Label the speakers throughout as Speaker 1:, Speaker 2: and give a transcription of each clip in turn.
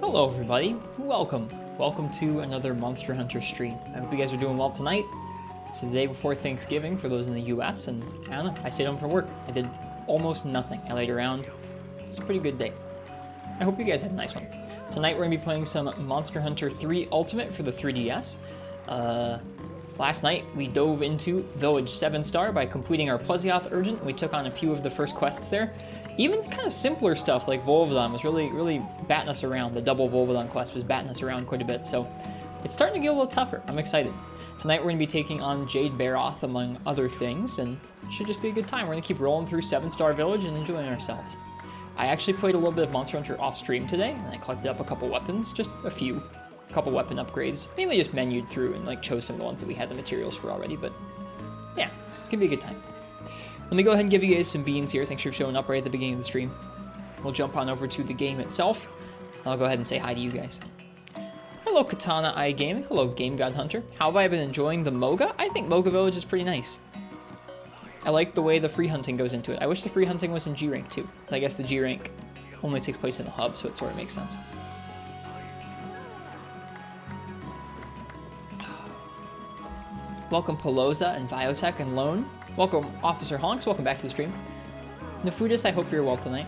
Speaker 1: Hello everybody, welcome to another Monster Hunter stream. I hope you guys are doing well tonight. It's the day before Thanksgiving for those in the US, and I don't know, I stayed home from work. I did almost nothing. I laid around. It was a pretty good day. I hope you guys had a nice one. Tonight we're going to be playing some Monster Hunter 3 Ultimate for the 3DS. Last night we dove into Village 7-star by completing our Plesioth Urgent. We took on a few of the first quests there. Even kind of simpler stuff like Volvidon was really batting us around. The double Volvidon quest was batting us around quite a bit, so it's starting to get a little tougher. I'm excited. Tonight we're going to be taking on Jade Barroth, among other things, and it should just be a good time. We're going to keep rolling through 7-star Village and enjoying ourselves. I actually played a little bit of Monster Hunter off stream today, and I collected up a couple weapons, just a couple weapon upgrades. Mainly just menued through and like chose some of the ones that we had the materials for already, but yeah, it's going to be a good time. Let me go ahead and give you guys some beans here. Thanks for showing up right at the beginning of the stream. We'll jump on over to the game itself. I'll go ahead and say hi to you guys. Hello, Katana Eye Gaming. Hello, Game God Hunter. How have I been enjoying the Moga? I think Moga Village is pretty nice. I like the way the free hunting goes into it. I wish the free hunting was in G rank too. I guess the G rank only takes place in the hub, so it sort of makes sense. Welcome Peloza and Biotech and Lone. Welcome Officer Honks, welcome back to the stream. Nefudis, I hope you're well tonight.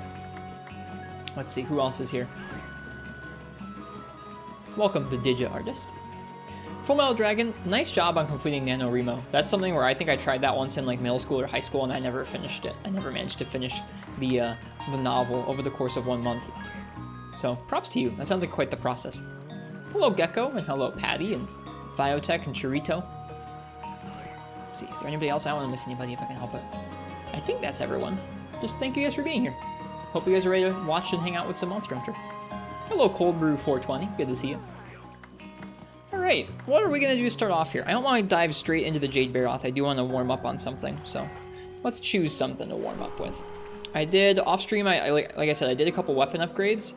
Speaker 1: Let's see, who else is here? Welcome the Digi Artist. Full Metal Dragon, nice job on completing NaNoWriMo. That's something where I think I tried that once in like middle school or high school and I never finished it. I never managed to finish the novel over the course of 1 month. So props to you, that sounds like quite the process. Hello Gecko, and hello Patty, and Biotech, and Chirito. Let's see, is there anybody else? I don't want to miss anybody if I can help it. I think that's everyone. Just thank you guys for being here. Hope you guys are ready to watch and hang out with some Monster Hunter. Hello Cold Brew 420, good to see you. Alright, what are we going to do to start off here? I don't want to dive straight into the Jade Barroth. I do want to warm up on something, so let's choose something to warm up with. I did, off stream, like I said, I did a couple weapon upgrades.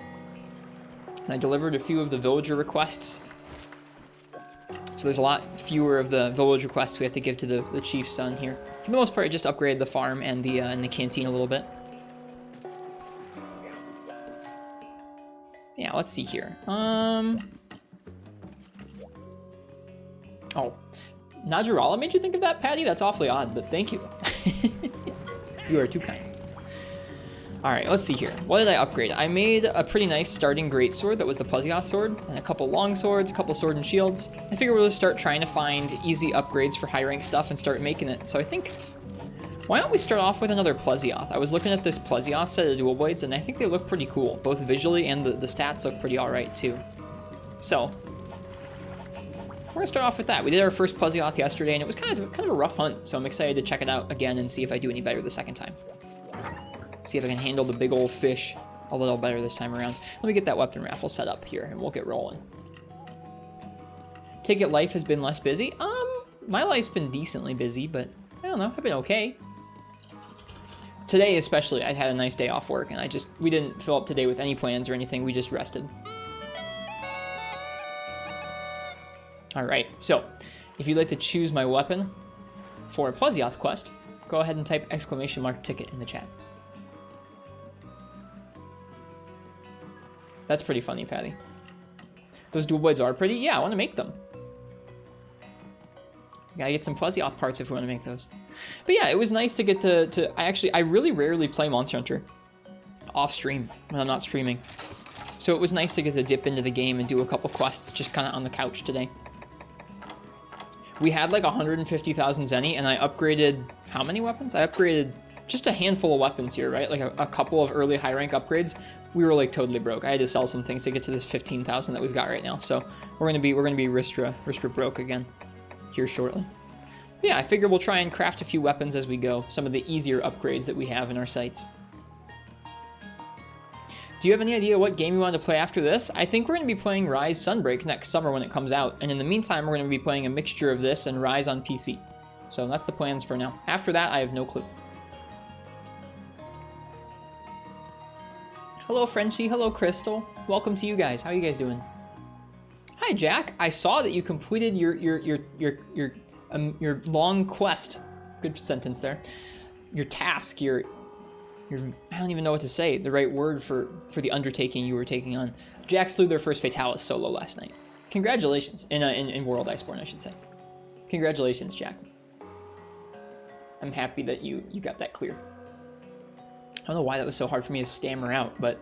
Speaker 1: And I delivered a few of the villager requests. So there's a lot fewer of the village requests we have to give to the chief's son here. For the most part, I just upgraded the farm and the canteen a little bit. Yeah, let's see here. Oh, Najarala made you think of that, Patty? That's awfully odd, but thank you. You are too kind. Alright, let's see here. What did I upgrade? I made a pretty nice starting greatsword that was the Plesioth sword, and a couple long swords, a couple sword and shields. I figured we'll just start trying to find easy upgrades for high rank stuff and start making it. So I think, why don't we start off with another Plesioth? I was looking at this Plesioth set of dual blades, and I think they look pretty cool, both visually and the stats look pretty alright too. So, we're gonna start off with that. We did our first Plesioth yesterday, and it was kind of a rough hunt, so I'm excited to check it out again and see if I do any better the second time. See if I can handle the big old fish a little better this time around. Let me get that weapon raffle set up here, and we'll get rolling. Take it life has been less busy? My life's been decently busy, but I don't know, I've been okay. Today especially, I had a nice day off work, and we didn't fill up today with any plans or anything, we just rested. Alright, so, if you'd like to choose my weapon for a Plesioth quest, go ahead and type !ticket in the chat. That's pretty funny, Patty. Those dual blades are pretty? Yeah, I want to make them. Gotta get some Plesioth parts if we want to make those. But yeah, it was nice to get to I really rarely play Monster Hunter off stream when I'm not streaming. So it was nice to get to dip into the game and do a couple quests just kind of on the couch today. We had like 150,000 Zenny, and I upgraded how many weapons? I upgraded just a handful of weapons here, right? Like a couple of early high rank upgrades. We were like totally broke. I had to sell some things to get to this 15,000 that we've got right now. So we're gonna be Ristra broke again here shortly. But yeah, I figure we'll try and craft a few weapons as we go. Some of the easier upgrades that we have in our sights. Do you have any idea what game you want to play after this? I think we're gonna be playing Rise Sunbreak next summer when it comes out. And in the meantime, we're gonna be playing a mixture of this and Rise on PC. So that's the plans for now. After that, I have no clue. Hello, Frenchie. Hello, Crystal. Welcome to you guys. How are you guys doing? Hi, Jack. I saw that you completed your long quest. Good sentence there. Your task, your I don't even know what to say. The right word for the undertaking you were taking on. Jack slew their first Fatalis solo last night. Congratulations. In World Iceborne, I should say. Congratulations, Jack. I'm happy that you got that clear. I don't know why that was so hard for me to stammer out, but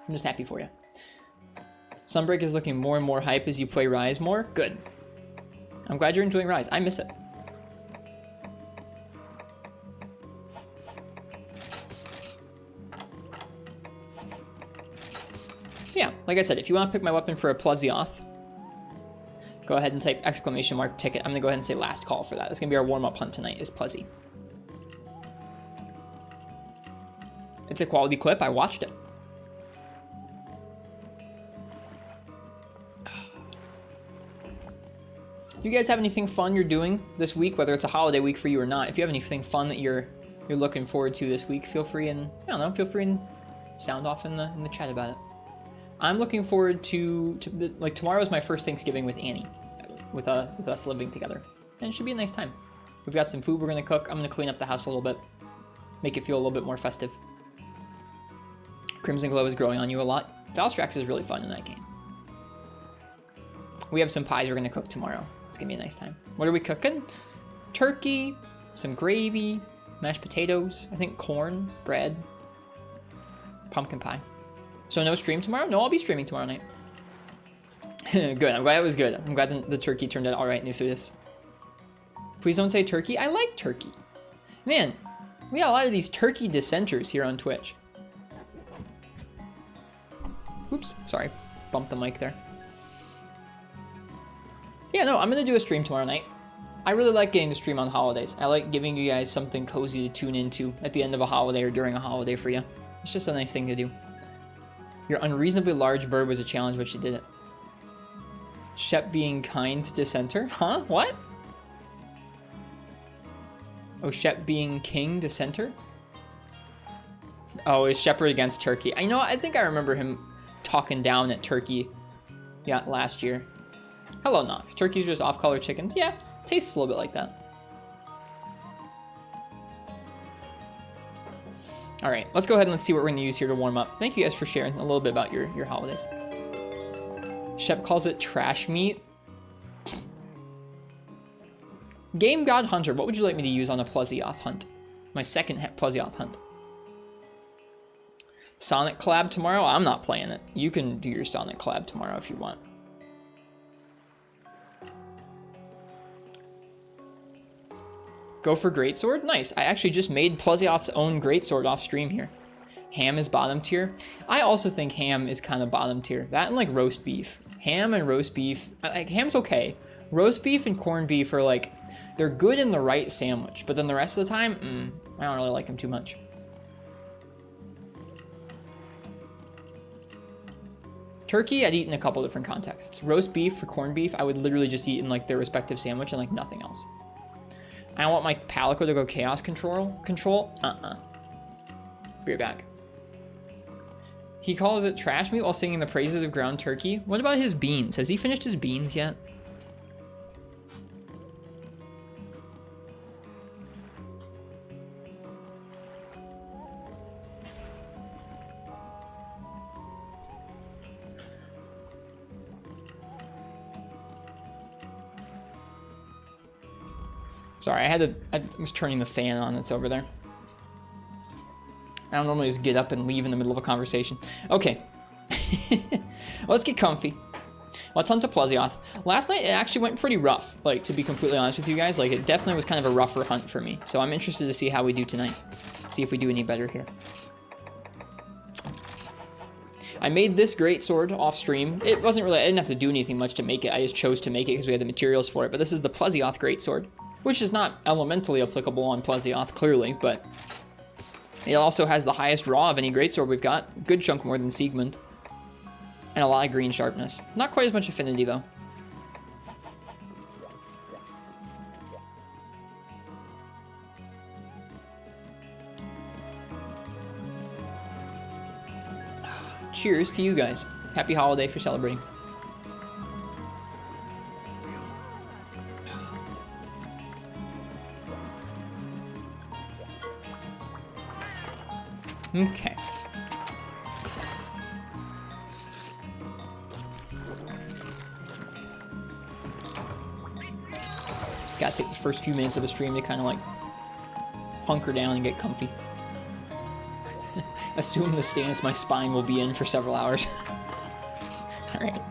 Speaker 1: I'm just happy for you. Sunbreak is looking more and more hype as you play Rise more. Good. I'm glad you're enjoying Rise. I miss it. Yeah, like I said, if you want to pick my weapon for a Plesioth, go ahead and type !ticket. I'm going to go ahead and say last call for that. That's going to be our warm-up hunt tonight, is Plesi. It's a quality clip. I watched it. You guys have anything fun you're doing this week, whether it's a holiday week for you or not? If you have anything fun that you're looking forward to this week, feel free and feel free and sound off in the chat about it. I'm looking forward to like tomorrow is my first Thanksgiving with Annie, with us living together, and it should be a nice time. We've got some food we're gonna cook. I'm gonna clean up the house a little bit, make it feel a little bit more festive. Crimson Glow is growing on you a lot. Valstrax is really fun in that game. We have some pies we're gonna cook tomorrow. It's gonna be a nice time. What are we cooking? Turkey, some gravy, mashed potatoes, I think corn, bread, pumpkin pie. So no stream tomorrow? No, I'll be streaming tomorrow night. Good, I'm glad it was good. I'm glad the turkey turned out alright, Nufus. Please don't say turkey. I like turkey. Man, we got a lot of these turkey dissenters here on Twitch. Oops, sorry. Bumped the mic there. Yeah, no, I'm going to do a stream tomorrow night. I really like getting to stream on holidays. I like giving you guys something cozy to tune into at the end of a holiday or during a holiday for you. It's just a nice thing to do. Your unreasonably large bird was a challenge, but you did it. Shep being kind to Center? Huh? What? Oh, Shep being king to Center? Oh, is Shepherd against Turkey? I know, I think I remember him talking down at Turkey last year. Hello, Nox. Turkeys are just off-color chickens. Yeah, tastes a little bit like that. All right, let's go ahead and let's see what we're gonna use here to warm up. Thank you guys for sharing a little bit about your holidays. Shep calls it trash meat. Game God Hunter, what would you like me to use on a Plesioth hunt? My second Plesioth hunt. Sonic collab tomorrow? I'm not playing it. You can do your Sonic collab tomorrow if you want. Go for Greatsword? Nice. I actually just made Plesioth's own Greatsword off stream here. Ham is bottom tier. I also think ham is kind of bottom tier. That and like roast beef. Ham and roast beef. Like ham's okay. Roast beef and corned beef are like, they're good in the right sandwich. But then the rest of the time, I don't really like them too much. Turkey, I'd eat in a couple different contexts. Roast beef for corned beef, I would literally just eat in like their respective sandwich and like nothing else. I don't want my Palico to go Chaos Control. Be right back. He calls it trash meat while singing the praises of ground turkey. What about his beans? Has he finished his beans yet? Sorry, I was turning the fan on that's over there. I don't normally just get up and leave in the middle of a conversation. Okay. Let's get comfy. Let's hunt a Plesioth. Last night, it actually went pretty rough. Like, to be completely honest with you guys, like, it definitely was kind of a rougher hunt for me. So I'm interested to see how we do tonight. See if we do any better here. I made this greatsword off stream. It wasn't really, I didn't have to do anything much to make it. I just chose to make it because we had the materials for it. But this is the Plesioth greatsword, which is not elementally applicable on Plesioth, clearly, but it also has the highest raw of any greatsword we've got. A good chunk more than Siegmund. And a lot of green sharpness. Not quite as much affinity, though. Cheers to you guys. Happy holiday for celebrating. Okay. Gotta take the first few minutes of the stream to kind of like hunker down and get comfy. Assume the stance my spine will be in for several hours. Alright.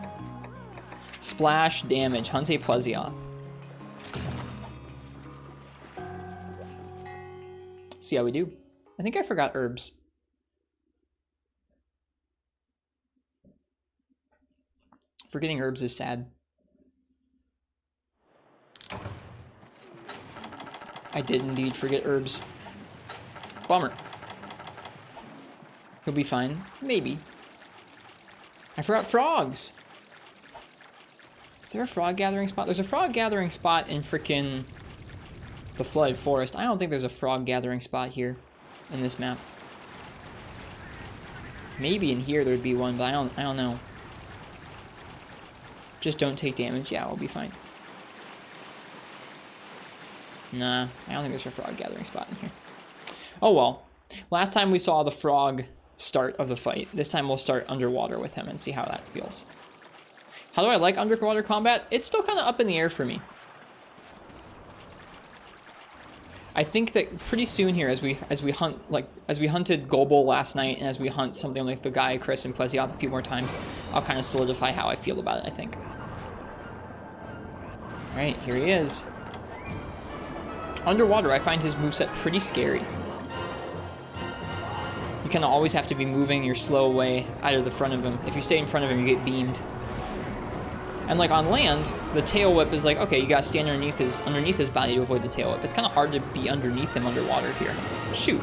Speaker 1: Splash damage. Hunt a Plesioth. Let's see how we do. I think I forgot herbs. Forgetting herbs is sad. I did indeed forget herbs. Bummer. He'll be fine. Maybe. I forgot frogs. Is there a frog gathering spot? There's a frog gathering spot in frickin' the Flooded Forest. I don't think there's a frog gathering spot here in this map. Maybe in here there'd be one, but I don't know. Just don't take damage. Yeah, we'll be fine. Nah, I don't think there's a frog gathering spot in here. Oh well. Last time we saw the frog start of the fight. This time we'll start underwater with him and see how that feels. How do I like underwater combat? It's still kind of up in the air for me. I think that pretty soon here, as we hunted Gobble last night, and as we hunt something like the guy, Chris, and Plesioth a few more times, I'll kind of solidify how I feel about it, I think. Alright, here he is. Underwater, I find his moveset pretty scary. You kind of always have to be moving your slow way out of the front of him. If you stay in front of him, you get beamed. And like on land, the tail whip is like, okay, you gotta stand underneath his body to avoid the tail whip. It's kind of hard to be underneath him underwater here. Shoot.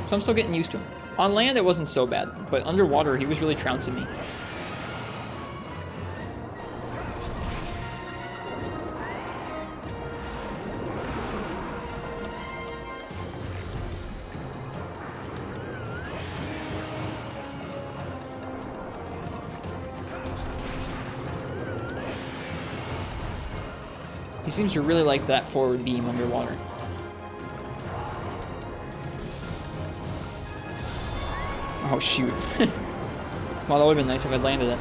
Speaker 1: So I'm still getting used to him. On land, it wasn't so bad, but underwater, he was really trouncing me. He seems to really like that forward beam underwater. Oh, shoot. Well, that would have been nice if I'd landed it.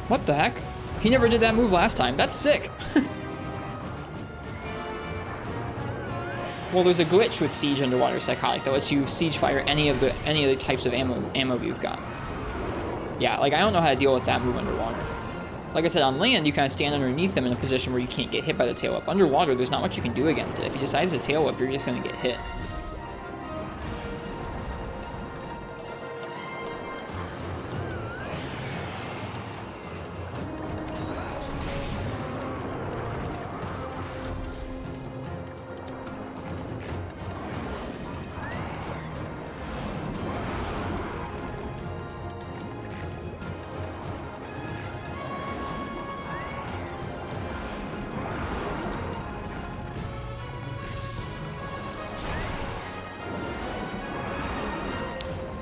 Speaker 1: What the heck? He never did that move last time. That's sick. Well, there's a glitch with Siege Underwater Psychotic that lets you siege fire any of the types of ammo you've got. Yeah, like I don't know how to deal with that move underwater. Like I said, on land, you kind of stand underneath them in a position where you can't get hit by the tail whip. Underwater, there's not much you can do against it. If he decides to tail whip, you're just going to get hit.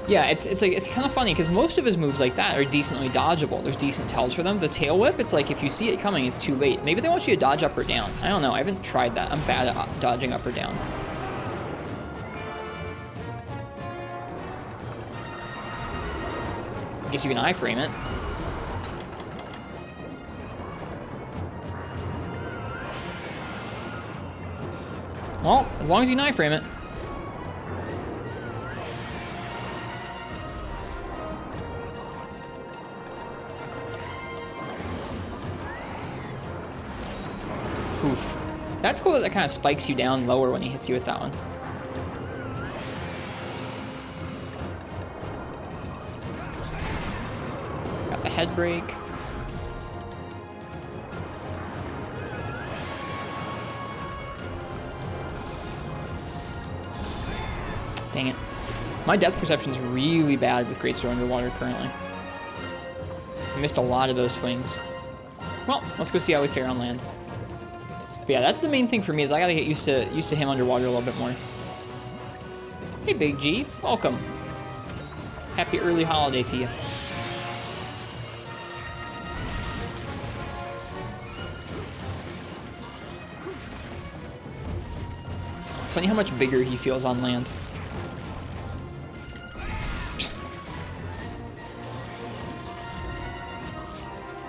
Speaker 1: Yeah, it's kind of funny because most of his moves like that are decently dodgeable. There's decent tells for them. The tail whip, it's like if you see it coming, it's too late. Maybe they want you to dodge up or down. I don't know. I haven't tried that. I'm bad at dodging up or down. I guess you can iframe it. Well, as long as you can iframe it. Oof. That's cool that that kind of spikes you down lower when he hits you with that one. Got the head break. Dang it. My depth perception is really bad with Greatsword underwater currently. I missed a lot of those swings. Well, let's go see how we fare on land. But yeah, that's the main thing for me is I gotta get used to him underwater a little bit more. Hey, Big G. Welcome. Happy early holiday to you. It's funny how much bigger he feels on land.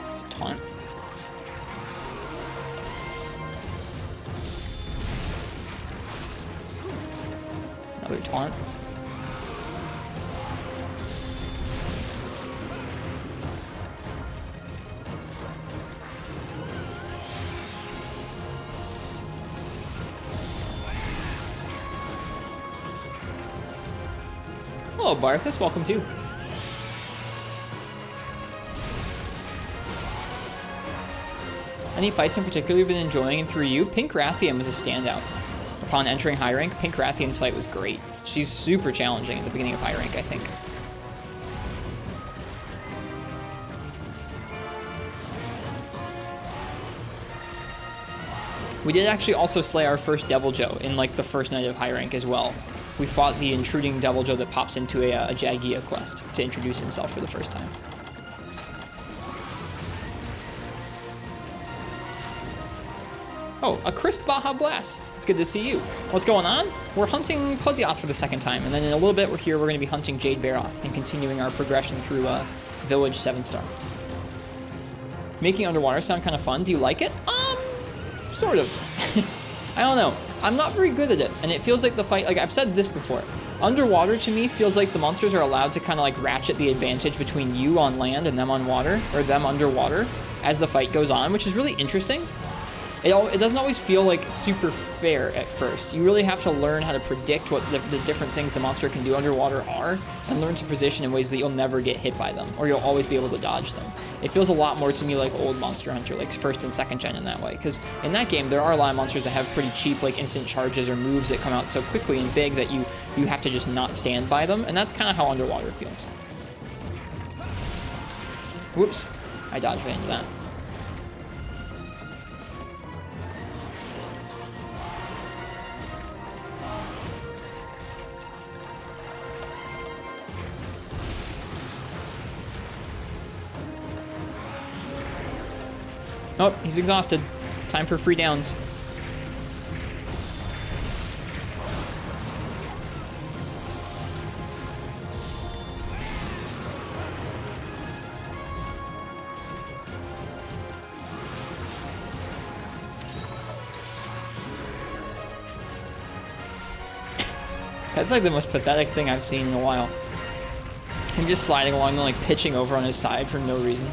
Speaker 1: It's a taunt. Another taunt. Hello, Barroth. Welcome too. Any fights in particular you've been enjoying in 3U? Pink Rathian was a standout. Upon entering high rank, Pink Rathian's fight was great. She's super challenging at the beginning of high rank, I think. We did actually also slay our first Devil Joe in like the first night of high rank as well. We fought the intruding Devil Joe that pops into a Jagia quest to introduce himself for the first time. Oh, a crisp Baja Blast. It's good to see you. What's going on? We're hunting Plesioth for the second time, and then in a little bit we're going to be hunting Jade Barroth and continuing our progression through Village 7-star. Making underwater sound kind of fun. Do you like it? Sort of. I don't know. I'm not very good at it, and it feels like the fight, like I've said this before, underwater to me feels like the monsters are allowed to kind of like ratchet the advantage between you on land and them on water, or them underwater, as the fight goes on, which is really interesting. It doesn't always feel like super fair at first. You really have to learn how to predict what the different things the monster can do underwater are, and learn to position in ways that you'll never get hit by them, or you'll always be able to dodge them. It feels a lot more to me like old Monster Hunter, like first and second gen in that way, because in that game there are a lot of monsters that have pretty cheap like instant charges or moves that come out so quickly and big that you have to just not stand by them, and that's kind of how underwater feels. Whoops, I dodged right into that. Oh, he's exhausted. Time for free downs. That's like the most pathetic thing I've seen in a while. Him just sliding along and like pitching over on his side for no reason.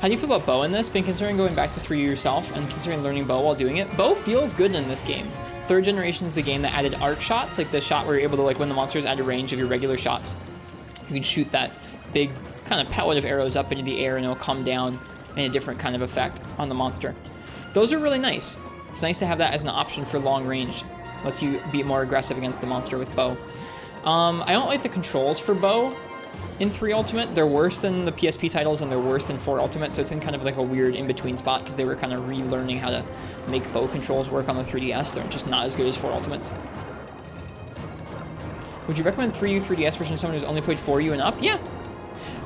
Speaker 1: How do you feel about bow in this? Been considering going back to 3U yourself and considering learning bow while doing it? Bow feels good in this game. 3rd generation is the game that added arc shots, like the shot where you're able to, like when the monster's out of range of your regular shots, you can shoot that big kind of pellet of arrows up into the air and it'll come down in a different kind of effect on the monster. Those are really nice. It's nice to have that as an option for long range. Lets you be more aggressive against the monster with bow. I don't like the controls for bow in 3 Ultimate. They're worse than the PSP titles and they're worse than 4 Ultimate, so it's in kind of like a weird in-between spot because they were kind of relearning how to make bow controls work on the 3DS. They're just not as good as 4 Ultimates. Would you recommend 3U 3DS version to someone who's only played 4U and up? Yeah.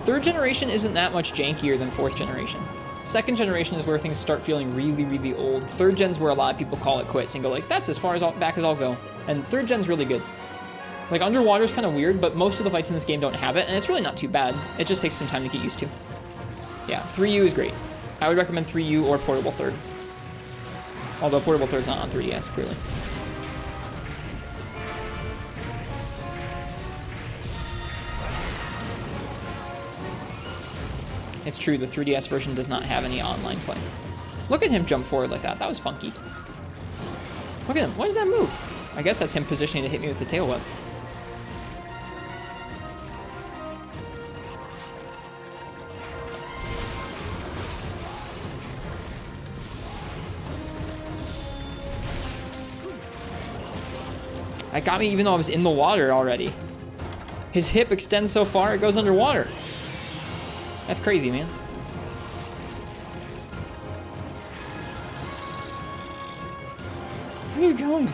Speaker 1: 3rd generation isn't that much jankier than 4th generation. 2nd generation is where things start feeling really, really old. 3rd gen's where a lot of people call it quits and go like, that's as far as back as I'll go. And 3rd gen's really good. Like, underwater is kind of weird, but most of the fights in this game don't have it, and it's really not too bad. It just takes some time to get used to. Yeah, 3U is great. I would recommend 3U or Portable 3rd. Although Portable 3rd's not on 3DS, clearly. It's true, the 3DS version does not have any online play. Look at him jump forward like that. That was funky. Look at him. What does that move? I guess that's him positioning to hit me with the tail whip. That got me even though I was in the water already. His hip extends so far, it goes underwater. That's crazy, man. Where are you going?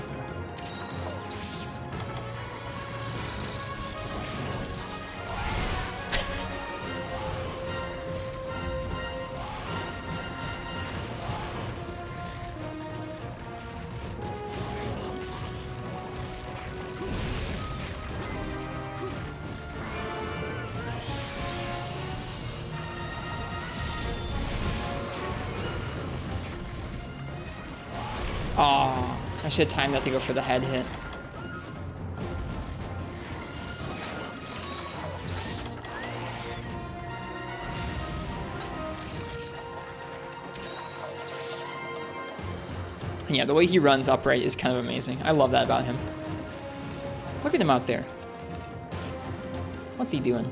Speaker 1: Aw, I should have timed that to go for the head hit. And yeah, the way he runs upright is kind of amazing. I love that about him. Look at him out there. What's he doing?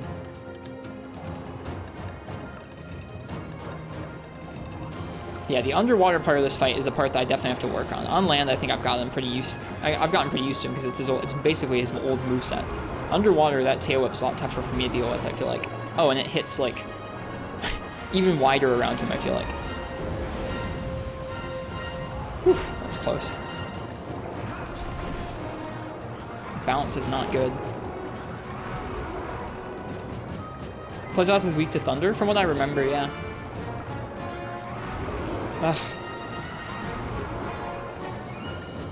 Speaker 1: Yeah, the underwater part of this fight is the part that I definitely have to work on. On land, I think I've gotten pretty used. I've gotten pretty used to him because it's basically his old moveset. Underwater, that tail whip's a lot tougher for me to deal with, I feel like. Oh, and it hits like even wider around him, I feel like. Whew, that was close. Balance is not good. Plesioth is weak to thunder, from what I remember, yeah. Ugh.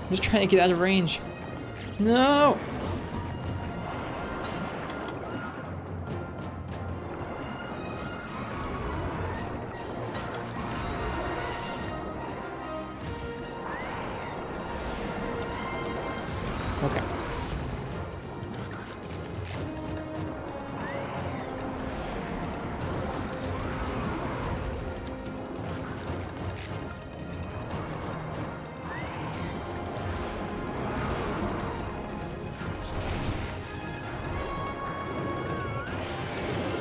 Speaker 1: I'm just trying to get out of range. No! Okay.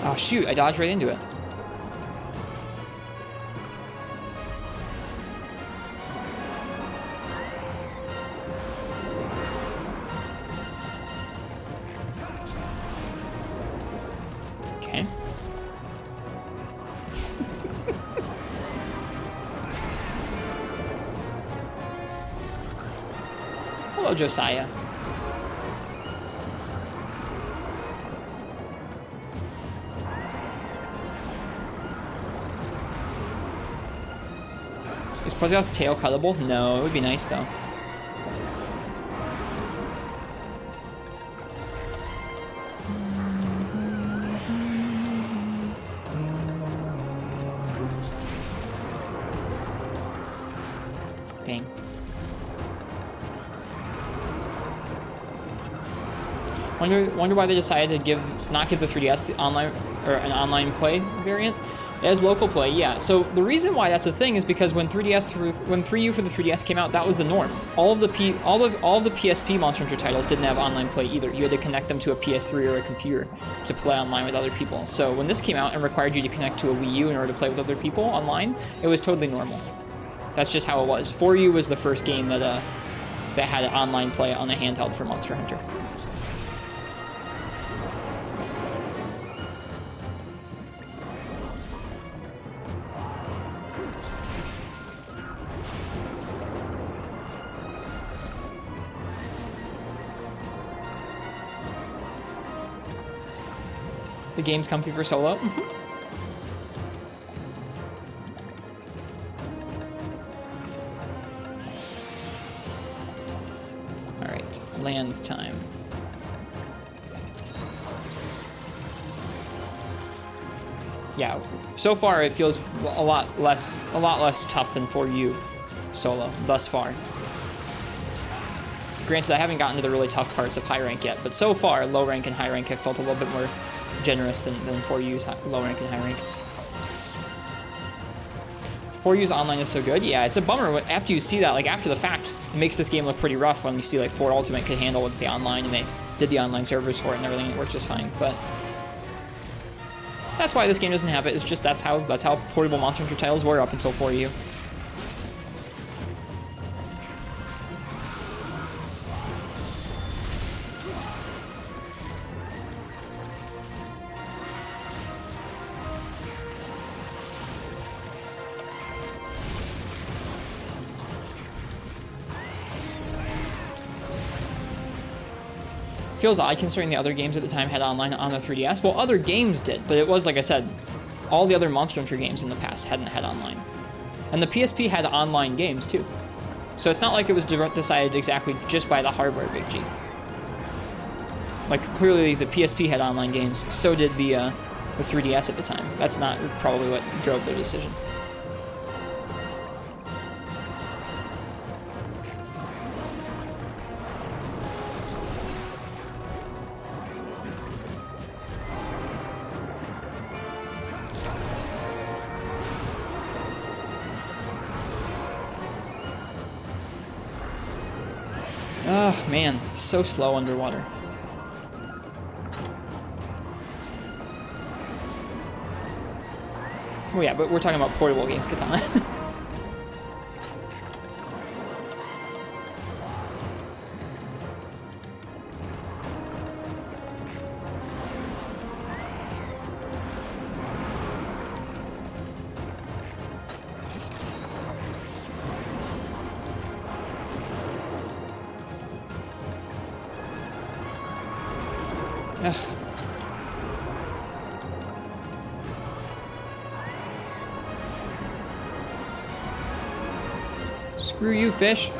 Speaker 1: Oh shoot, I dodged right into it. Okay. Hello, Josiah. Is Plesioth's tail cuttable? No, it would be nice though. Dang. Wonder why they decided to not give the 3DS the online or an online play variant. As local play, yeah. So the reason why that's a thing is because when 3U for the 3DS came out, that was the norm. All of the PSP Monster Hunter titles didn't have online play either. You had to connect them to a PS3 or a computer to play online with other people. So when this came out and required you to connect to a Wii U in order to play with other people online, it was totally normal. That's just how it was. 4U was the first game that had online play on a handheld for Monster Hunter. The game's comfy for solo. Alright, land time. Yeah, so far it feels a lot less tough than 4U solo thus far. Granted, I haven't gotten to the really tough parts of high rank yet, but so far, low rank and high rank have felt a little bit more generous than 4U's low rank and high rank. 4U's online is so good. Yeah, it's a bummer after you see that, like after the fact, it makes this game look pretty rough when you see like 4 Ultimate could handle with the online and they did the online servers for it and everything, it worked just fine. But that's why this game doesn't have it. It's just that's how portable Monster Hunter titles were up until 4U. Feels odd considering the other games at the time had online on the 3DS. Well, other games did, but it was, like I said, all the other Monster Hunter games in the past hadn't had online. And the PSP had online games, too. So it's not like it was decided exactly just by the hardware, Big G. Like, clearly the PSP had online games, so did the 3DS at the time. That's not probably what drove their decision. Oh, man. So slow underwater. Well, yeah, but we're talking about portable games, Katana. Ugh. Screw you, fish.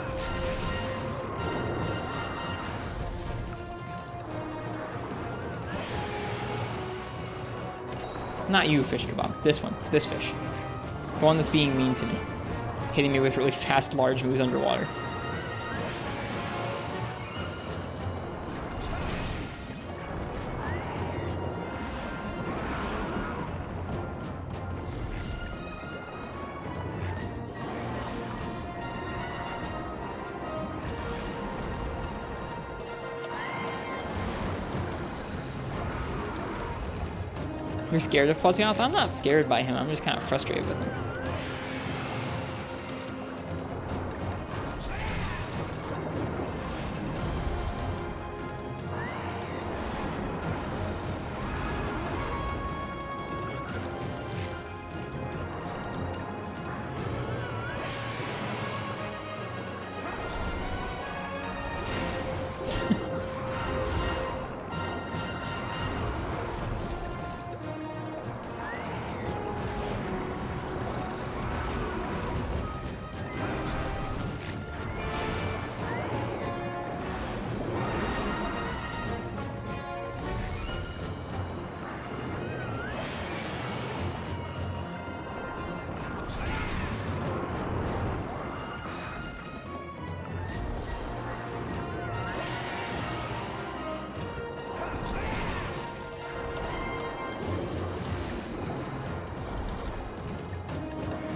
Speaker 1: Not you, fish kebab. This one. This fish. The one that's being mean to me. Hitting me with really fast, large moves underwater. You're scared of Plesioth? I'm not scared by him. I'm just kind of frustrated with him.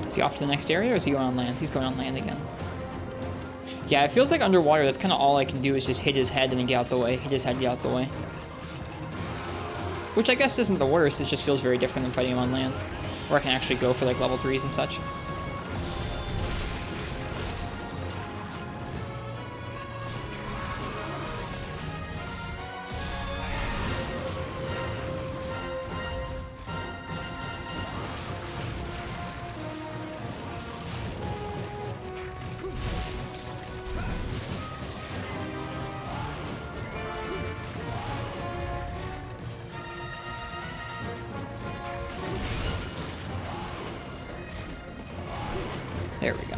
Speaker 1: Is he off to the next area, or is he going on land? He's going on land again. Yeah, it feels like underwater, that's kind of all I can do is just hit his head and then get out the way. Hit his head, get out the way. Which I guess isn't the worst, it just feels very different than fighting him on land. Where I can actually go for like level 3s and such. There we go.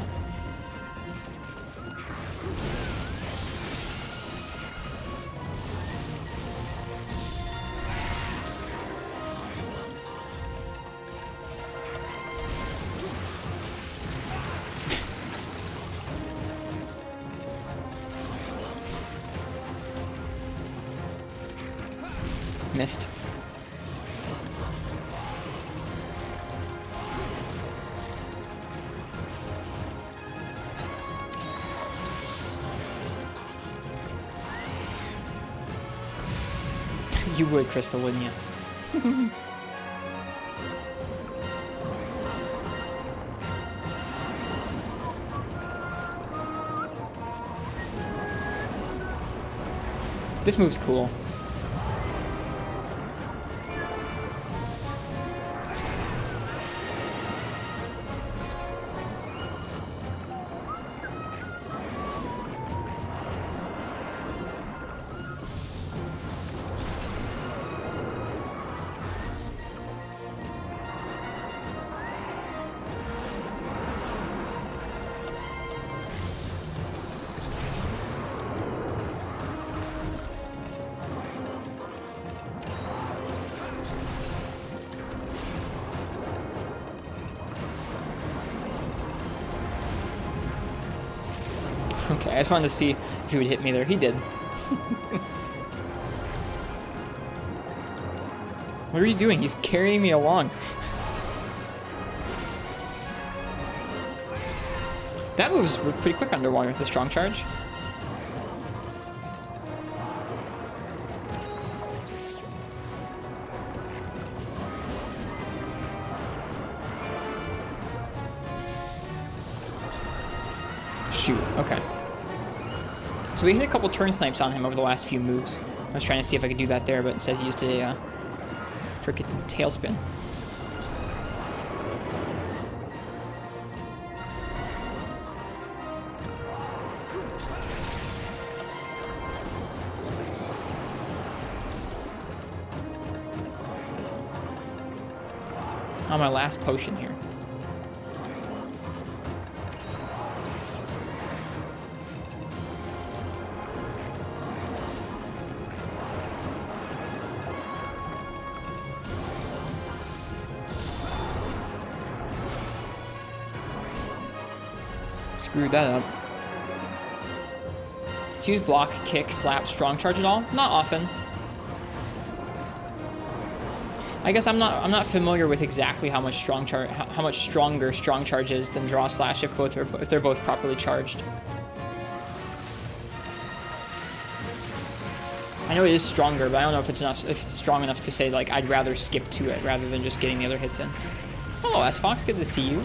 Speaker 1: Missed. You would, Crystal, wouldn't you? This move's cool. Okay, I just wanted to see if he would hit me there. He did. What are you doing? He's carrying me along. That move's pretty quick underwater, the strong charge. Shoot, okay. So we hit a couple turn snipes on him over the last few moves. I was trying to see if I could do that there, but instead he used a frickin' tailspin. On my last potion here. Screwed that up. Do you use block, kick, slap, strong charge at all? Not often. I guess I'm not familiar with exactly how much how much stronger strong charge is than draw slash if they're both properly charged. I know it is stronger, but I don't know if it's strong enough to say like I'd rather skip to it rather than just getting the other hits in. Oh, S-Fox, good to see you.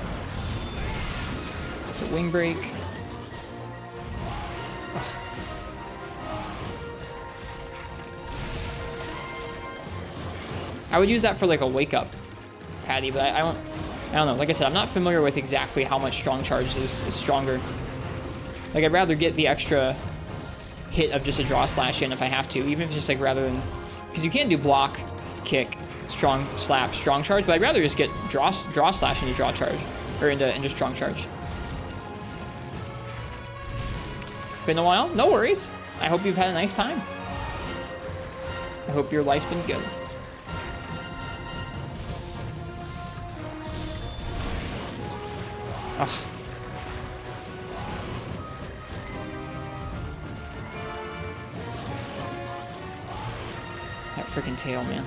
Speaker 1: It's a wing break. I would use that for like a wake up Patty, but I don't know. Like I said, I'm not familiar with exactly how much strong charge is stronger. Like I'd rather get the extra hit of just a draw slash in if I have to, even if it's just like rather than, because you can do block, kick, strong slap, strong charge, but I'd rather just get draw slash into draw charge or into strong charge. Been a while? No worries. I hope you've had a nice time. I hope your life's been good. Ugh. That freaking tail, man.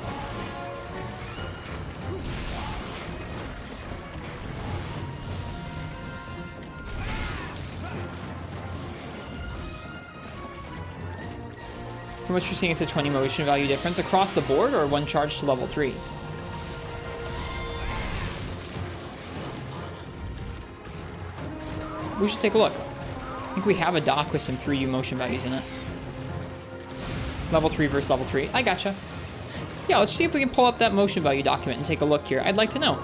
Speaker 1: From what you're seeing, it's a 20 motion value difference across the board or one charge to level 3? We should take a look. I think we have a doc with some 3U motion values in it. Level 3 versus level 3. I gotcha. Yeah, let's see if we can pull up that motion value document and take a look here. I'd like to know.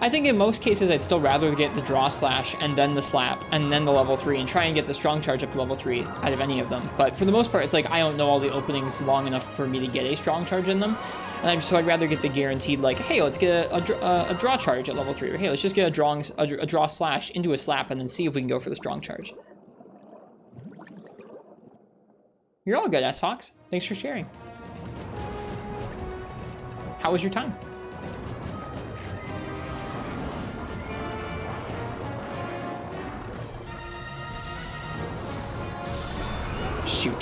Speaker 1: I think in most cases, I'd still rather get the draw slash and then the slap and then the level 3 and try and get the strong charge up to level 3 out of any of them. But for the most part, it's like I don't know all the openings long enough for me to get a strong charge in them. And so I'd rather get the guaranteed, like, hey, let's get a draw charge at level 3. Or hey, let's just get a draw slash into a slap and then see if we can go for the strong charge. You're all good, S-Fox. Thanks for sharing. How was your time? Shoot.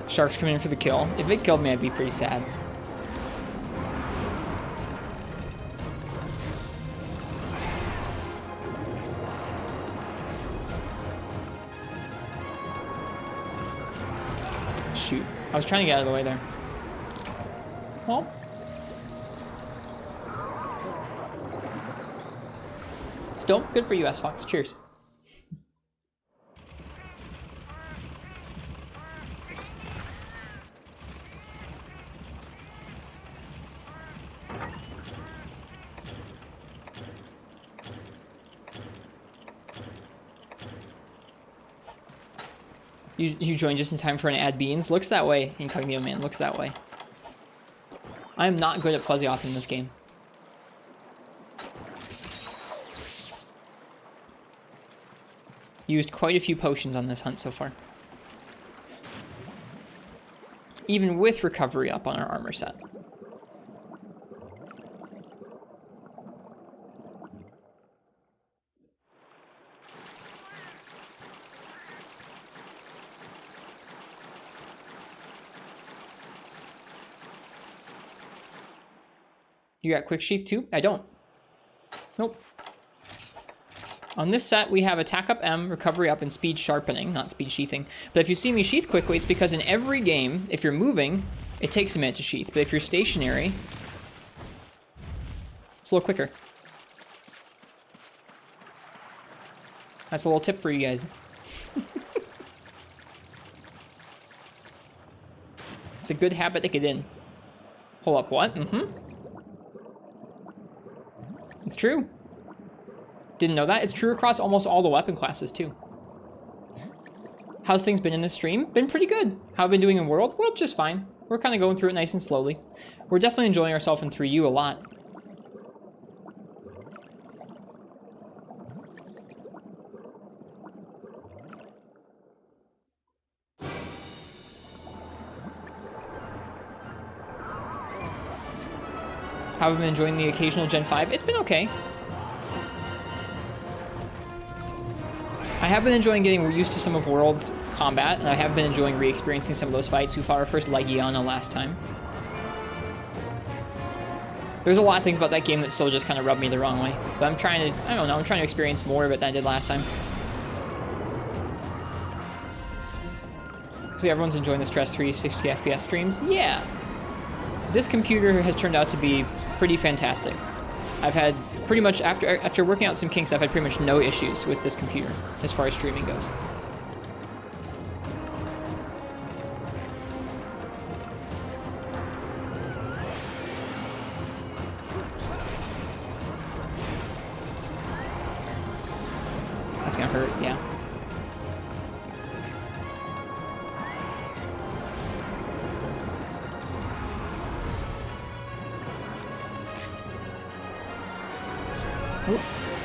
Speaker 1: Shark's coming in for the kill. If it killed me, I'd be pretty sad. Shoot. I was trying to get out of the way there. Well. Still, good for you, S-Fox. Cheers. You joined just in time for an ad beans. Looks that way, Incognito Man. Looks that way. I am not good at Plesioth in this game. Used quite a few potions on this hunt so far. Even with recovery up on our armor set. You got quick sheath too? I don't. Nope. On this set, we have attack up M, recovery up, and speed sharpening, not speed sheathing. But if you see me sheath quickly, it's because in every game, if you're moving, it takes a minute to sheath. But if you're stationary, it's a little quicker. That's a little tip for you guys. It's a good habit to get in. Hold up, what? It's true. Didn't know that. It's true across almost all the weapon classes, too. How's things been in this stream? Been pretty good. How have I been doing in World? World just fine. We're kind of going through it nice and slowly. We're definitely enjoying ourselves in 3U a lot. How have I been enjoying the occasional Gen 5? It's been okay. I have been enjoying getting used to some of World's combat, and I have been enjoying re-experiencing some of those fights. We fought our first Legiana last time. There's a lot of things about that game that still just kind of rub me the wrong way. But I'm trying to, I don't know, I'm trying to experience more of it than I did last time. See, everyone's enjoying the Stress 360 FPS streams? Yeah. This computer has turned out to be pretty fantastic. I've had pretty much, after working out some kinks, I've had pretty much no issues with this computer as far as streaming goes. That's gonna hurt, yeah.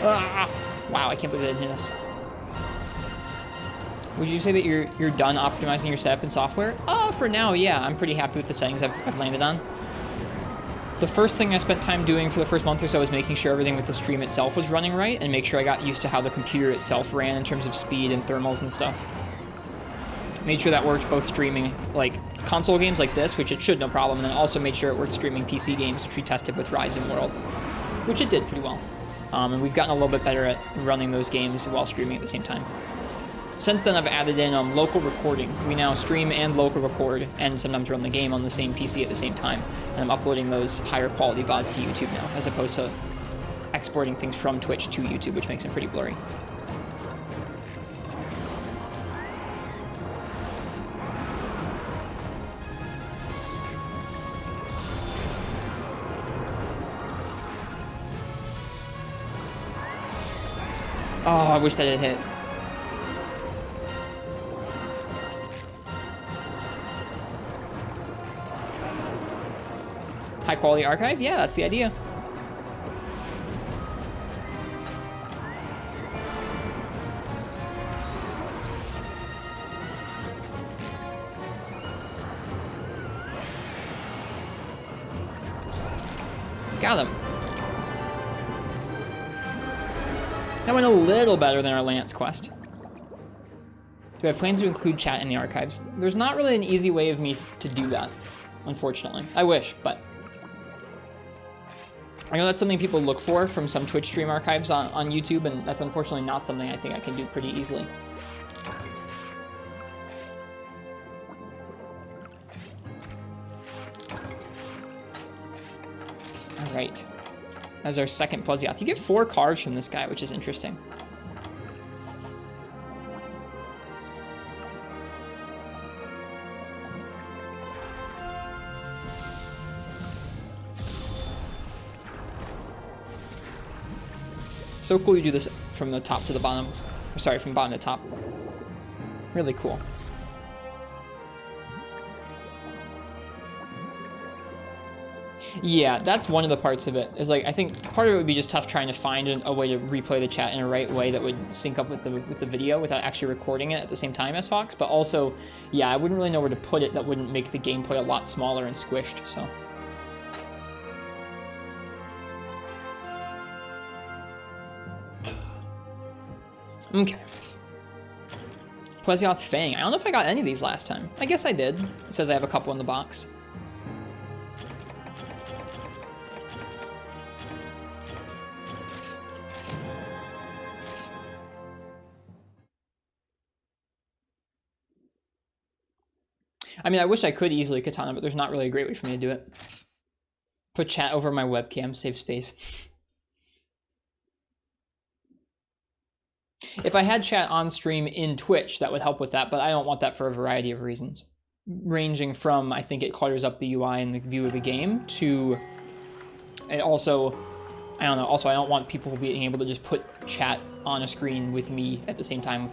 Speaker 1: Ah, wow, I can't believe it didn't hit us. Would you say that you're done optimizing your setup and software? For now, yeah. I'm pretty happy with the settings I've landed on. The first thing I spent time doing for the first month or so was making sure everything with the stream itself was running right and make sure I got used to how the computer itself ran in terms of speed and thermals and stuff. Made sure that worked both streaming, like, console games like this, which it should no problem, and then also made sure it worked streaming PC games, which we tested with Rise and World, which it did pretty well. And we've gotten a little bit better at running those games while streaming at the same time. Since then, I've added in local recording. We now stream and local record, and sometimes run the game on the same PC at the same time. And I'm uploading those higher quality VODs to YouTube now, as opposed to exporting things from Twitch to YouTube, which makes it pretty blurry. Oh, I wish that had hit. High quality archive? Yeah, that's the idea. Got him. That went a little better than our Lance quest. Do I have plans to include chat in the archives? There's not really an easy way of me to do that, unfortunately. I wish, but I know that's something people look for from some Twitch stream archives on YouTube, and that's unfortunately not something I think I can do pretty easily. All right. As our second Plesioth. You get 4 cards from this guy, which is interesting. It's so cool you do this from the top to the bottom. Sorry, from bottom to top. Really cool. Yeah, that's one of the parts of it. Is like, I think part of it would be just tough trying to find a way to replay the chat in a right way that would sync up with the video without actually recording it at the same time as Fox. But also, yeah, I wouldn't really know where to put it that wouldn't make the gameplay a lot smaller and squished. So. Okay. Plesioth Fang. I don't know if I got any of these last time. I guess I did. It says I have a couple in the box. I mean, I wish I could easily katana, but there's not really a great way for me to do it. Put chat over my webcam, save space. If I had chat on stream in Twitch, that would help with that, but I don't want that for a variety of reasons. Ranging from, I think it clutters up the UI and the view of the game, to it also, I don't know, also I don't want people being able to just put chat on a screen with me at the same time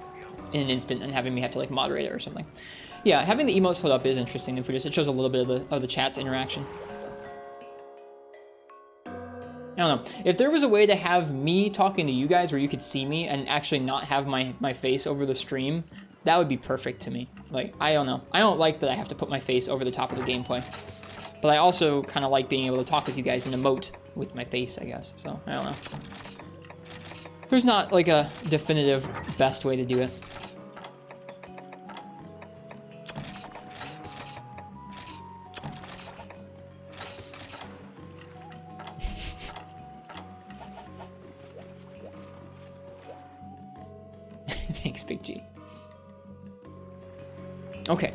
Speaker 1: in an instant and having me have to like moderate it or something. Yeah, having the emotes float up is interesting if we just, it shows a little bit of the chat's interaction. I don't know. If there was a way to have me talking to you guys where you could see me and actually not have my face over the stream, that would be perfect to me. Like, I don't know. I don't like that I have to put my face over the top of the gameplay. But I also kind of like being able to talk with you guys and emote with my face, I guess. So, I don't know. There's not like a definitive best way to do it. Thanks, Big G. Okay.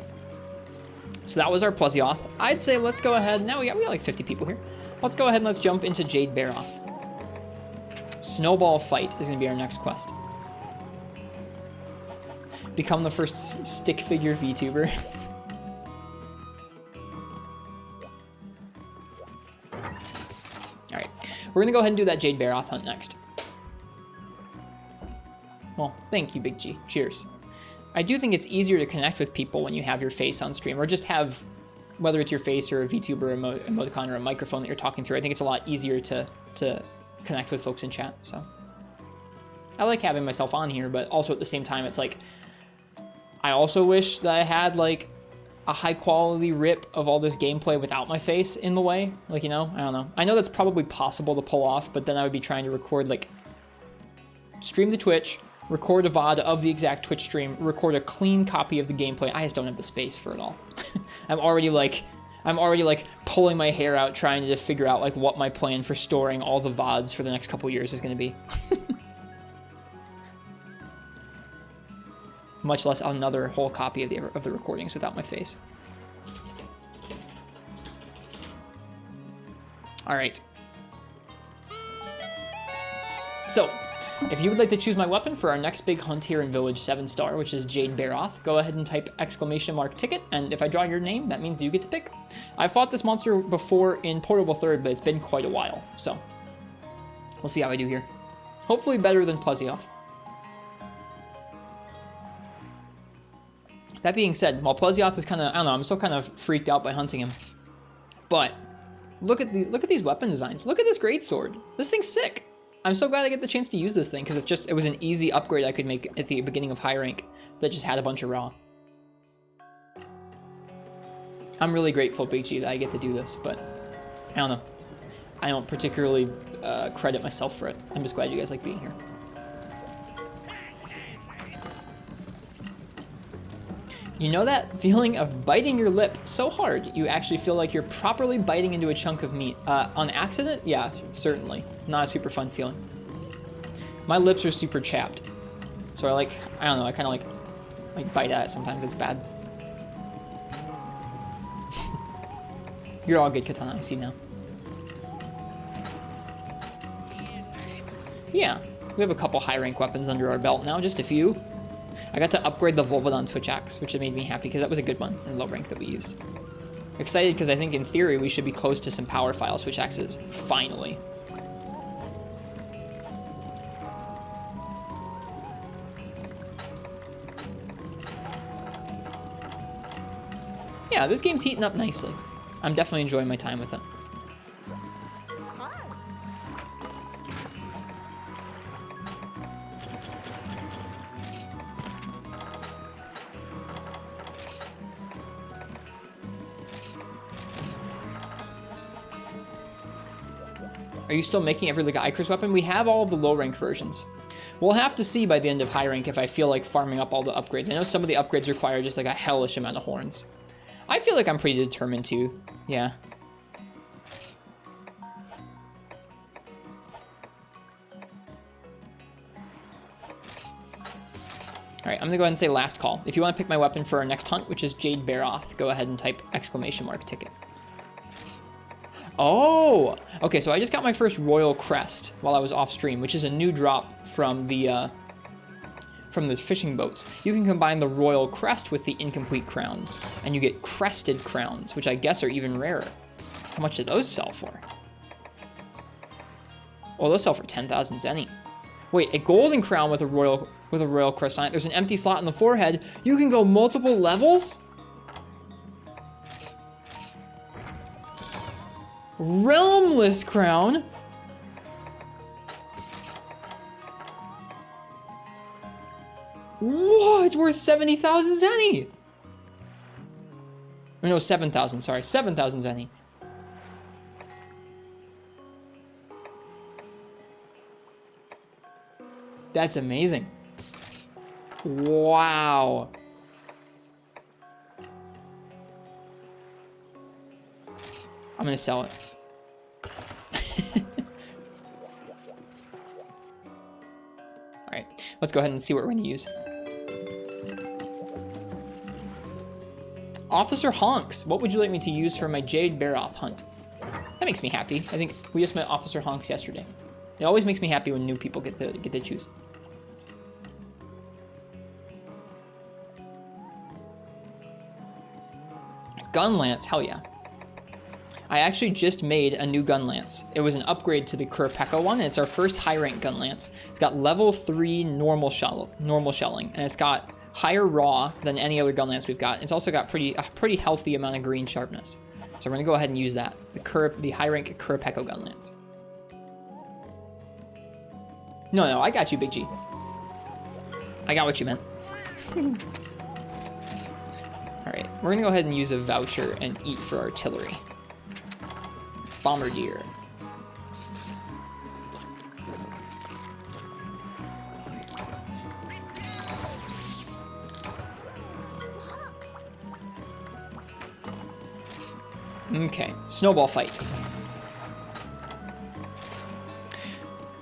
Speaker 1: So that was our Plesioth. I'd say let's go ahead. Now we got like 50 people here. Let's go ahead and let's jump into Jade Barroth. Snowball Fight is going to be our next quest. Become the first stick figure VTuber. Alright. We're going to go ahead and do that Jade Barroth hunt next. Well, thank you, Big G. Cheers. I do think it's easier to connect with people when you have your face on stream, or just have, whether it's your face or a VTuber emoticon or a microphone that you're talking through. I think it's a lot easier to connect with folks in chat, so. I like having myself on here, but also at the same time, it's like, I also wish that I had like a high quality rip of all this gameplay without my face in the way. Like, you know, I don't know. I know that's probably possible to pull off, but then I would be trying to record, like, stream to Twitch, record a VOD of the exact Twitch stream, record a clean copy of the gameplay. I just don't have the space for it all. I'm already like pulling my hair out trying to figure out like what my plan for storing all the VODs for the next couple years is going to be. Much less another whole copy of the recordings without my face. All right. So, if you would like to choose my weapon for our next big hunt here in Village 7-star, which is Jade Barroth, go ahead and type !ticket, and if I draw your name, that means you get to pick. I fought this monster before in Portable 3rd, but it's been quite a while, so we'll see how I do here. Hopefully better than Plesioth. That being said, while Plesioth is kind of, I don't know, I'm still kind of freaked out by hunting him, but look at these weapon designs. Look at this greatsword. This thing's sick. I'm so glad I get the chance to use this thing, because it was an easy upgrade I could make at the beginning of high rank that just had a bunch of raw. I'm really grateful, Big G, that I get to do this, but I don't know. I don't particularly credit myself for it. I'm just glad you guys like being here. You know that feeling of biting your lip so hard you actually feel like you're properly biting into a chunk of meat? On accident? Yeah, certainly. Not a super fun feeling. My lips are super chapped. So I don't know, I kind of like bite at it sometimes. It's bad. You're all good, Katana, I see now. Yeah, we have a couple high rank weapons under our belt now, just a few. I got to upgrade the Volvidon switch axe, which made me happy because that was a good one in low rank that we used. Excited because I think in theory we should be close to some power file switch axes, finally. Yeah, this game's heating up nicely. I'm definitely enjoying my time with it. Are you still making every like Icarus weapon? We have all of the low rank versions. We'll have to see by the end of high rank if I feel like farming up all the upgrades. I know some of the upgrades require just like a hellish amount of horns. I feel like I'm pretty determined to, yeah. Alright, I'm gonna go ahead and say last call. If you want to pick my weapon for our next hunt, which is Jade Barroth, go ahead and type !! ticket. Oh! Okay, so I just got my first Royal Crest while I was off stream, which is a new drop from the fishing boats. You can combine the Royal Crest with the incomplete crowns, and you get crested crowns, which I guess are even rarer. How much do those sell for? Oh, those sell for 10,000 zenny. Wait, a golden crown with a royal crest on it. There's an empty slot in the forehead. You can go multiple levels? Realmless crown? Whoa, it's worth 70,000 zenny. Or no, 7,000, sorry. 7,000 zenny. That's amazing. Wow. I'm gonna sell it. All right, let's go ahead and see what we're gonna use. Officer Honks, what would you like me to use for my Jade Barroth hunt? That makes me happy. I think we just met Officer Honks yesterday. It always makes me happy when new people get to choose. Gunlance, hell yeah. I actually just made a new Gunlance. It was an upgrade to the Kurapeko one, and it's our first high rank Gunlance. It's got level 3 normal shelling, and it's got higher raw than any other Gunlance we've got. It's also got a pretty healthy amount of green sharpness. So we're gonna go ahead and use that, the high rank Kurapeko Gunlance. No, I got you, Big G. I got what you meant. Alright, we're gonna go ahead and use a voucher and eat for artillery. Bombardier. Okay, snowball fight.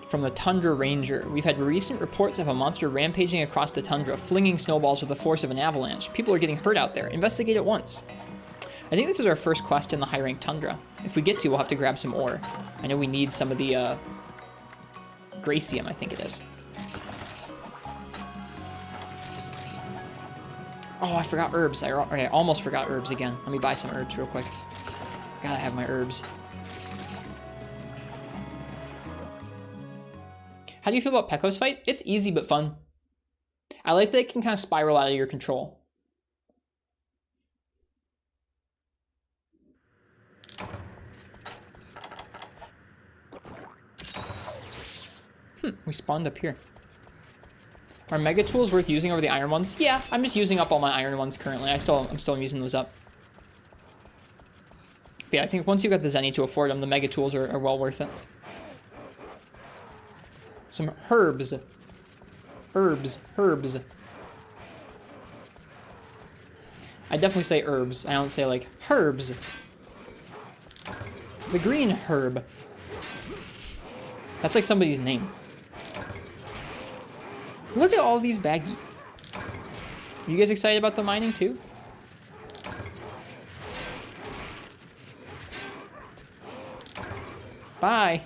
Speaker 1: From the Tundra Ranger. We've had recent reports of a monster rampaging across the tundra, flinging snowballs with the force of an avalanche. People are getting hurt out there. Investigate at once. I think this is our first quest in the high rank tundra. If we get to, we'll have to grab some ore. I know we need some of the Gracium, I think it is. Oh, I forgot herbs. I almost forgot herbs again. Let me buy some herbs real quick. Gotta have my herbs. How do you feel about Pekko's fight? It's easy but fun. I like that it can kind of spiral out of your control. We spawned up here. Are Mega Tools worth using over the Iron ones? Yeah, I'm just using up all my Iron ones currently. I'm still using those up. But yeah, I think once you got the Zenny to afford them, the Mega Tools are well worth it. Some herbs. Herbs. I definitely say herbs. I don't say like herbs. The green herb. That's like somebody's name. Look at all these Baggi. You guys excited about the mining too? Bye.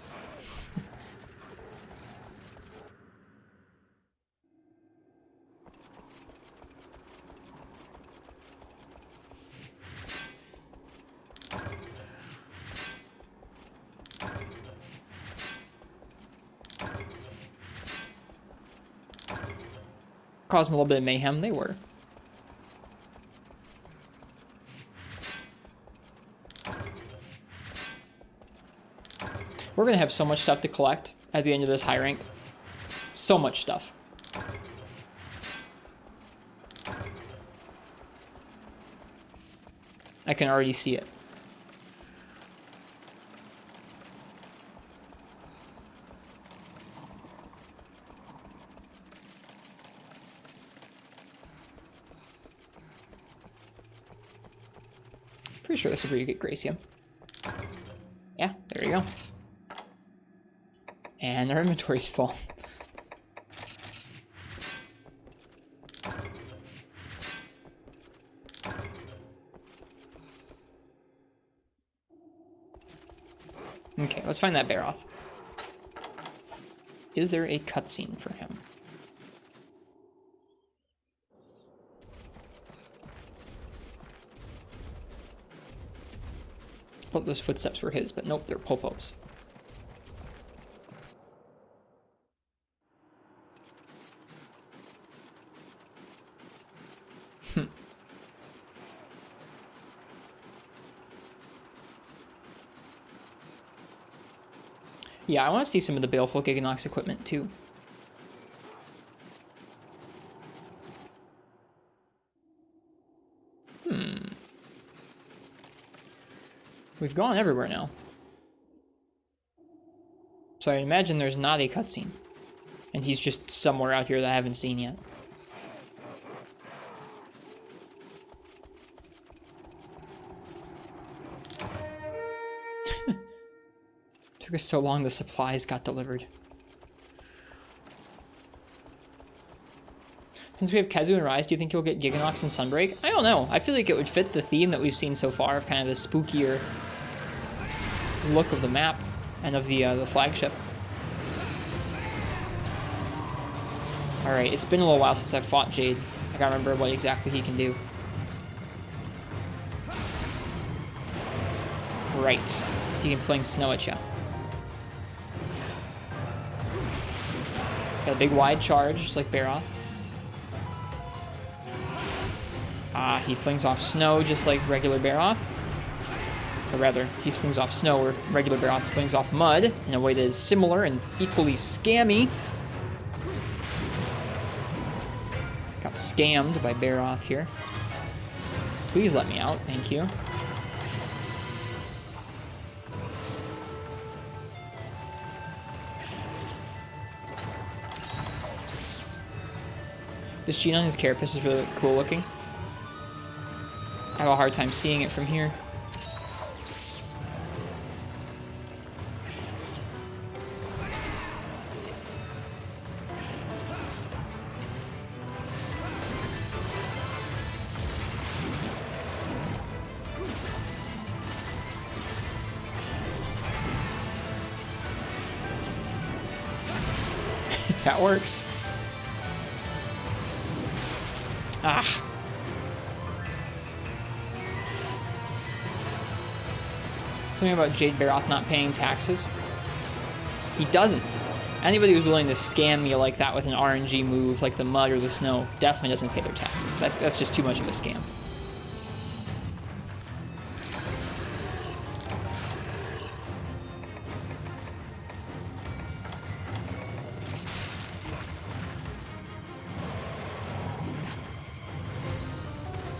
Speaker 1: Causing a little bit of mayhem, they were. We're gonna have so much stuff to collect at the end of this high rank. So much stuff. I can already see it. Pretty sure this is where you get Gracium. Yeah, there you go. And our inventory's full. Okay, let's find that Barroth. Is there a cutscene for him? Oh, those footsteps were his, but nope, they're Popo's. Yeah, I want to see some of the Baleful Gigginox equipment too. We've gone everywhere now. So I imagine there's not a cutscene. And he's just somewhere out here that I haven't seen yet. Took us so long the supplies got delivered. Since we have Kezu and Rise, do you think you'll get Gigginox and Sunbreak? I don't know. I feel like it would fit the theme that we've seen so far of kind of the spookier look of the map and of the flagship. Alright, it's been a little while since I've fought Jade. I gotta remember what exactly he can do. Right. He can fling snow at you. Got a big wide charge, just like Barroth. He flings off snow just like regular Barroth. Or rather, he flings off snow where regular Barroth flings off mud in a way that is similar and equally scammy. Got scammed by Barroth here. Please let me out, thank you. The sheen on his carapace is really cool looking. I have a hard time seeing it from here. That works. Ah. Something about Jade Barroth not paying taxes. He doesn't. Anybody who's willing to scam you like that with an RNG move like the mud or the snow definitely doesn't pay their taxes. That's just too much of a scam.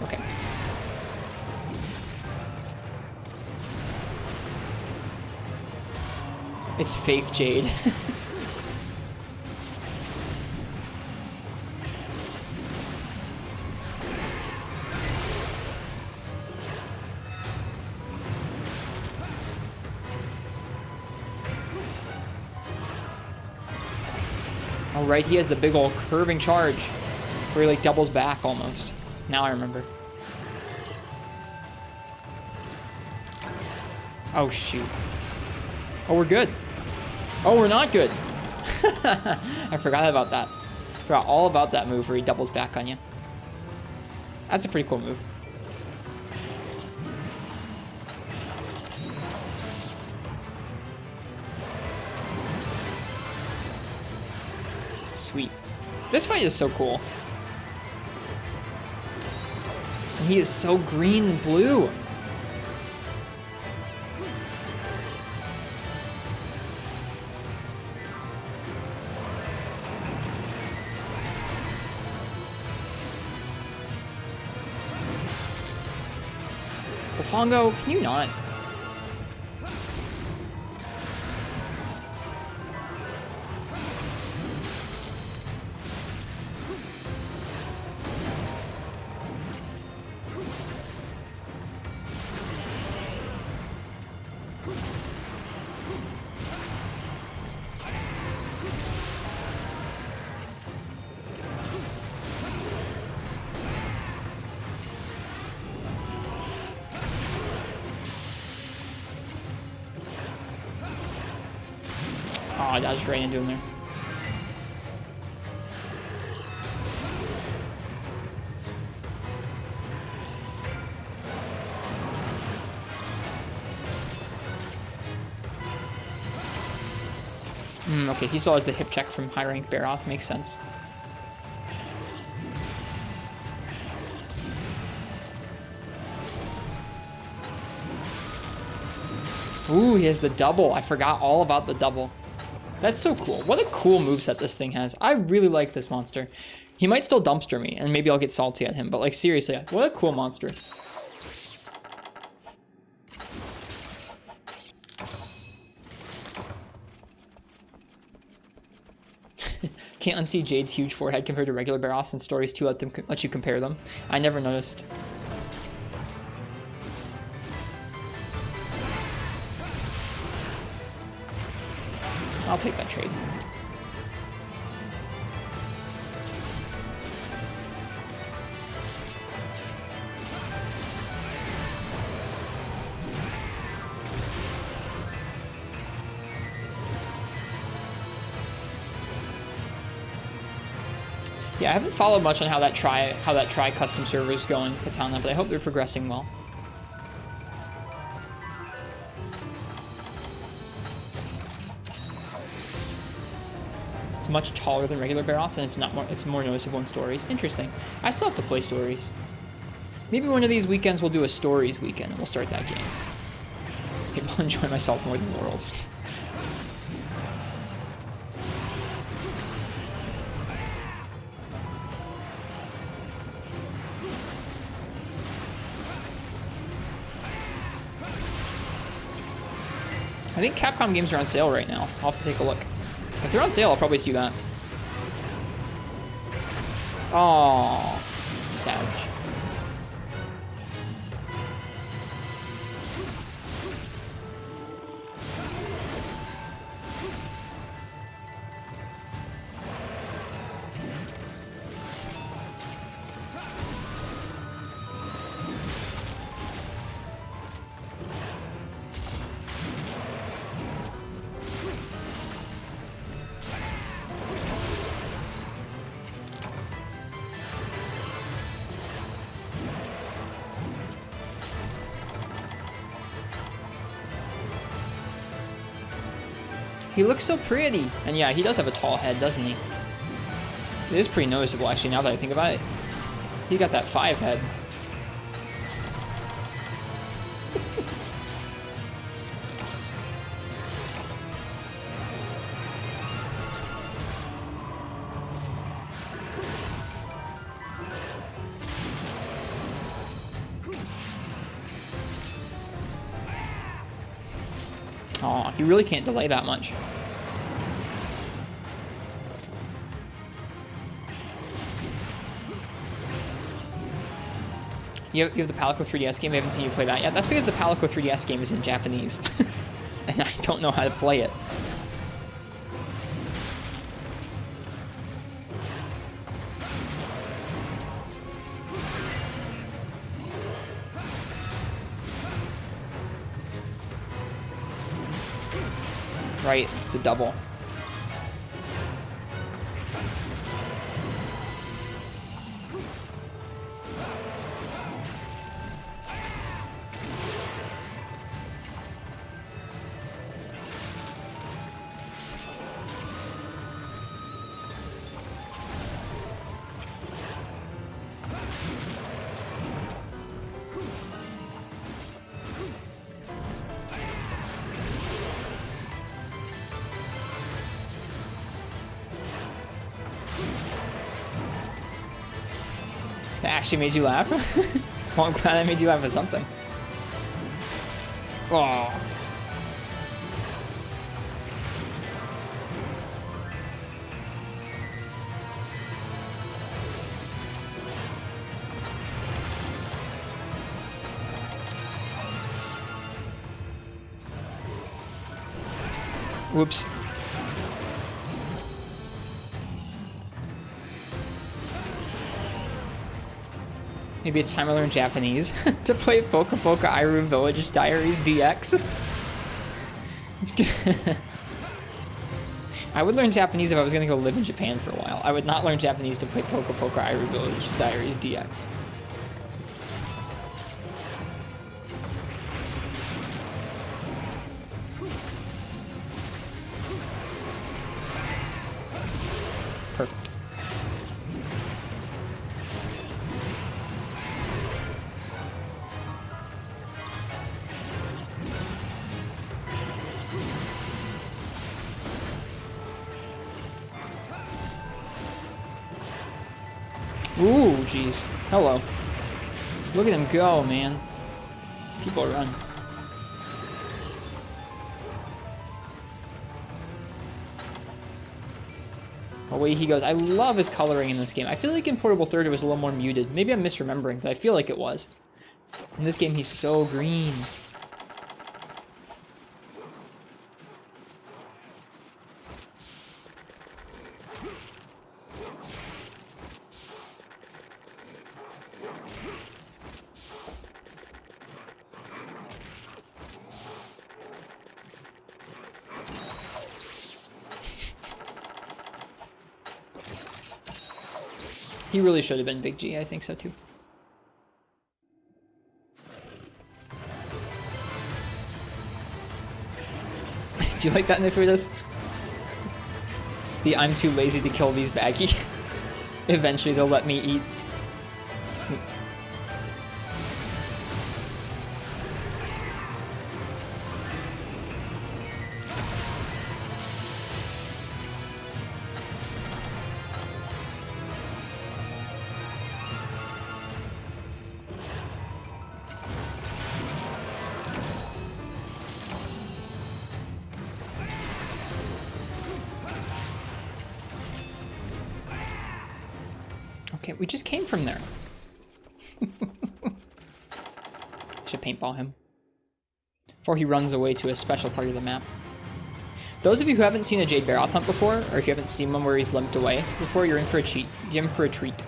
Speaker 1: Okay. It's fake Jade. Oh, right, he has the big old curving charge where he like doubles back almost. Now I remember. Oh, shoot. Oh, we're good. Oh, we're not good. I forgot about that. Forgot all about that move where he doubles back on you. That's a pretty cool move. Sweet. This fight is so cool. And he is so green and blue. Fongo, can you not? I dodged right into him there. Okay, he still has the hip check from high rank Barroth. Makes sense. Ooh, he has the double. I forgot all about the double. That's so cool. What a cool moveset this thing has. I really like this monster. He might still dumpster me, and maybe I'll get salty at him, but like seriously, what a cool monster. Can't unsee Jade's huge forehead compared to regular Barroths, and stories too let you compare them. I never noticed. I'll take that trade. Yeah, I haven't followed much on how that try custom server is going, Katana, but I hope they're progressing well. It's much taller than regular Barroths, and it's more noticeable in stories. Interesting. I still have to play stories. Maybe one of these weekends we'll do a stories weekend and we'll start that game. Maybe I'll enjoy myself more than the world. I think Capcom games are on sale right now. I'll have to take a look. If they're on sale, I'll probably do that. Oh, savage. He looks so pretty. And yeah, he does have a tall head, doesn't he? It is pretty noticeable, actually, now that I think about it. He got that 5 head. Aw, he really can't delay that much. You have the Palico 3DS game? I haven't seen you play that yet. That's because the Palico 3DS game is in Japanese. And I don't know how to play it. Right, the double. That actually made you laugh? Well, I'm glad I made you laugh at something. Oh. Whoops. Maybe it's time I learn Japanese to play Poka Poka Iru Village Diaries DX. I would learn Japanese if I was going to go live in Japan for a while. I would not learn Japanese to play Poco Poco Irie Village Diaries DX. Perfect. Ooh, jeez. Hello. Look at him go, man. People run. Away he goes. I love his coloring in this game. I feel like in Portable 3rd it was a little more muted. Maybe I'm misremembering, but I feel like it was. In this game he's so green. He really should have been Big G, I think so too. Do you like that, Nifridus? The I'm too lazy to kill these Baggi. Eventually they'll let me eat. Okay, we just came from there. Should paintball him before he runs away to a special part of the map. Those of you who haven't seen a Jade Barroth hunt before, or if you haven't seen one where he's limped away before, you're in for a cheat. You're in for a treat.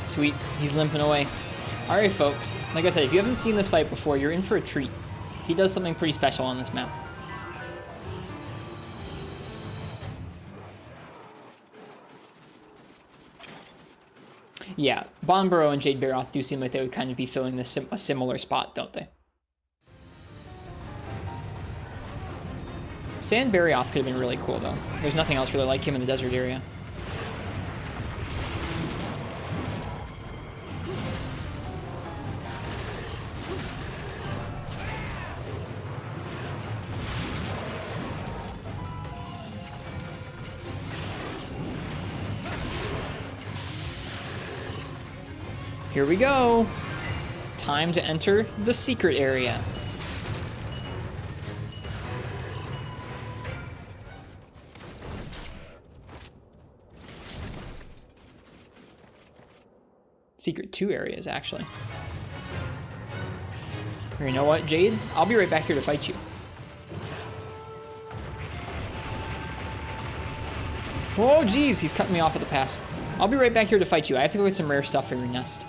Speaker 1: Sweet, he's limping away. Alright folks, like I said, if you haven't seen this fight before, you're in for a treat. He does something pretty special on this map. Yeah, Bonborough and Jade Barroth do seem like they would kind of be filling this a similar spot, don't they? Sand Barroth could have been really cool though. There's nothing else really like him in the desert area. Here we go. Time to enter the secret area. Secret 2 areas, actually. You know what, Jade? I'll be right back here to fight you. Whoa, geez, he's cutting me off at the pass. I'll be right back here to fight you. I have to go get some rare stuff for your nest.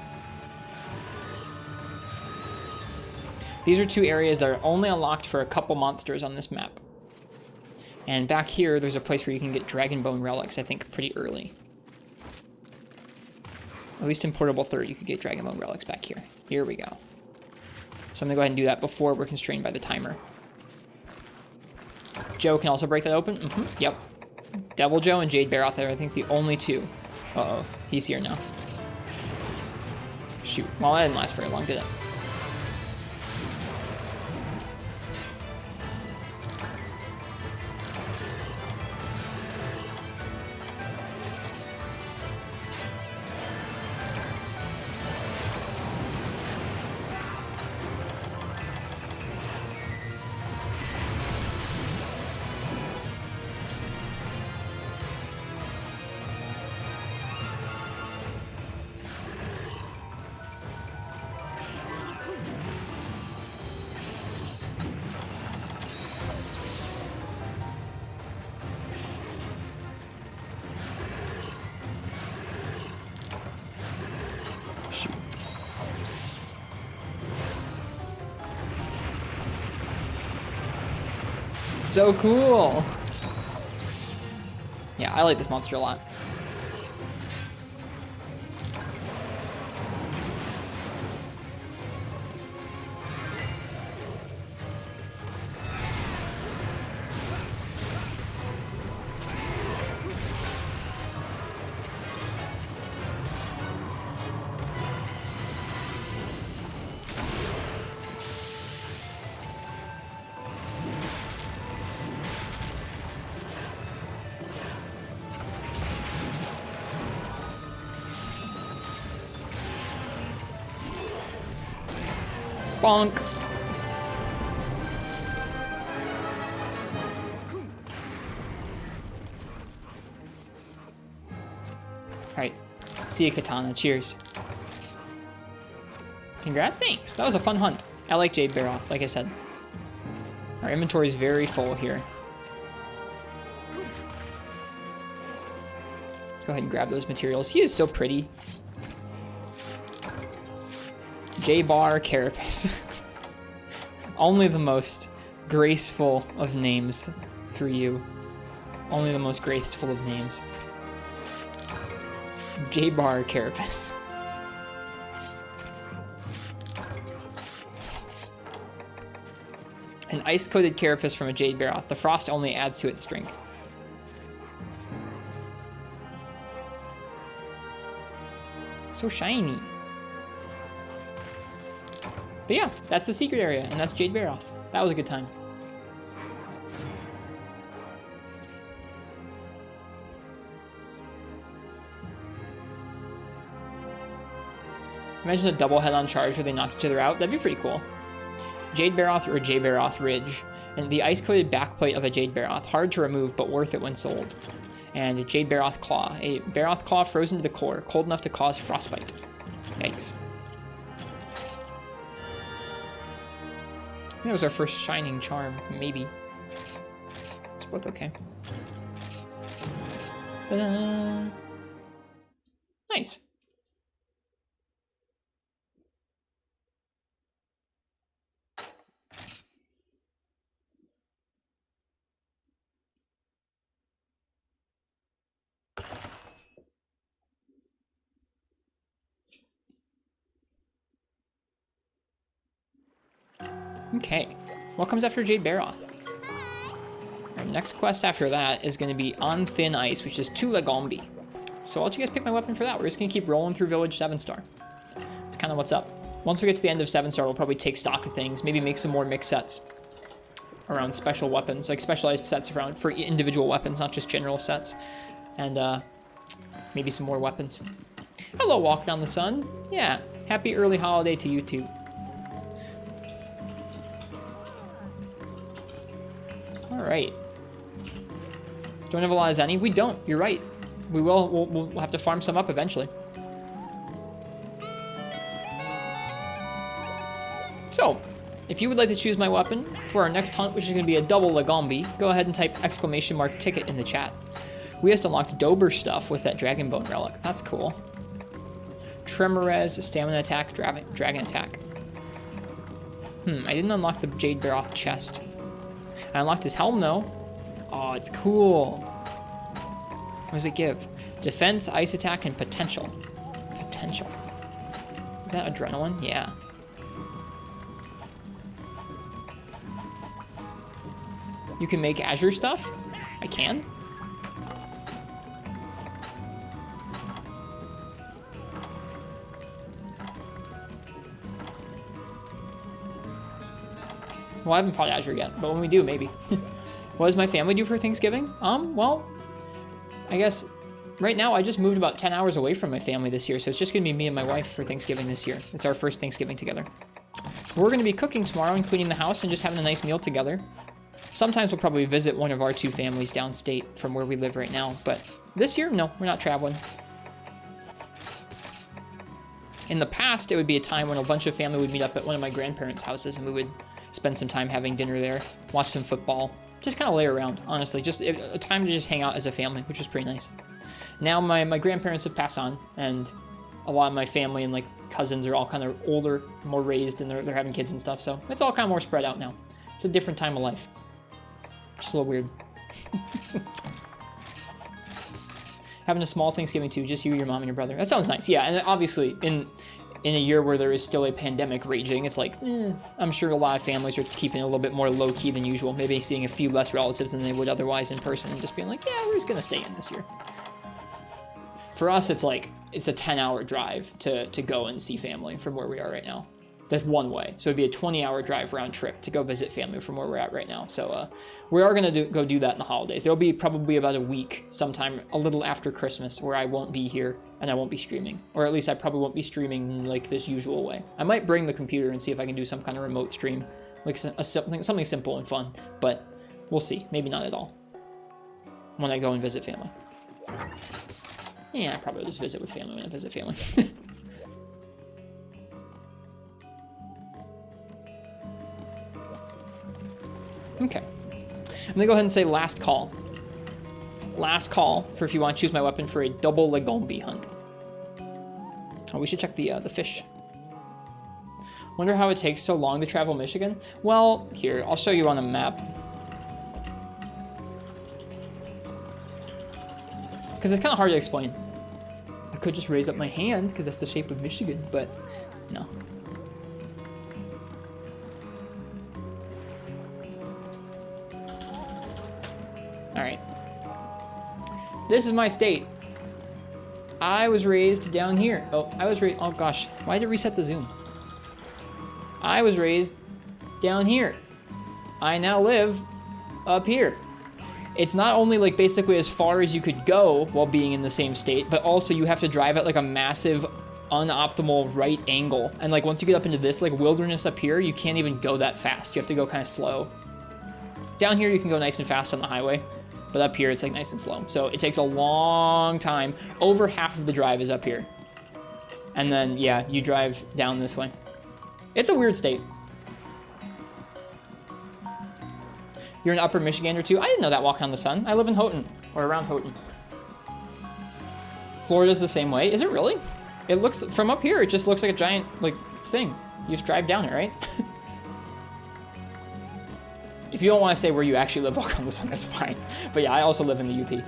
Speaker 1: These are 2 areas that are only unlocked for a couple monsters on this map. And back here, there's a place where you can get Dragon Bone relics, I think, pretty early. At least in Portable 3, you could get Dragon Bone relics back here. Here we go. So I'm going to go ahead and do that before we're constrained by the timer. Joe can also break that open. Yep. Devil Joe and Jade Barroth are, I think, the only two. Uh-oh. He's here now. Shoot. Well, that didn't last very long, did it? So cool. Yeah, I like this monster a lot. Bonk. Alright. See ya, Katana. Cheers. Congrats, thanks. That was a fun hunt. I like Jade Barroth, like I said. Our inventory is very full here. Let's go ahead and grab those materials. He is so pretty. J-Bar Carapace. Only the most graceful of names through you. Only the most graceful of names. J-Bar Carapace. An ice-coated carapace from a Jade Barroth. The frost only adds to its strength. So shiny. But yeah, that's the secret area, and that's Jade Barroth. That was a good time. Imagine a double head-on charge where they knock each other out. That'd be pretty cool. Jade Barroth or Jade Barroth Ridge. And the ice-coated backplate of a Jade Barroth. Hard to remove, but worth it when sold. And a Jade Barroth Claw. A Barroth Claw frozen to the core. Cold enough to cause frostbite. Yikes. That was our first shining charm, maybe. It's both okay. Ta-da! Nice. Okay. What comes after Jade Barroth? Our next quest after that is going to be On Thin Ice, which is 2 Lagombi. So I'll let you guys pick my weapon for that. We're just going to keep rolling through Village 7-star. It's kind of what's up. Once we get to the end of 7-star, we'll probably take stock of things, maybe make some more mix sets around special weapons, like specialized sets around for individual weapons, not just general sets. And maybe some more weapons. Hello, Walk Down the Sun. Yeah, happy early holiday to you too. Alright. Don't have a lot of Zenny? We don't. You're right. We will. We'll have to farm some up eventually. So, if you would like to choose my weapon for our next hunt, which is going to be a double Lagombi, go ahead and type !ticket in the chat. We just unlocked Dober stuff with that Dragon Bone relic. That's cool. Tremorez, Stamina Attack, Dragon Attack. I didn't unlock the Jade Barroth chest. I unlocked his helm though. Oh, it's cool. What does it give? Defense, Ice Attack, and Potential. potential. Is that adrenaline? Yeah. You can make Azure stuff? I can? Well, I haven't fought Azure yet, but when we do, maybe. What does my family do for Thanksgiving? Well, I guess right now I just moved about 10 hours away from my family this year, so it's just gonna be me and my wife for Thanksgiving this year. It's our first Thanksgiving together. We're gonna be cooking tomorrow and cleaning the house and just having a nice meal together. Sometimes we'll probably visit one of our two families downstate from where we live right now, but this year, no, we're not traveling. In the past, it would be a time when a bunch of family would meet up at one of my grandparents' houses and we would spend some time having dinner there, watch some football, just kind of lay around, honestly. Just a time to just hang out as a family, which was pretty nice. Now my grandparents have passed on, and a lot of my family and like cousins are all kind of older, more raised, and they're having kids and stuff, so it's all kind of more spread out now. It's a different time of life. Just a little weird. Having a small Thanksgiving too, just you, your mom, and your brother. That sounds nice. Yeah, and obviously in a year where there is still a pandemic raging, it's like, I'm sure a lot of families are keeping it a little bit more low-key than usual, maybe seeing a few less relatives than they would otherwise in person and just being like, yeah, we're just gonna stay in this year. For us, it's like, it's a 10-hour drive to go and see family from where we are right now. That's one way. So it'd be a 20-hour drive round trip to go visit family from where we're at right now. So we are gonna go do that in the holidays. There'll be probably about a week sometime a little after Christmas where I won't be here and I won't be streaming. Or at least I probably won't be streaming like this usual way. I might bring the computer and see if I can do some kind of remote stream, like something simple and fun, but we'll see. Maybe not at all. When I go and visit family. Yeah, I probably just visit with family when I visit family. Okay. I'm gonna go ahead and say last call. Last call for if you want to choose my weapon for a double Lagombi hunt. Oh, we should check the fish. Wonder how it takes so long to travel Michigan? Well, here, I'll show you on a map. Because it's kind of hard to explain. I could just raise up my hand because that's the shape of Michigan, but no. Alright. This is my state. I was raised down here. Oh gosh. Why did it reset the zoom? I was raised down here. I now live up here. It's not only like basically as far as you could go while being in the same state, but also you have to drive at like a massive unoptimal right angle. And like once you get up into this like wilderness up here, you can't even go that fast. You have to go kind of slow. Down here you can go nice and fast on the highway. But up here, it's like nice and slow. So it takes a long time. Over half of the drive is up here. And then, yeah, you drive down this way. It's a weird state. You're an Upper Michigander too? I didn't know that, Walk on the Sun. I live in Houghton, or around Houghton. Florida's the same way. Is it really? It looks, from up here, it just looks like a giant, like, thing. You just drive down it, right? If you don't want to say where you actually live, Walk on the Sun, that's fine. But yeah, I also live in the UP.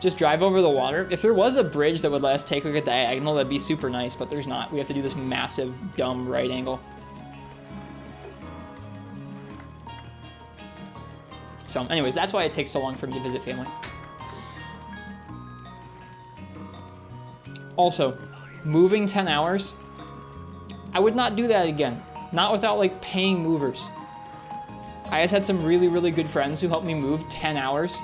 Speaker 1: Just drive over the water. If there was a bridge that would let us take like a diagonal, that'd be super nice, but there's not. We have to do this massive, dumb right angle. So anyways, that's why it takes so long for me to visit family. Also, moving 10 hours, I would not do that again. Not without like paying movers. I just had some really, really good friends who helped me move 10 hours.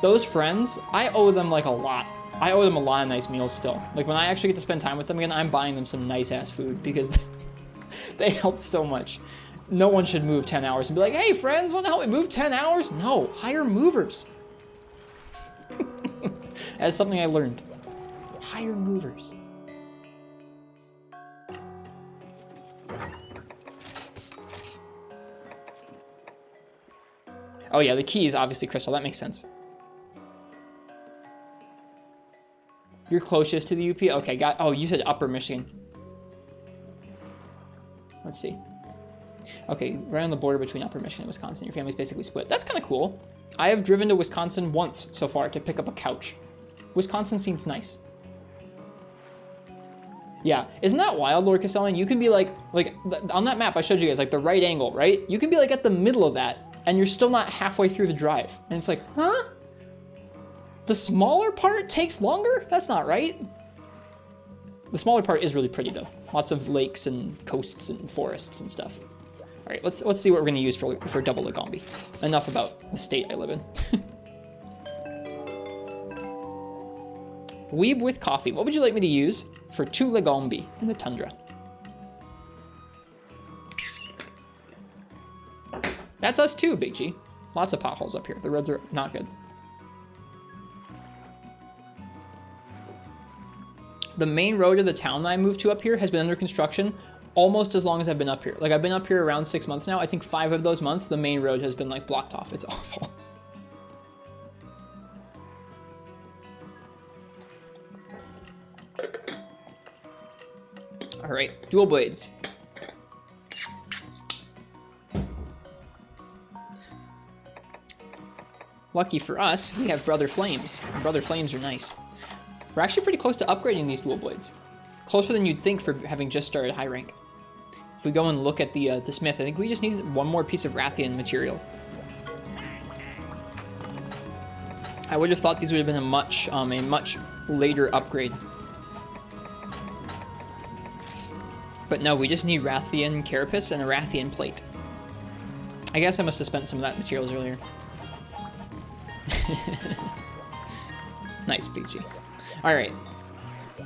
Speaker 1: Those friends, I owe them like a lot. I owe them a lot of nice meals still. Like when I actually get to spend time with them again, I'm buying them some nice ass food because they helped so much. No one should move 10 hours and be like, hey friends, want to help me move 10 hours? No, hire movers. That's something I learned. Hire movers. Oh yeah, the key is obviously Crystal. That makes sense. You're closest to the UP? Okay, got. Oh, you said Upper Michigan. Let's see. Okay, right on the border between Upper Michigan and Wisconsin. Your family's basically split. That's kind of cool. I have driven to Wisconsin once so far to pick up a couch. Wisconsin seems nice. Yeah, isn't that wild, Lord Castellan? You can be like on that map I showed you guys, like the right angle, right? You can be like at the middle of that, and you're still not halfway through the drive. And it's like, huh? The smaller part takes longer? That's not right. The smaller part is really pretty though. Lots of lakes and coasts and forests and stuff. All right, let's see what we're gonna use for double Lagombi. Enough about the state I live in. Weeb with coffee. What would you like me to use for 2 Lagombi in the tundra? That's us too, Big G. Lots of potholes up here. The roads are not good. The main road of the town that I moved to up here has been under construction almost as long as I've been up here. Like, I've been up here around 6 months now. I think 5 of those months, the main road has been like blocked off. It's awful. All right, dual blades. Lucky for us, we have Brother Flames. Brother Flames are nice. We're actually pretty close to upgrading these dual blades. Closer than you'd think for having just started high rank. If we go and look at the smith, I think we just need one more piece of Rathian material. I would have thought these would have been a much later upgrade. But no, we just need Rathian carapace and a Rathian plate. I guess I must have spent some of that materials earlier. Nice, PG. All right,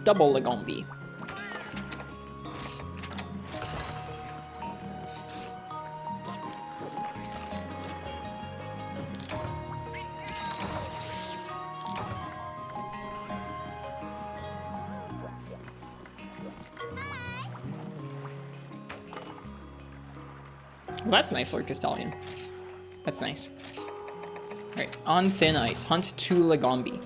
Speaker 1: double Lagombi. Well, that's nice, Lord Castellan. That's nice. All right, on thin ice, hunt 2 Lagombi.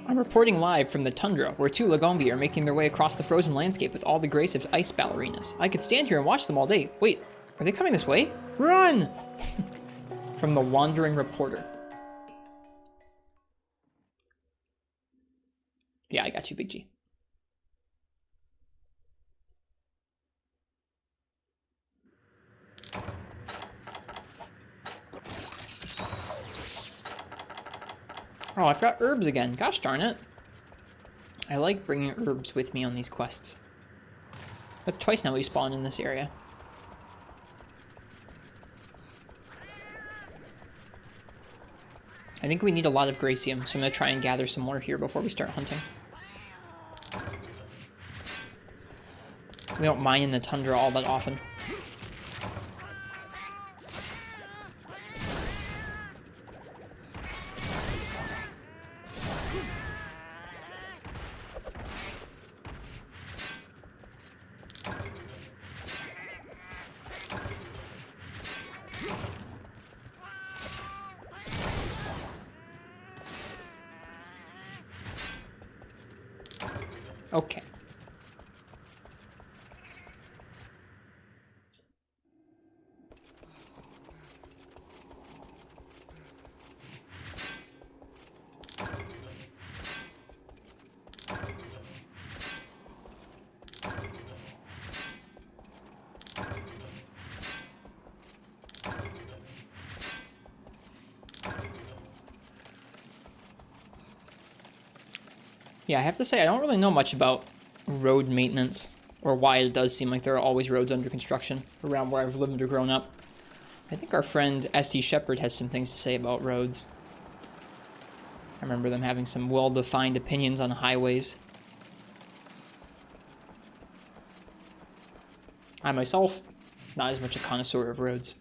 Speaker 1: I'm reporting live from the tundra, where 2 Lagombi are making their way across the frozen landscape with all the grace of ice ballerinas. I could stand here and watch them all day. Wait, are they coming this way? Run! From the wandering reporter. Yeah, I got you, Big G. Oh, I forgot herbs again. Gosh darn it. I like bringing herbs with me on these quests. That's twice now we spawned in this area. I think we need a lot of Gracium, so I'm going to try and gather some more here before we start hunting. We don't mine in the tundra all that often. Okay. Yeah, I have to say, I don't really know much about road maintenance, or why it does seem like there are always roads under construction around where I've lived or grown up. I think our friend ST Shepherd has some things to say about roads. I remember them having some well-defined opinions on highways. I myself, not as much a connoisseur of roads.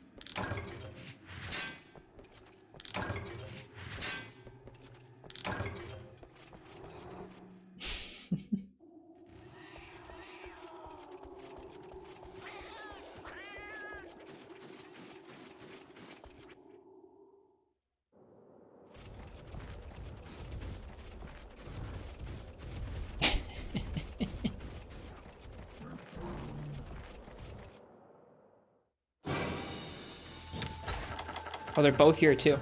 Speaker 1: Oh, they're both here too.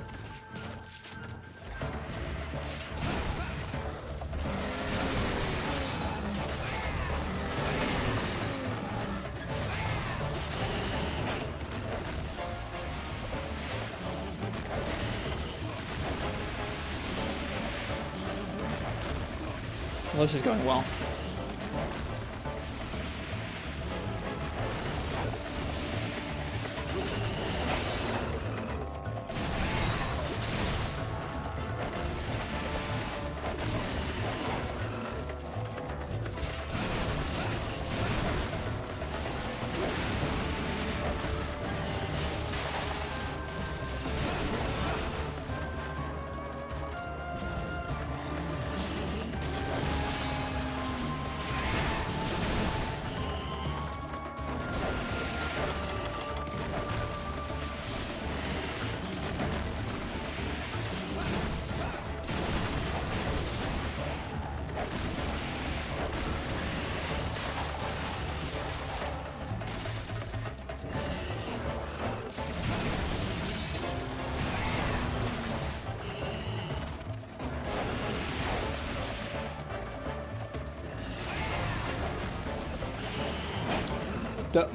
Speaker 1: this is going well.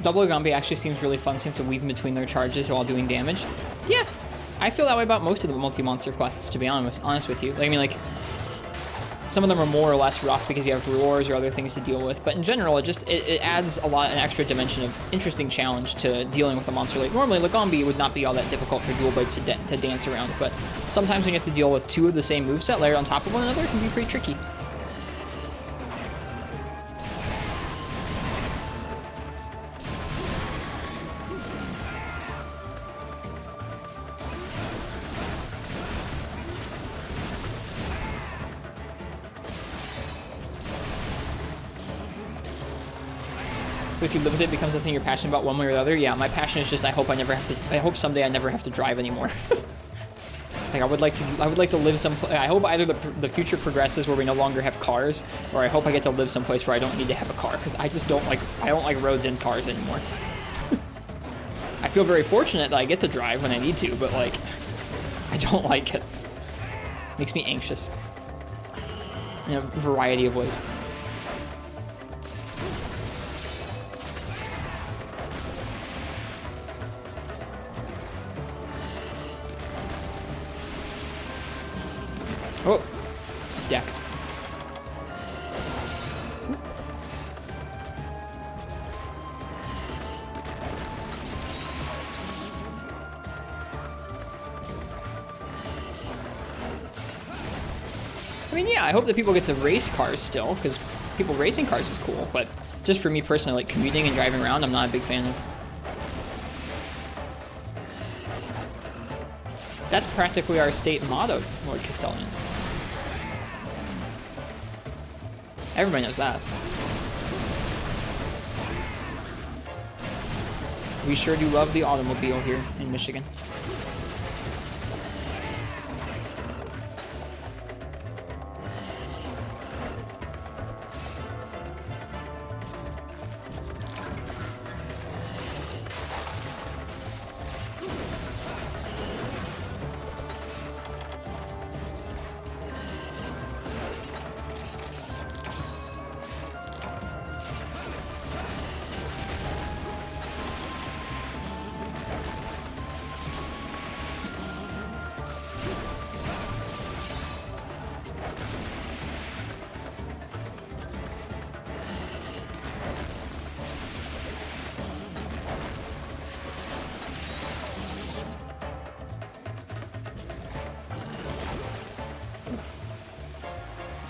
Speaker 1: Double Lagombi actually seems really fun. Seems to weave in between their charges while doing damage. Yeah, I feel that way about most of the multi-monster quests, to be honest with you. Like, I mean, like, some of them are more or less rough because you have rewards or other things to deal with. But in general, it adds an extra dimension of interesting challenge to dealing with a monster. Like, normally Lagombi would not be all that difficult for dual blades to dance around. But sometimes when you have to deal with two of the same moveset layered on top of one another, it can be pretty tricky. So if you live with it, becomes a thing you're passionate about one way or the other. Yeah, my passion is just I hope someday I never have to drive anymore. Like I would like to live some. I hope either the future progresses where we no longer have cars, or I hope I get to live someplace where I don't need to have a car, because I just don't like roads and cars anymore. I feel very fortunate that I get to drive when I need to, but like I don't like it. Makes me anxious in a variety of ways. Oh, decked. I mean, yeah, I hope that people get to race cars still, because people racing cars is cool, but just for me personally, like commuting and driving around, I'm not a big fan of. That's practically our state motto, Lord Castellan. Everybody knows that. We sure do love the automobile here in Michigan.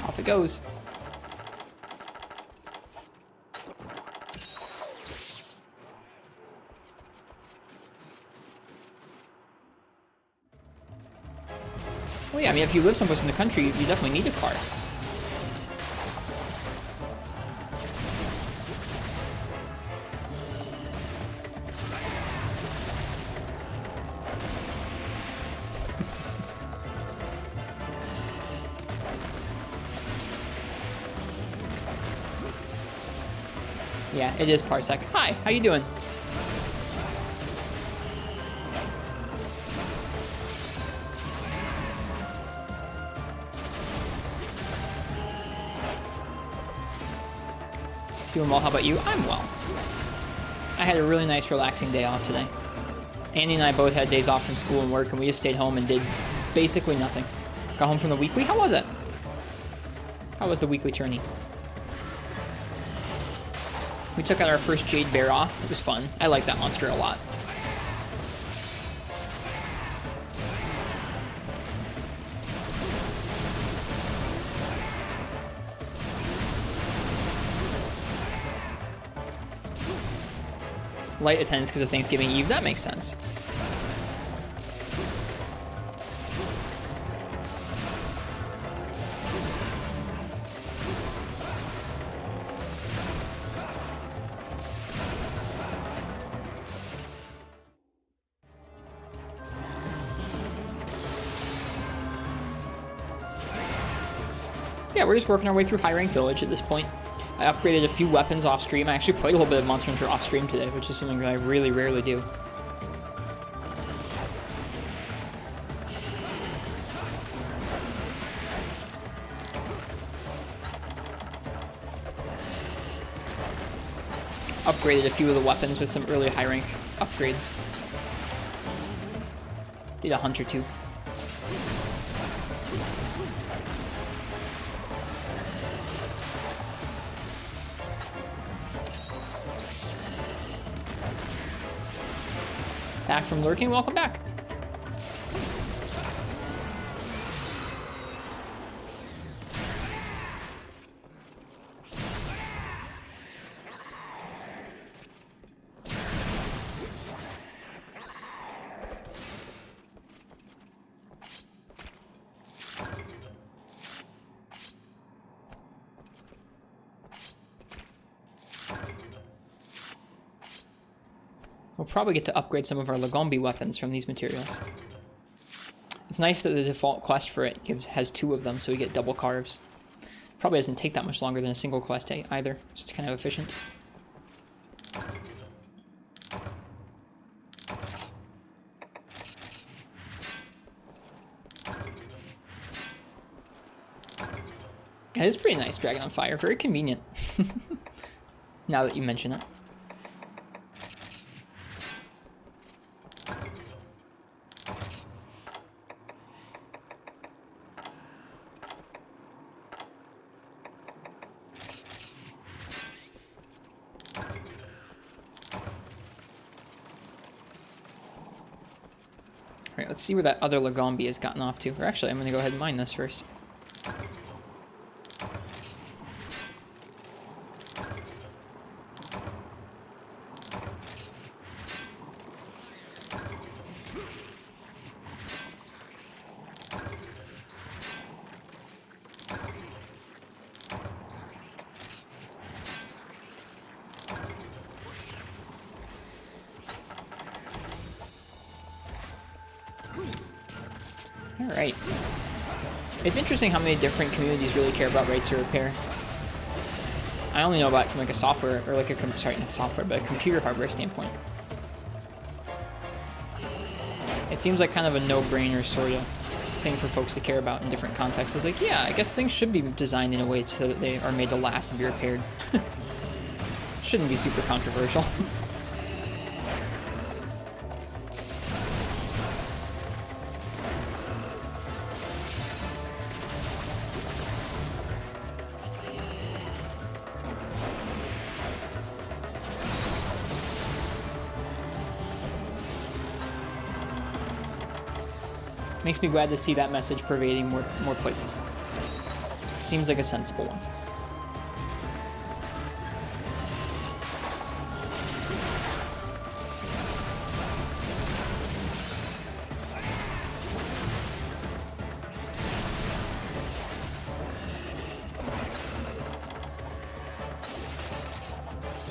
Speaker 1: Off it goes. Well, yeah, I mean, if you live someplace in the country, you definitely need a car. Yeah, it is Parsec. Hi, how you doing? Doing well, how about you? I'm well. I had a really nice relaxing day off today. Andy and I both had days off from school and work, and we just stayed home and did basically nothing. Got home from the weekly. How was it? How was the weekly tourney? We took out our first Jade Barroth. It was fun. I like that monster a lot. Light attendance because of Thanksgiving Eve. That makes sense. Yeah, we're just working our way through high rank village at this point. I upgraded a few weapons off stream. I actually played a little bit of Monster Hunter off stream today, which is something that I really rarely do. Upgraded a few of the weapons with some early high rank upgrades. Did a hunt or two. Back from lurking, welcome back. We'll probably get to upgrade some of our Lagombi weapons from these materials. It's nice that the default quest for it has 2 of them, so we get double carves. Probably doesn't take that much longer than a single quest either, so it's kind of efficient. It is pretty nice, Dragon on Fire. Very convenient. Now that you mention it. Alright, let's see where that other Lagombi has gotten off to. Or actually, I'm going to go ahead and mine this first. Alright. It's interesting how many different communities really care about right to repair. I only know about it from like a software, or like a, sorry, not software, but a computer hardware standpoint. It seems like kind of a no-brainer sort of thing for folks to care about in different contexts. It's like, yeah, I guess things should be designed in a way so that they are made to last and be repaired. Shouldn't be super controversial. Makes me glad to see that message pervading more places. Seems like a sensible one.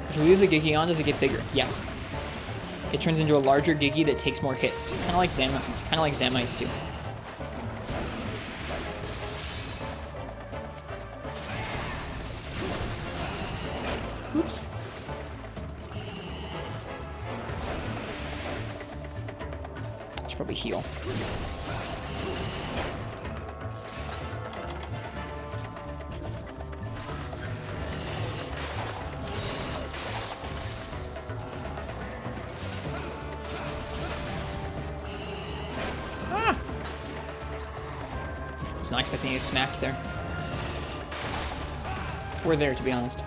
Speaker 1: If we leave the Giggy on, does it get bigger? Yes. It turns into a larger Giggy that takes more hits. Kind of like Zamites. Kind of like Zamites do. Oops. Should probably heal. Not expecting to get smacked there. we're there, to be honest.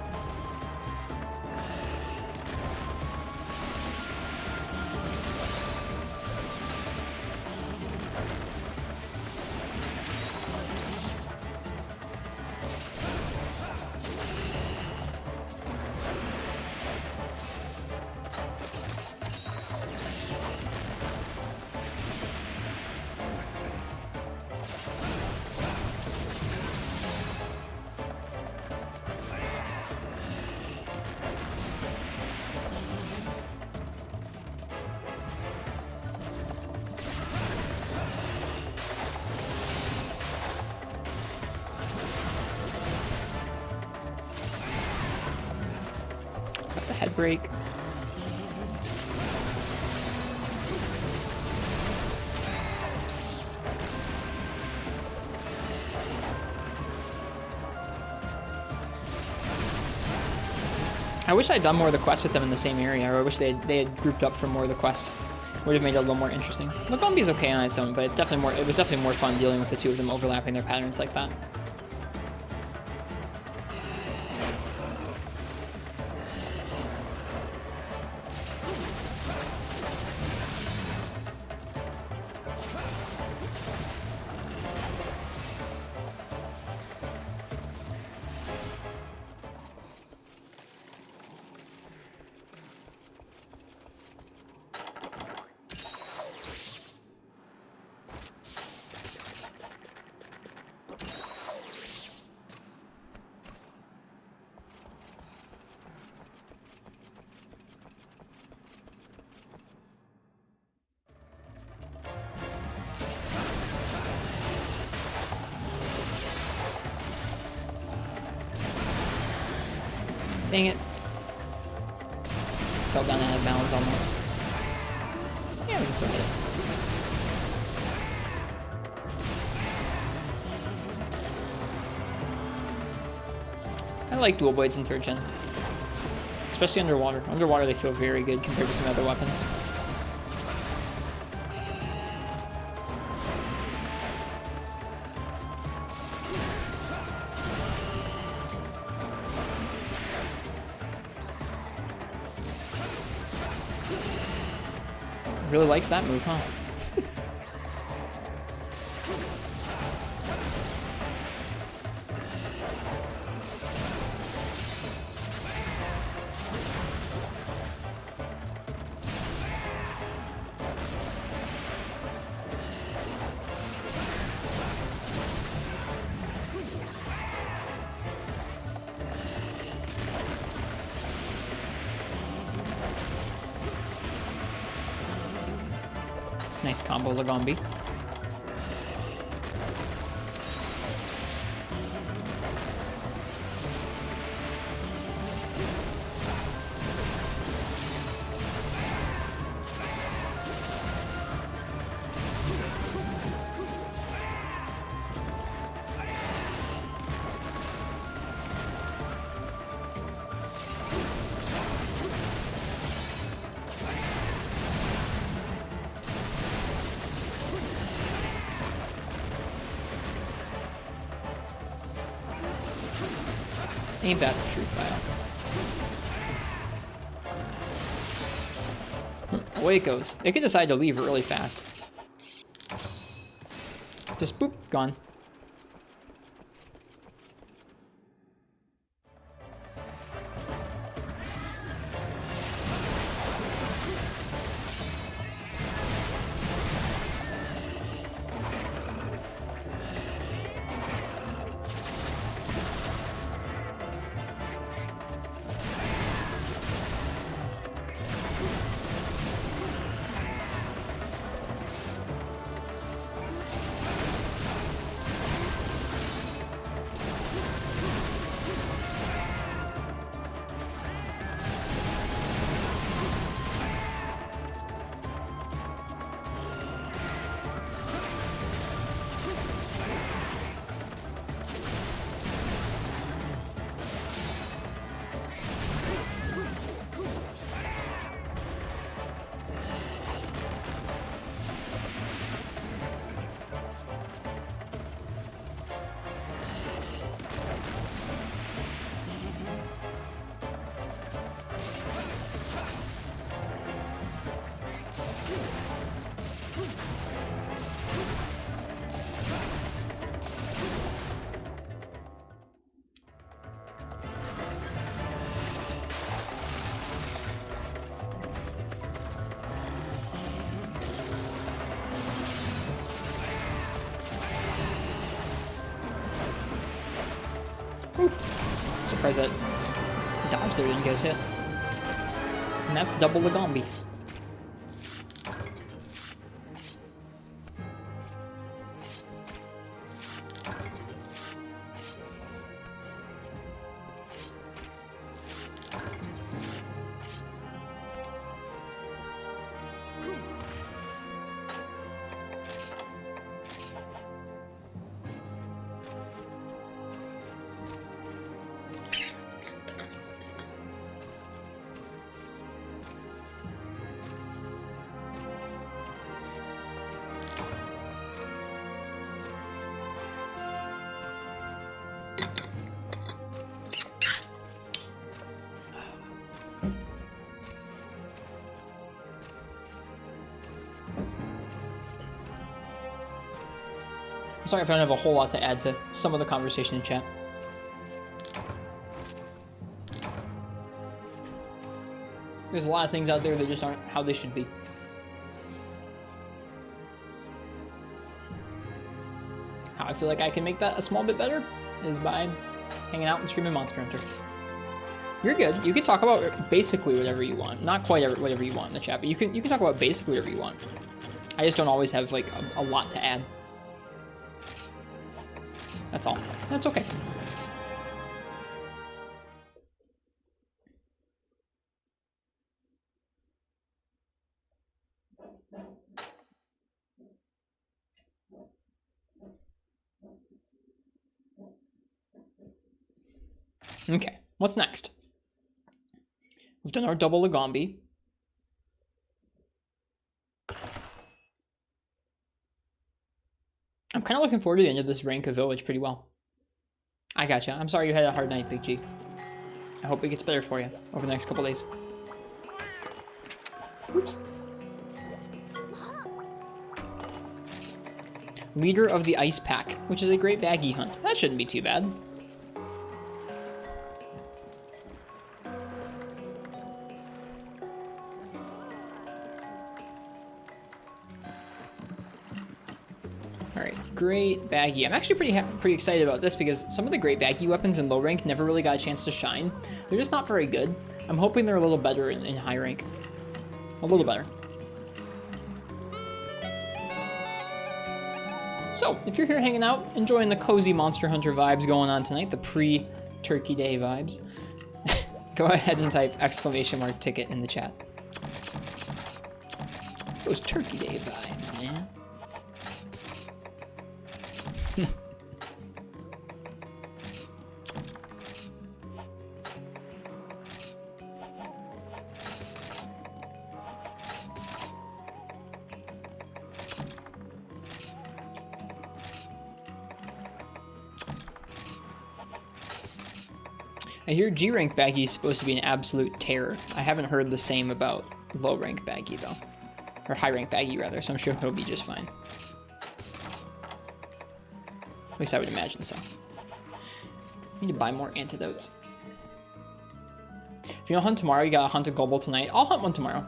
Speaker 1: Head break. I wish I'd done more of the quest with them in the same area, or I wish they had grouped up for more of the quest. Would have made it a little more interesting. Lagombi's okay on its own, but it was definitely more fun dealing with the two of them overlapping their patterns like that. Dang it. Fell down and had balance almost. Yeah, we can still hit it. I like dual blades in 3rd gen. Especially underwater. Underwater they feel very good compared to some other weapons. Really likes that move, huh? Nice combo, Lagombi. Ain't that the truth, file? Away it goes. It could decide to leave really fast. Just boop, gone. surprised that dodge there didn't get us hit. And that's double Lagombi. Sorry if I don't have a whole lot to add to some of the conversation in chat. There's a lot of things out there that just aren't how they should be. How I feel like I can make that a small bit better is by hanging out and streaming Monster Hunter. You're good. You can talk about basically whatever you want. Not quite whatever you want in the chat, but you can talk about basically whatever you want. I just don't always have like a lot to add. That's all. That's okay. Okay, what's next? We've done our double Lagombi. I'm kind of looking forward to the end of this rank of village pretty well. I gotcha. I'm sorry you had a hard night, Big G. I hope it gets better for you over the next couple days. Oops. Leader of the Ice Pack, which is a great Baggi hunt. That shouldn't be too bad. Great Baggi. I'm actually pretty excited about this because some of the great Baggi weapons in low rank never really got a chance to shine. They're just not very good. I'm hoping they're a little better in high rank. A little better. So, if you're here hanging out, enjoying the cozy Monster Hunter vibes going on tonight, the pre-Turkey Day vibes, go ahead and type !! ticket in the chat. Those Turkey Day vibes, man. I hear G-rank Baggi is supposed to be an absolute terror. I haven't heard the same about low-rank Baggi, though. Or high-rank Baggi, rather, so I'm sure he'll be just fine. At least I would imagine so. Need to buy more antidotes. If you don't hunt tomorrow, you gotta hunt a Gobble tonight. I'll hunt one tomorrow.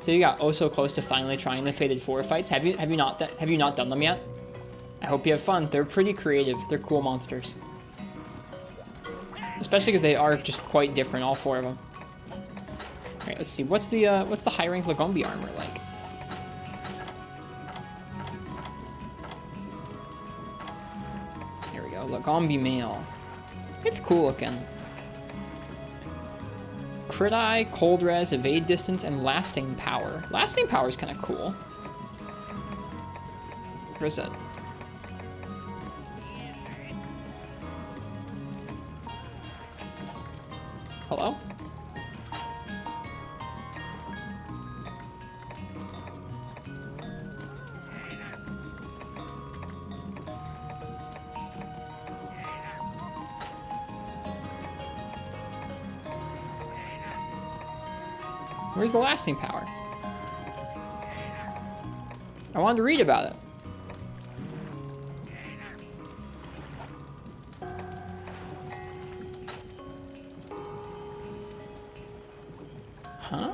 Speaker 1: So you got oh so close to finally trying the Fated 4 fights. Have you not done them yet? I hope you have fun. They're pretty creative. They're cool monsters. Especially because they are just quite different, all 4 of them. Alright, let's see. What's the high rank Lagombi armor like? There we go. Lagombi mail. It's cool looking. Crit eye, cold res, evade distance, and lasting power. Lasting power is kind of cool. Where's that? Hello? Where's the lasting power? I wanted to read about it. Huh?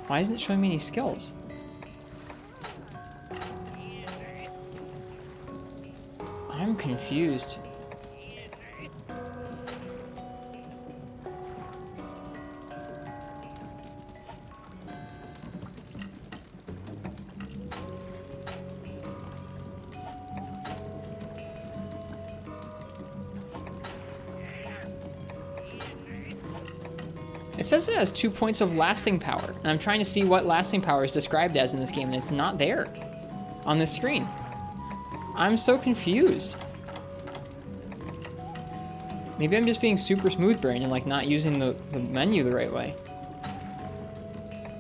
Speaker 1: Why isn't it showing me any skills? I'm confused. It says it has 2 points of lasting power, and I'm trying to see what lasting power is described as in this game, and it's not there on this screen. I'm so confused. Maybe I'm just being super smooth brain and like not using the menu the right way.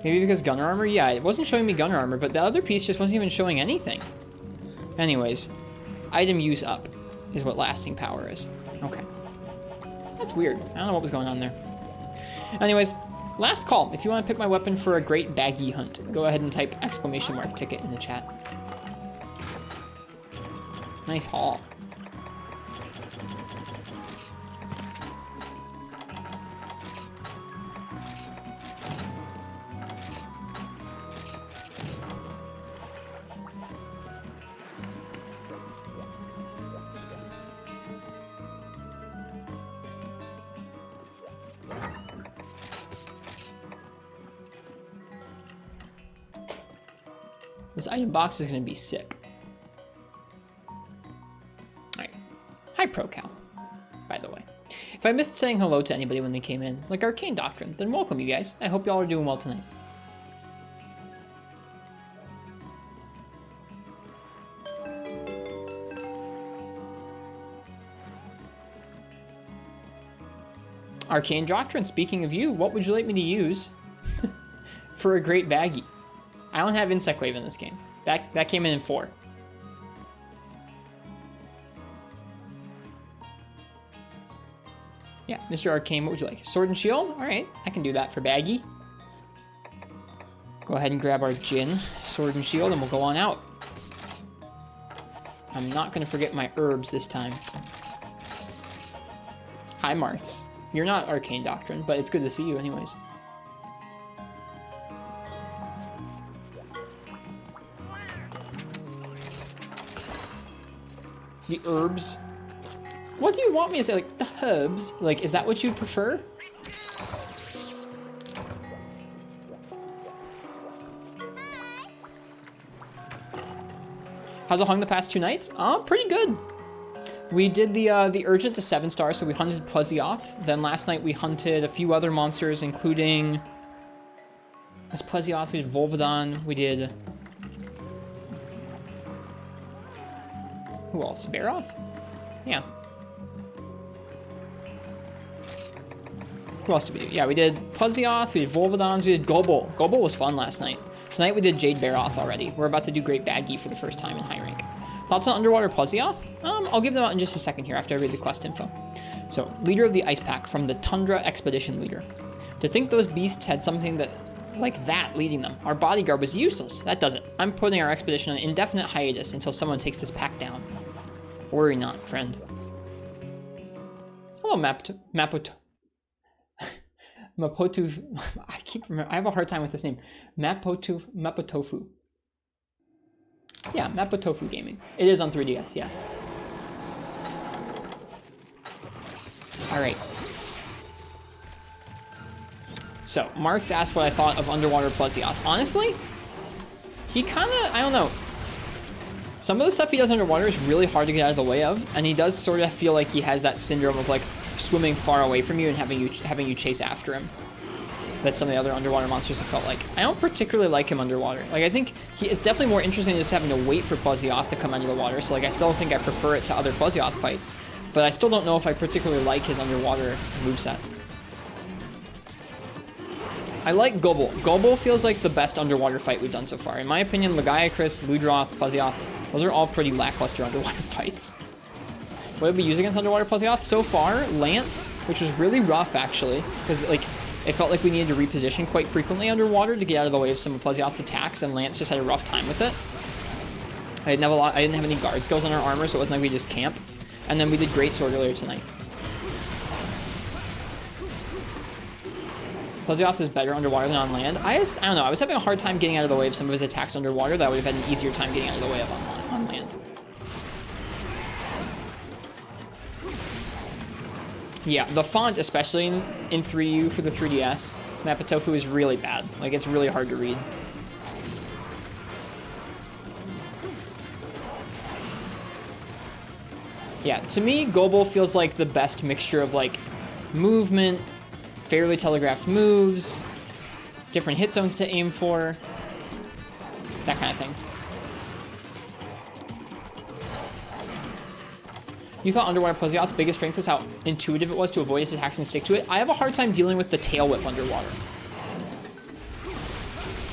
Speaker 1: Maybe because gunner armor? Yeah, it wasn't showing me gunner armor, but the other piece just wasn't even showing anything. Anyways, item use up is what lasting power is. Okay. That's weird. I don't know what was going on there. Anyways, last call. If you want to pick my weapon for a great baggy hunt, go ahead and type !ticket in the chat. Nice haul. This item box is going to be sick. Alright. Hi, ProCal, by the way. If I missed saying hello to anybody when they came in, like Arcane Doctrine, then welcome, you guys. I hope y'all are doing well tonight. Arcane Doctrine, speaking of you, what would you like me to use for a great baggy? I don't have Insect Wave in this game. That came in 4. Yeah, Mr. Arcane, what would you like? Sword and Shield? Alright, I can do that for baggy. Go ahead and grab our Jin, Sword and Shield, and we'll go on out. I'm not going to forget my herbs this time. Hi, Marths. You're not Arcane Doctrine, but it's good to see you anyways. The herbs. What do you want me to say? Like, the herbs? Like, is that what you prefer? How's it hung the past 2 nights? Pretty good. We did the Urgent to 7 stars, so we hunted Plesioth. Then last night we hunted a few other monsters, including... As Plesioth, we did Volvidon, we did... Who else? Barroth? Yeah. Who else did we do? Yeah, we did Plesioth, we did Volvidons, we did Gobble. Gobble was fun last night. Tonight we did Jade Barroth already. We're about to do Great Baggy for the first time in high rank. Thoughts on Underwater Plesioth? I'll give them out in just a second here after I read the quest info. So, Leader of the Ice Pack from the Tundra Expedition Leader. To think those beasts had something that like that leading them. Our bodyguard was useless. That does it. I'm putting our expedition on indefinite hiatus until someone takes this pack down. Worry not, friend. Hello, Mapotu. I have a hard time with this name. Mapotofu. Yeah, Mapotofu Gaming. It is on 3DS, yeah. Alright. So, Marks asked what I thought of Underwater Plesioth. Honestly, he kinda, I don't know. Some of the stuff he does underwater is really hard to get out of the way of, and he does sort of feel like he has that syndrome of like swimming far away from you and having you chase after him. That some of the other underwater monsters have felt like. I don't particularly like him underwater. Like, I think it's definitely more interesting just having to wait for Plesioth to come out of the water, so like I still think I prefer it to other Plesioth fights, but I still don't know if I particularly like his underwater moveset. I like Gobble. Gobble feels like the best underwater fight we've done so far. In my opinion, Lagiacrus, Ludroth, Plesioth, those are all pretty lackluster underwater fights. What did we use against underwater Plesioth? So far, Lance, which was really rough actually, because like it felt like we needed to reposition quite frequently underwater to get out of the way of some of Plesioth's attacks, and Lance just had a rough time with it. I didn't have any guard skills on our armor, so it wasn't like we just camp. And then we did Great Sword earlier tonight. Plesioth is better underwater than on land. I don't know, I was having a hard time getting out of the way of some of his attacks underwater that I would have had an easier time getting out of the way of on land. Yeah, the font, especially in 3U for the 3DS, Mapotofu is really bad. Like, it's really hard to read. Yeah, to me, Gobble feels like the best mixture of, like, movement, fairly telegraphed moves, different hit zones to aim for, that kind of thing. You thought Underwater Plesioth's biggest strength was how intuitive it was to avoid its attacks and stick to it. I have a hard time dealing with the tail whip underwater.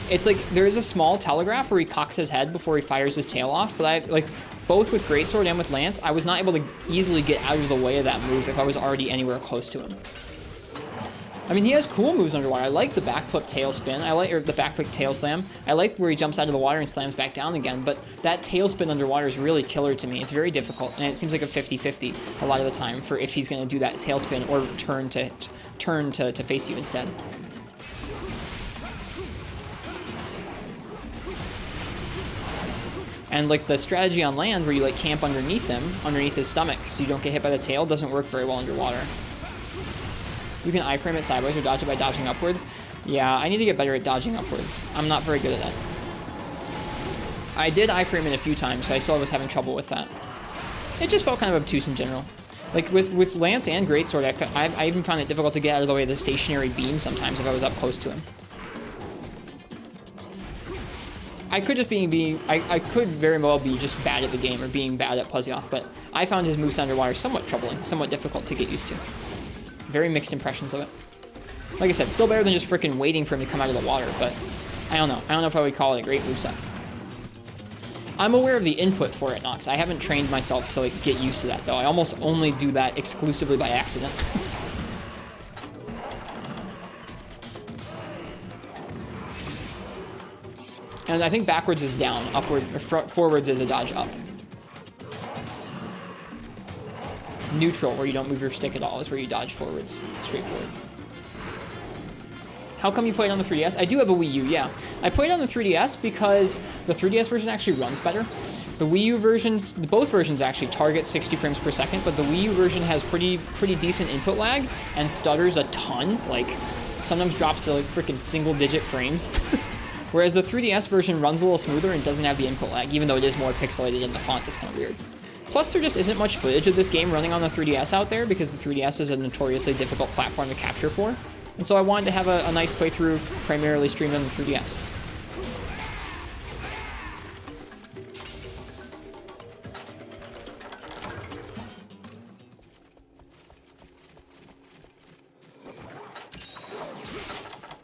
Speaker 1: It's like, there is a small telegraph where he cocks his head before he fires his tail off, but I, like, both with Greatsword and with Lance, I was not able to easily get out of the way of that move if I was already anywhere close to him. I mean, he has cool moves underwater. I like the backflip tail spin. Or the backflip tail slam. I like where he jumps out of the water and slams back down again, but that tail spin underwater is really killer to me. It's very difficult, and it seems like a 50-50 a lot of the time for if he's going to do that tail spin or turn to face you instead. And like the strategy on land where you like camp underneath him, underneath his stomach, so you don't get hit by the tail, doesn't work very well underwater. You can iframe it sideways or dodge it by dodging upwards. Yeah, I need to get better at dodging upwards. I'm not very good at that. I did iframe it a few times, but I still was having trouble with that. It just felt kind of obtuse in general. Like with Lance and Greatsword, I even found it difficult to get out of the way of the stationary beam sometimes if I was up close to him. I could just I could very well be just bad at the game or being bad at Plesioth, but I found his moves underwater somewhat troubling, somewhat difficult to get used to. Very mixed impressions of it. Like I said, still better than just freaking waiting for him to come out of the water, but I don't know. I don't know if I would call it a great moveset. I'm aware of the input for it, Nox. I haven't trained myself to like get used to that, though. I almost only do that exclusively by accident. And I think backwards is down, upward, or forwards is a dodge up. Neutral, where you don't move your stick at all, is where you dodge forwards, straight forwards. How come you play it on the 3DS? I do have a Wii U, yeah. I played it on the 3DS because the 3DS version actually runs better. The Wii U versions, both versions actually target 60 frames per second, but the Wii U version has pretty decent input lag and stutters a ton, like sometimes drops to like freaking single-digit frames. Whereas the 3DS version runs a little smoother and doesn't have the input lag, even though it is more pixelated and the font is kind of weird. Plus, there just isn't much footage of this game running on the 3DS out there because the 3DS is a notoriously difficult platform to capture for. And so I wanted to have a nice playthrough primarily streamed on the 3DS.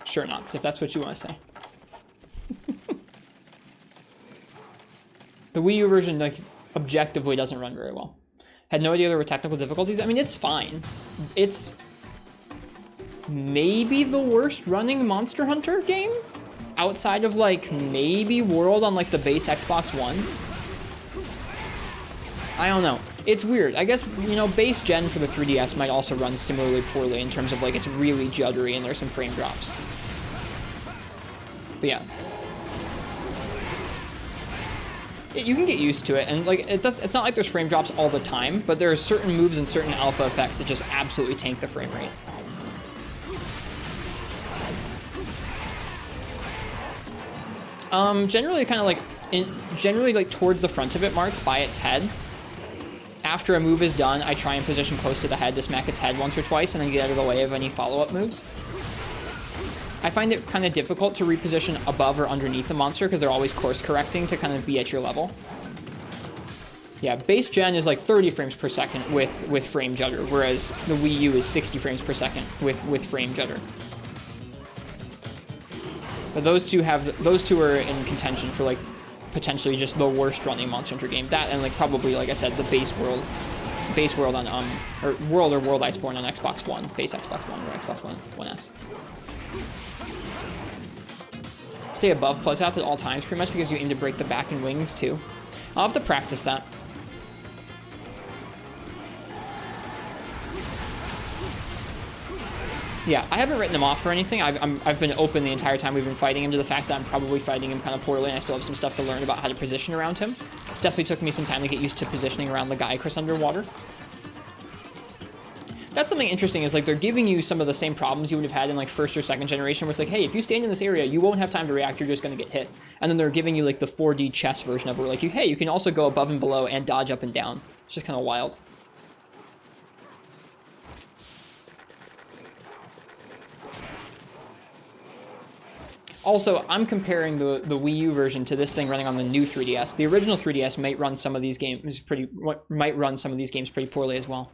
Speaker 1: Sure, Nox, if that's what you want to say. The Wii U version, like, objectively doesn't run very well. Had no idea there were technical difficulties. I mean, it's fine. It's maybe the worst running Monster Hunter game outside of like maybe World on like the base Xbox One. I don't know. It's weird. I guess, you know, base gen for the 3DS might also run similarly poorly in terms of like it's really juddery and there's some frame drops. But yeah. You can get used to it, and like it's not like there's frame drops all the time, but there are certain moves and certain alpha effects that just absolutely tank the frame rate. Generally kind of like, generally like towards the front of it marks by its head. After a move is done, I try and position close to the head to smack its head once or twice and then get out of the way of any follow-up moves. I find it kind of difficult to reposition above or underneath the monster because they're always course correcting to kind of be at your level. Yeah, base gen is like 30 frames per second with frame judder, whereas the Wii U is 60 frames per second with frame judder. But those two are in contention for like potentially just the worst running Monster Hunter game. That and like probably, like I said, the base world on or World Iceborne on Xbox One, base Xbox One or Xbox One S. Stay above Plesioth at all times, pretty much because you aim to break the back and wings too. I'll have to practice that. Yeah, I haven't written him off for anything. I've been open the entire time we've been fighting him to the fact that I'm probably fighting him kind of poorly, and I still have some stuff to learn about how to position around him. Definitely took me some time to get used to positioning around the Gigginox underwater. That's something interesting, is like they're giving you some of the same problems you would have had in like first or second generation, where it's like, hey, if you stand in this area, you won't have time to react, you're just going to get hit. And then they're giving you like the 4D chess version of it, where like, hey, you can also go above and below and dodge up and down. It's just kind of wild. Also, I'm comparing the Wii U version to this thing running on the new 3DS. The original 3DS might run some of these games pretty poorly as well.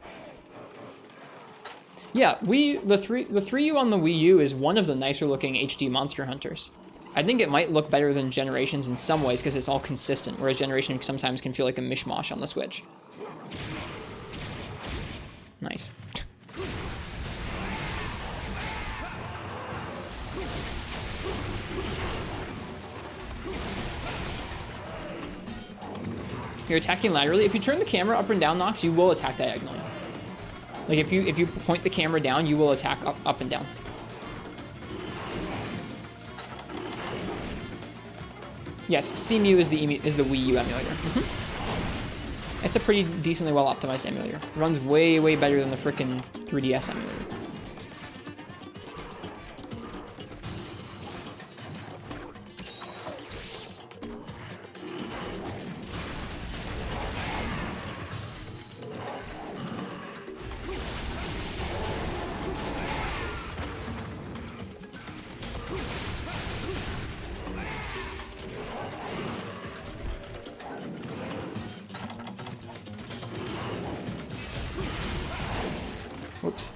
Speaker 1: Yeah, the 3U on the Wii U is one of the nicer looking HD Monster Hunters. I think it might look better than Generations in some ways because it's all consistent, whereas Generation sometimes can feel like a mishmash on the Switch. Nice. You're attacking laterally. If you turn the camera up and down, Nox, you will attack diagonally. Like if you point the camera down, you will attack up and down. Yes, CMU is the Wii U emulator. Mm-hmm. It's a pretty decently well optimized emulator. It runs way better than the frickin' 3DS emulator. Whoops.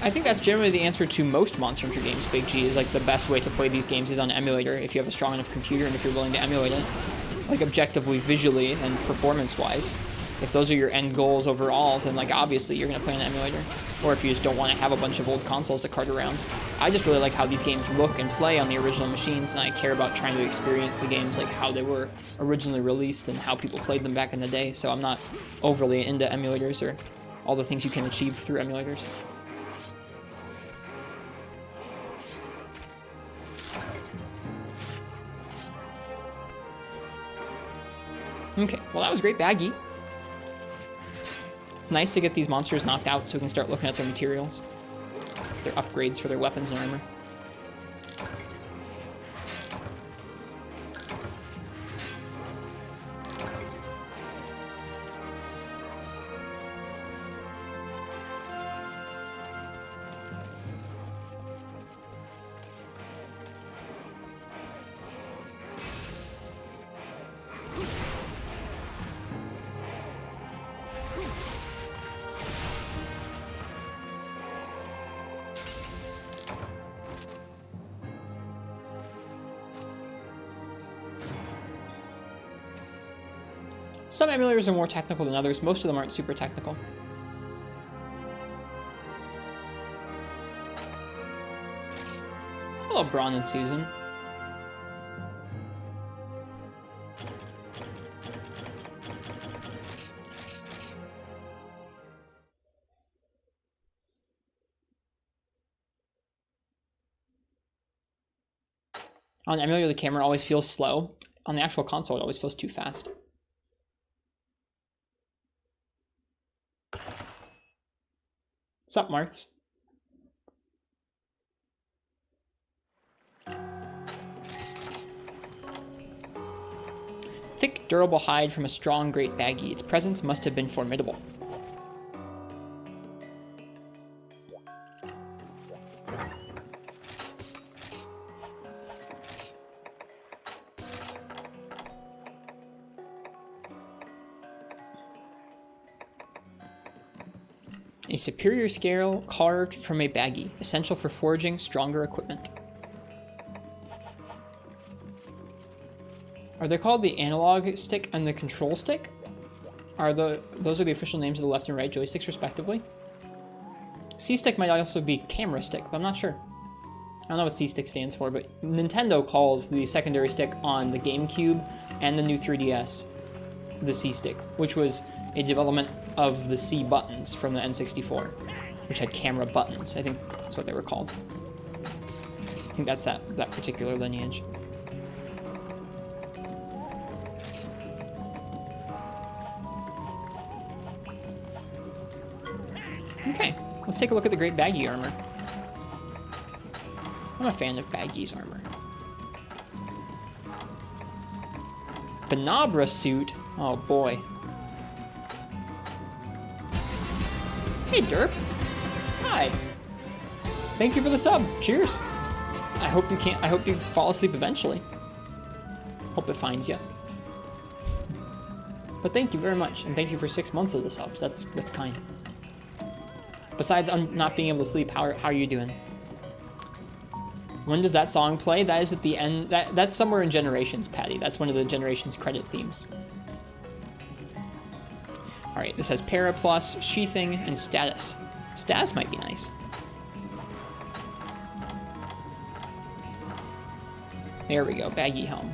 Speaker 1: I think that's generally the answer to most Monster Hunter games. Big G is like the best way to play these games is on emulator if you have a strong enough computer and if you're willing to emulate it. Like objectively, visually, and performance-wise. If those are your end goals overall, then like obviously you're going to play an emulator. Or if you just don't want to have a bunch of old consoles to cart around. I just really like how these games look and play on the original machines, and I care about trying to experience the games like how they were originally released and how people played them back in the day. So I'm not overly into emulators or all the things you can achieve through emulators. Okay, well that was great, Baggi. It's nice to get these monsters knocked out so we can start looking at their materials. Their upgrades for their weapons and armor. Some emulators are more technical than others. Most of them aren't super technical. Hello, Braun and Susan. On emulator, the camera always feels slow. On the actual console, it always feels too fast. Sup, Marks? Thick, durable hide from a strong, great Baggi. Its presence must have been formidable. A superior scale carved from a Baggi, essential for forging stronger equipment. Are they called the analog stick and the control stick? Those are the official names of the left and right joysticks, respectively? C-stick might also be camera stick, but I'm not sure. I don't know what C-stick stands for, but Nintendo calls the secondary stick on the GameCube and the new 3DS the C-stick, which was a development of the C buttons from the N64, which had camera buttons. I think that's what they were called. think that's that particular lineage. Okay, let's take a look at the great Baggi armor. I'm a fan of Baggi's armor. Banabra suit? Oh boy. Hey Derp. Hi. Thank you for the sub. Cheers. I hope you fall asleep eventually. Hope it finds you. But thank you very much, and thank you for 6 months of the subs. That's kind. Besides not being able to sleep, how are you doing? When does that song play? That is at the end. That's somewhere in Generations, Patty. That's one of the Generations credit themes. All right, this has Para Plus, Sheathing, and Status. Status might be nice. There we go, Baggi helm.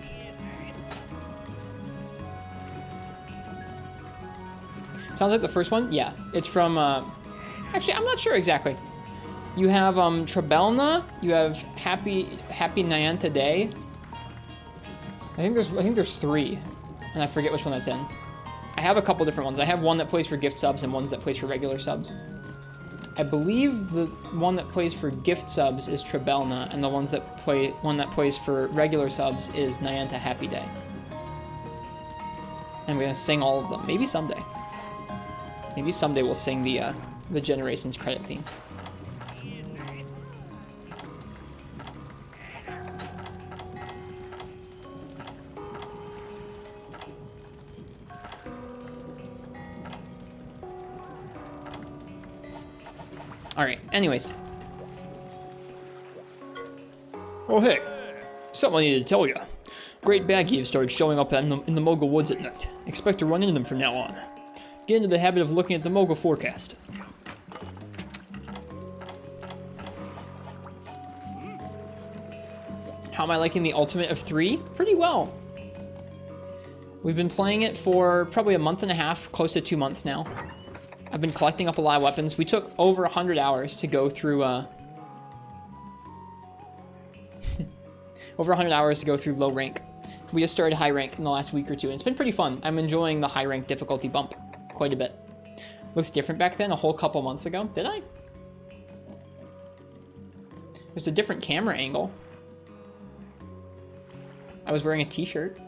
Speaker 1: Sounds like the first one? Yeah, it's from, actually, I'm not sure exactly. You have Trebelna, you have Happy Nyanta Day. I think there's 3, and I forget which one that's in. I have a couple different ones. I have one that plays for gift subs and ones that plays for regular subs. I believe the one that plays for gift subs is Trebelna, and the one that plays for regular subs is Nyanta Happy Day. And we're gonna sing all of them. Maybe someday. Maybe someday we'll sing the Generations credit theme. Alright, anyways. Oh hey, something I need to tell you. Great Baggi have started showing up in the Mogul Woods at night. Expect to run into them from now on. Get into the habit of looking at the Mogul forecast. How am I liking the Ultimate of 3? Pretty well. We've been playing it for probably a month and a half, close to 2 months now. I've been collecting up a lot of weapons. We took over 100 hours to go through, over 100 hours to go through low rank. We just started high rank in the last week or two, and it's been pretty fun. I'm enjoying the high rank difficulty bump quite a bit. Looks different back then, a whole couple months ago. Did I? There's a different camera angle. I was wearing a t-shirt.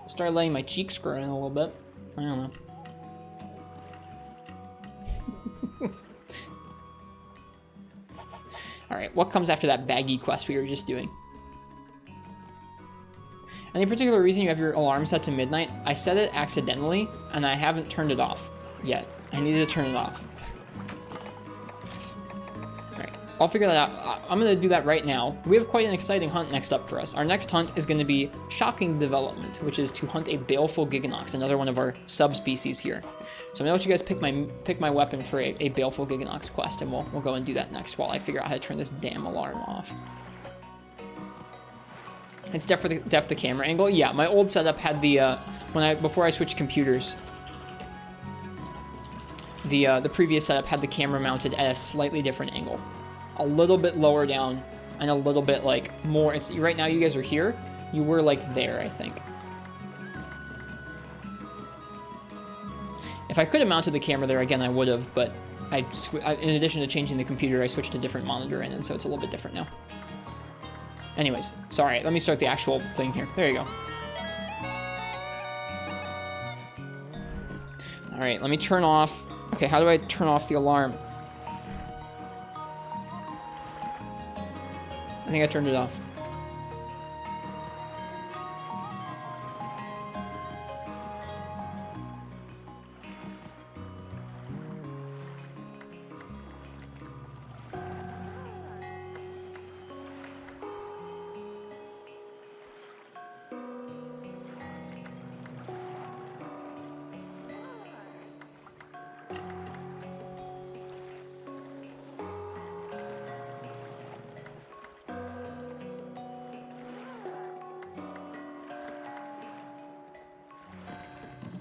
Speaker 1: Started letting my cheeks grow in a little bit. I don't know. Alright, what comes after that Baggi quest we were just doing? Any particular reason you have your alarm set to midnight? I set it accidentally, and I haven't turned it off yet. I need to turn it off. Alright, I'll figure that out. I'm going to do that right now. We have quite an exciting hunt next up for us. Our next hunt is going to be Shocking Development, which is to hunt a Baleful Gigginox, another one of our subspecies here. So I'm going to let you guys pick my weapon for a Baleful Gigginox quest, and we'll go and do that next while I figure out how to turn this damn alarm off. It's def the camera angle. Yeah, my old setup had the before I switched computers. The previous setup had the camera mounted at a slightly different angle, a little bit lower down, and a little bit like more. It's right now you guys are here. You were like there, I think. If I could have mounted the camera there again, I would have. But in addition to changing the computer, I switched to a different monitor, and so it's a little bit different now. Anyways, sorry, let me start the actual thing here. There you go. All right, let me turn off. Okay, how do I turn off the alarm? I think I turned it off.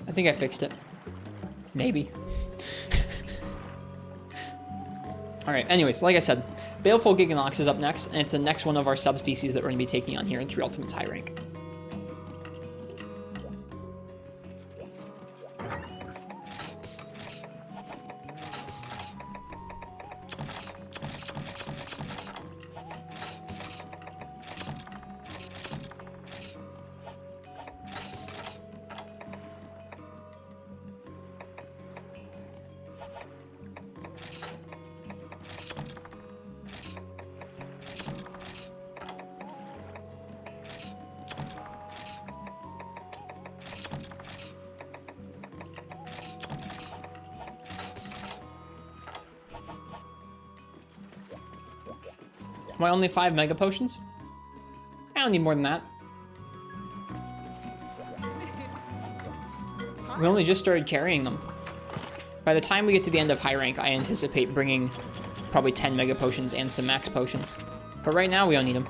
Speaker 1: I think I fixed it. Maybe. Alright, anyways, like I said, Baleful Gigginox is up next, and it's the next one of our subspecies that we're going to be taking on here in 3 Ultimates high rank. Why only 5 Mega Potions? I don't need more than that. We only just started carrying them. By the time we get to the end of high rank, I anticipate bringing probably 10 Mega Potions and some Max Potions. But right now, we don't need them.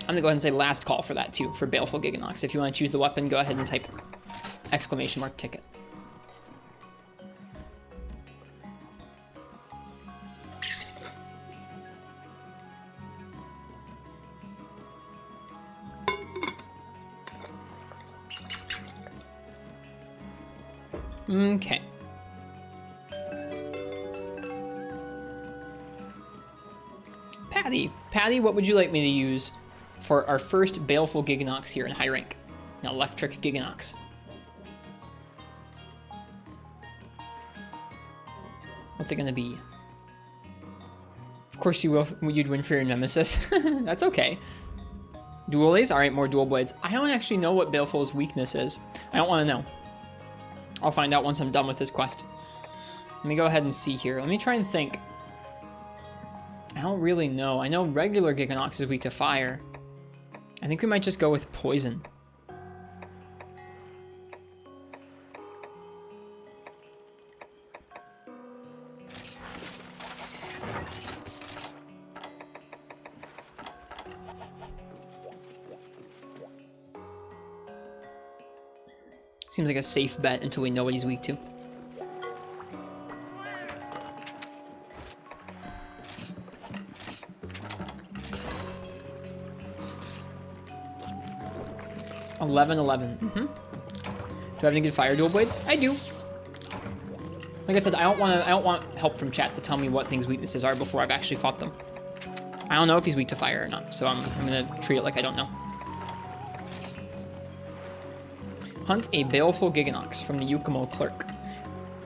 Speaker 1: I'm gonna go ahead and say last call for that too, for Baleful Gigginox. If you want to choose the weapon, go ahead and type !ticket. Okay. Patty, what would you like me to use for our first Baleful Gigginox here in high rank? An electric Gigginox. What's it gonna be? Of course you'd win for your nemesis. That's okay. Dual A's? Alright, more dual blades. I don't actually know what Baleful's weakness is. I don't want to know. I'll find out once I'm done with this quest. Let me go ahead and see here. Let me try and think. I don't really know. I know regular Gigginox is weak to fire. I think we might just go with poison. Seems like a safe bet until we know what he's weak to. $11. Mm-hmm. Do I have any good fire dual blades? I do. Like I said, I don't want help from chat to tell me what things' weaknesses are before I've actually fought them. I don't know if he's weak to fire or not, so I'm gonna treat it like I don't know. Hunt a Baleful Gigginox from the Yukumo Clerk.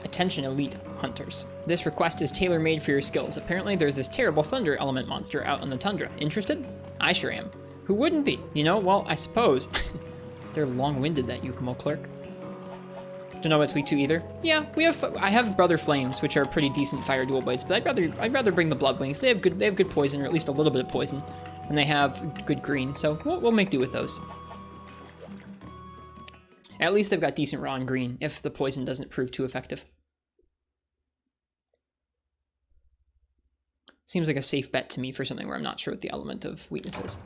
Speaker 1: Attention, elite hunters. This request is tailor-made for your skills. Apparently, there's this terrible thunder element monster out on the tundra. Interested? I sure am. Who wouldn't be? You know, well, I suppose. They're long-winded, that Yukumo Clerk. Don't know what's weak to either. Yeah, I have Brother Flames, which are pretty decent fire dual blades, but I'd rather bring the Bloodwings. They have good poison, or at least a little bit of poison, and they have good green, so we'll make do with those. At least they've got decent raw and green, if the poison doesn't prove too effective. Seems like a safe bet to me for something where I'm not sure what the element of weakness is.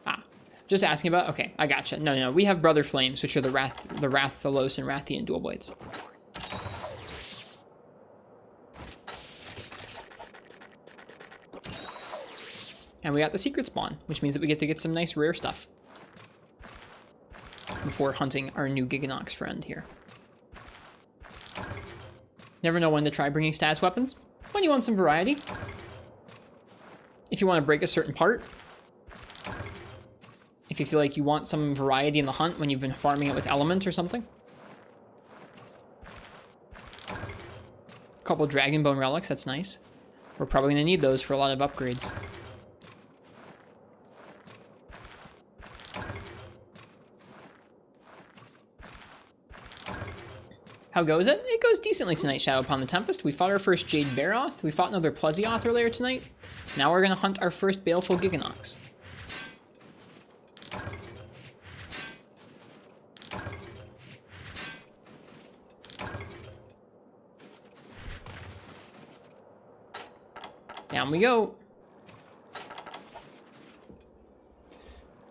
Speaker 1: Ah, just asking about? Okay, I gotcha. No, we have Brother Flames, which are the Rathalos and Rathian dual blades. And we got the secret spawn, which means that we get to get some nice rare stuff before hunting our new Gigginox friend here. Never know when to try bringing status weapons. When you want some variety. If you want to break a certain part. If you feel like you want some variety in the hunt when you've been farming it with element or something. A couple Dragon Bone relics, that's nice. We're probably going to need those for a lot of upgrades. How goes it? It goes decently tonight, Shadow upon the Tempest. We fought our first Jade Barroth. We fought another Plesioth earlier tonight. Now we're going to hunt our first Baleful Gigginox. Down we go.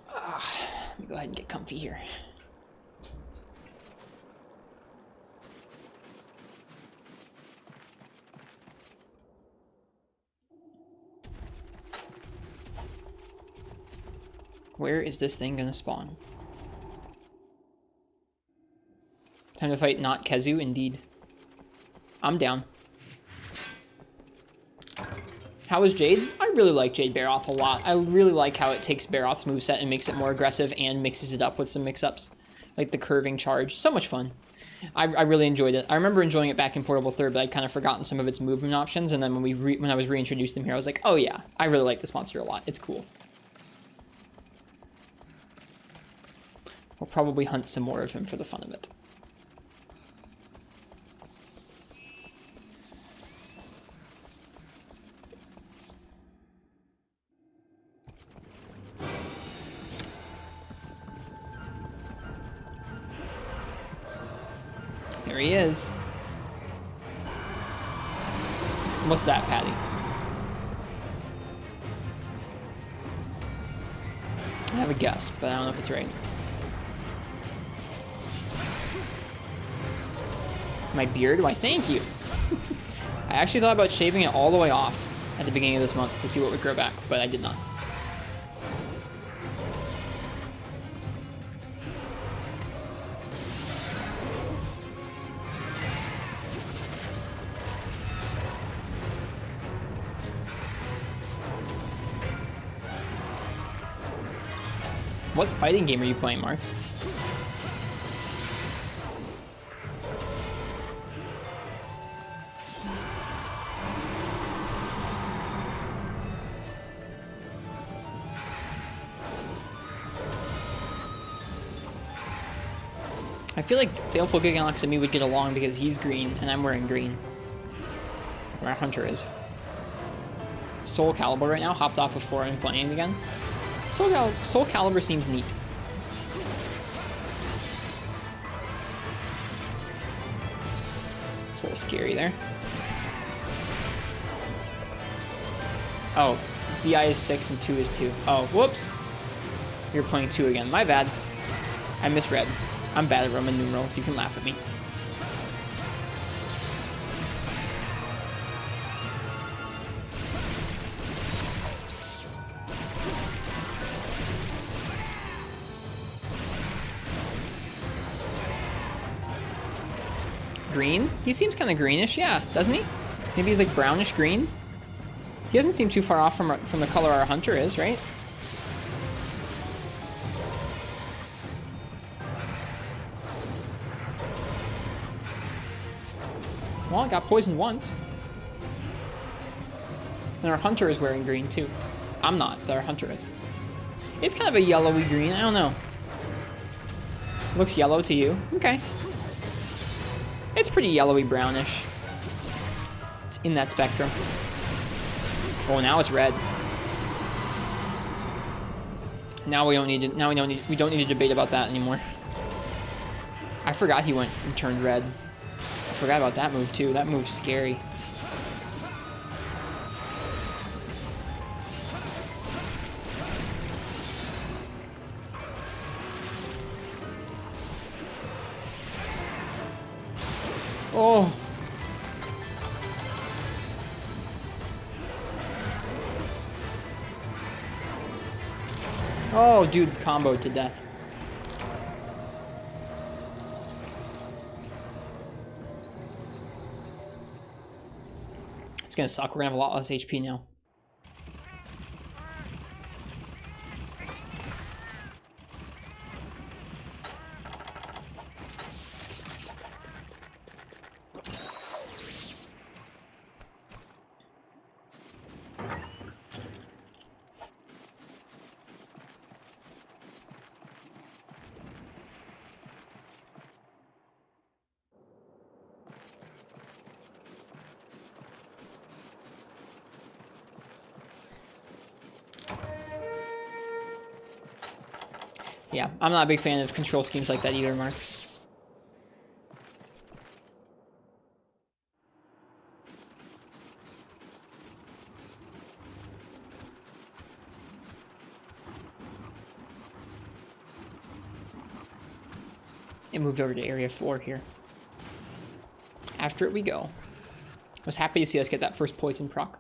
Speaker 1: Let me Go ahead and get comfy here. Where is this thing gonna spawn? Time to fight not Kezu, indeed. I'm down. How is Jade? I really like Jade Barroth a lot. I really like how it takes Barroth's moveset and makes it more aggressive and mixes it up with some mix-ups. Like the curving charge. So much fun. I really enjoyed it. I remember enjoying it back in Portable Third, but I'd kind of forgotten some of its movement options, and then when I was reintroduced him here, I was like, oh yeah, I really like this monster a lot. It's cool. We'll probably hunt some more of him for the fun of it. Here he is. What's that, Patty? I have a guess, but I don't know if it's right. My beard? Why, thank you. I actually thought about shaving it all the way off at the beginning of this month to see what would grow back, but I did not. What fighting game are you playing, Martz? I feel like Baleful, Gigginox, and me would get along because he's green and I'm wearing green. Where Hunter is. Soul Calibur right now, hopped off before I'm playing again. Soul Calibur seems neat. It's a little scary there. Oh, VI is 6 and 2 is 2. Oh, whoops. You're playing 2 again. My bad. I misread. I'm bad at Roman numerals. You can laugh at me. Green? He seems kind of greenish, yeah, doesn't he? Maybe he's like brownish green? He doesn't seem too far off from the color our hunter is, right? Well, I got poisoned once. And our hunter is wearing green too. I'm not, but our hunter is. It's kind of a yellowy green, I don't know. Looks yellow to you? Okay. It's pretty yellowy brownish. It's in that spectrum. Oh, now it's red. Now we don't need to debate about that anymore. I forgot he went and turned red. I forgot about that move too. That move's scary. Oh. Oh, dude, comboed to death. It's gonna suck. We're gonna have a lot less HP now. Yeah, I'm not a big fan of control schemes like that either, Martz. It moved over to area 4 here. After it we go. I was happy to see us get that first poison proc.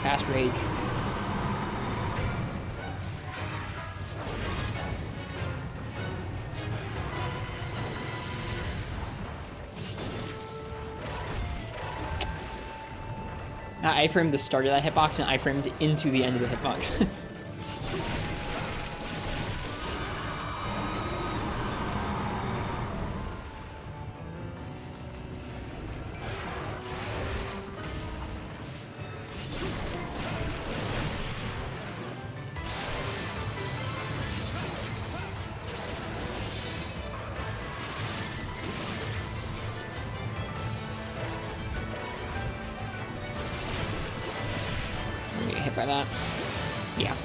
Speaker 1: Fast rage. I framed the start of that hitbox and I framed into the end of the hitbox. Hit by that. Yeah.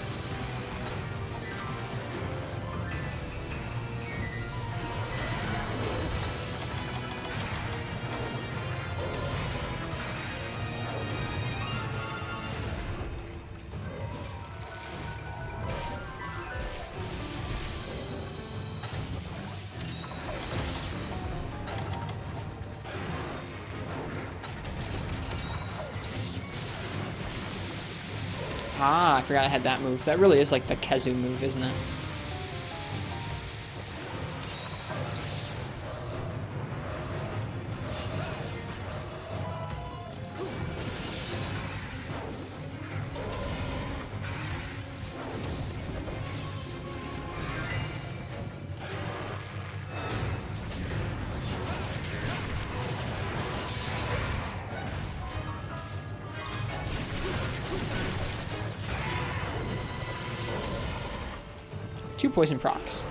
Speaker 1: Ah, I forgot I had that move. That really is like the Kezu move, isn't it? Two poison procs.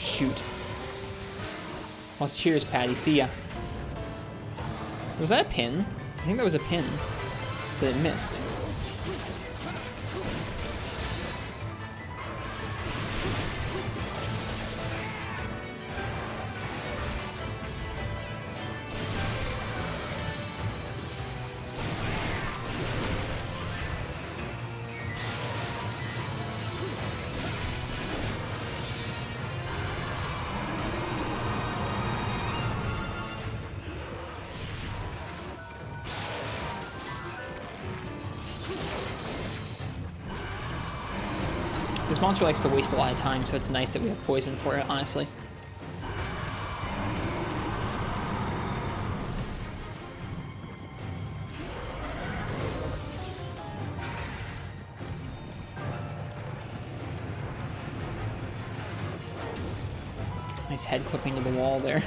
Speaker 1: Shoot. Well, cheers, Patty. See ya. Was that a pin? I think that was a pin, but it missed. This monster likes to waste a lot of time, so it's nice that we have poison for it, honestly. Nice head clipping to the wall there.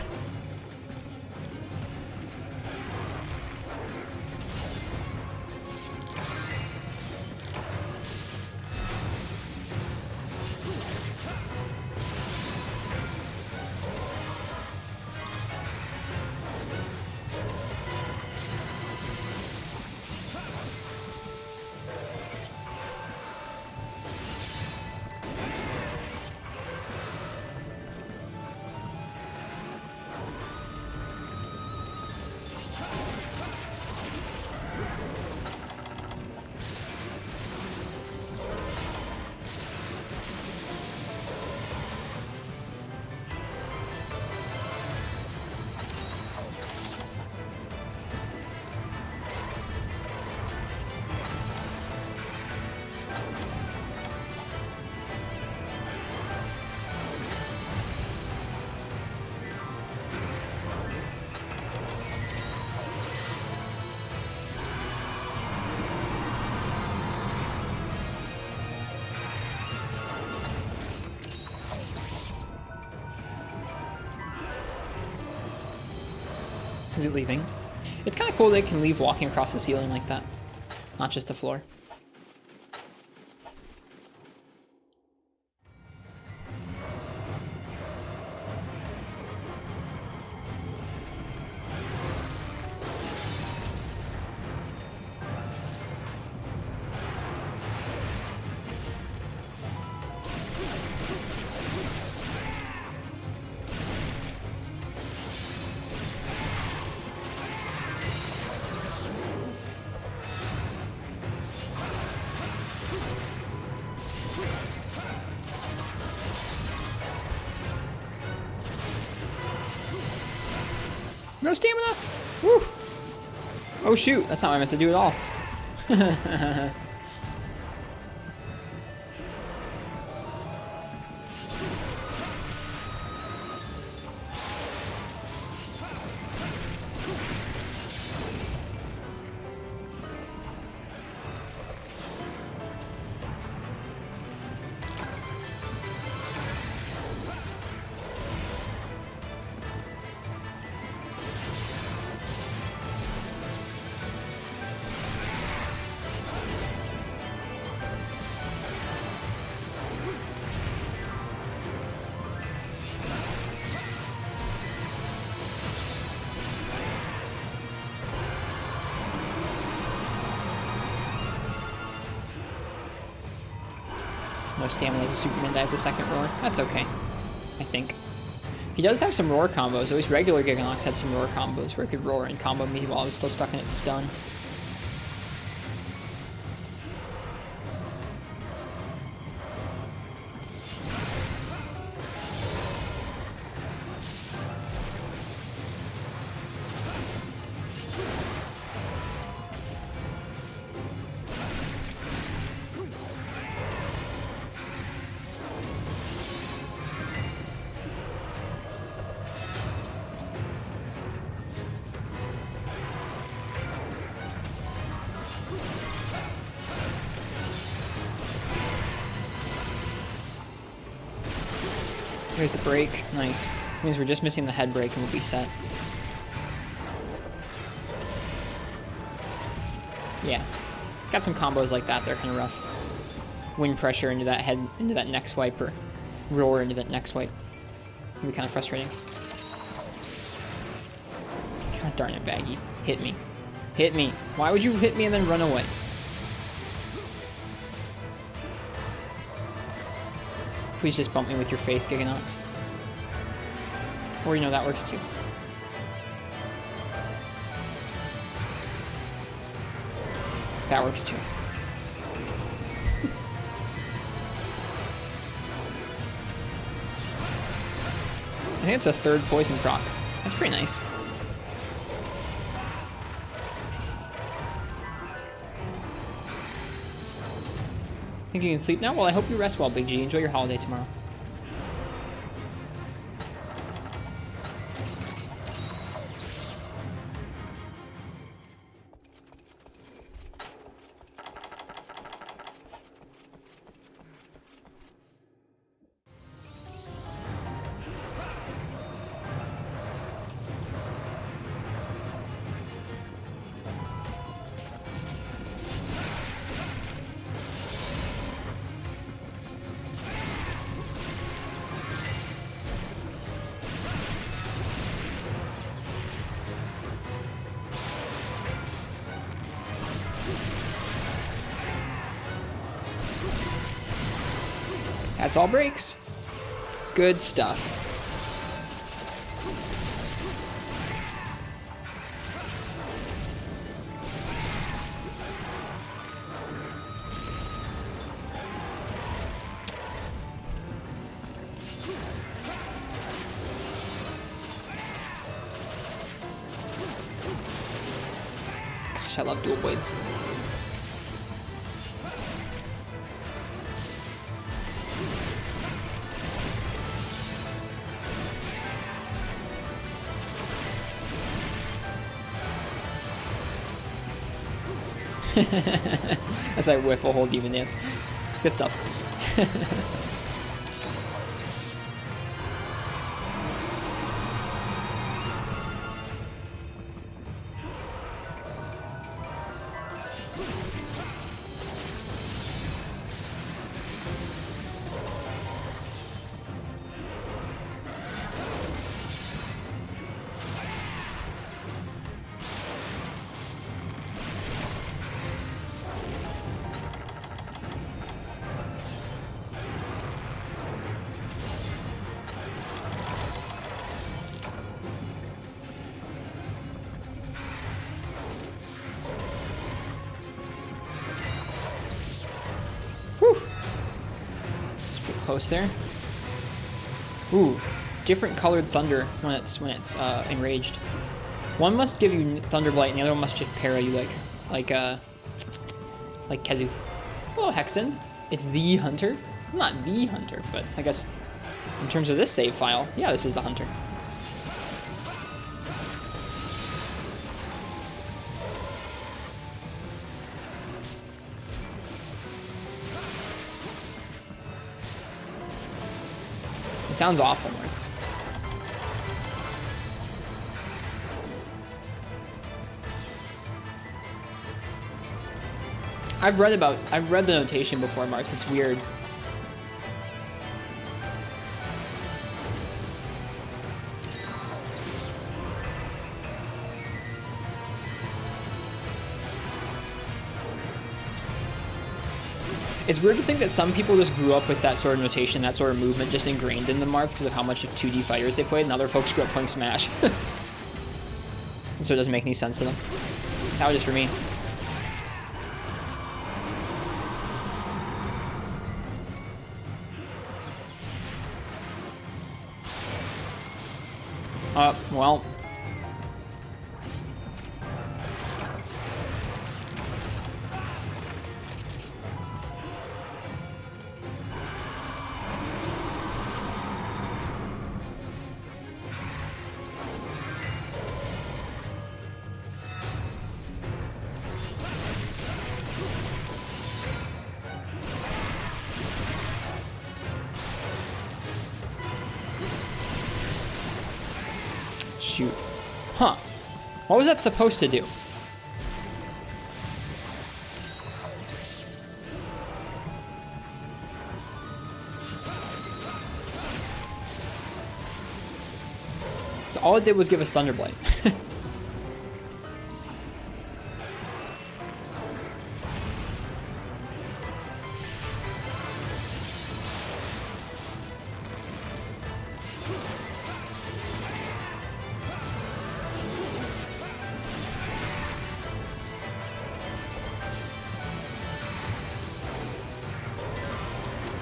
Speaker 1: Is it leaving? It's kind of cool they can leave walking across the ceiling like that. Not just the floor. No stamina! Woo! Oh shoot, that's not what I meant to do at all. No stamina to Superman died the second roar. That's okay, I think. He does have some roar combos. At least regular Gigginox had some roar combos where it could roar and combo me while I was still stuck in its stun. Here's the break. Nice. Means we're just missing the head break and we'll be set. Yeah. It's got some combos like that. They're kind of rough. Wind pressure into that head, into that neck swipe, or roar into that neck swipe. Can be kind of frustrating. God darn it, Baggi. Hit me. Hit me. Why would you hit me and then run away? Please just bump me with your face, Gigginox. Or, you know, that works too. That works too. I think it's a third poison proc. That's pretty nice. Think you can sleep now? Well, I hope you rest well, Big G. Enjoy your holiday tomorrow. That's all breaks. Good stuff. Gosh, I love dual blades. As I whiff a whole demon dance. Good stuff. close there. Ooh, different colored thunder when it's enraged. One must give you Thunderblight, and the other one must just para you like Kezu. Oh, Hexen. It's the Hunter. Not the Hunter, but I guess in terms of this save file, yeah, this is the Hunter. It sounds awful, Marks. I've read the notation before, Mark. It's weird. It's weird to think that some people just grew up with that sort of notation, that sort of movement just ingrained in them, Marks, because of how much of 2D fighters they played, and other folks grew up playing Smash. And so it doesn't make any sense to them. That's how it is for me. Well. Shoot. Huh. What was that supposed to do? So all it did was give us Thunderblight.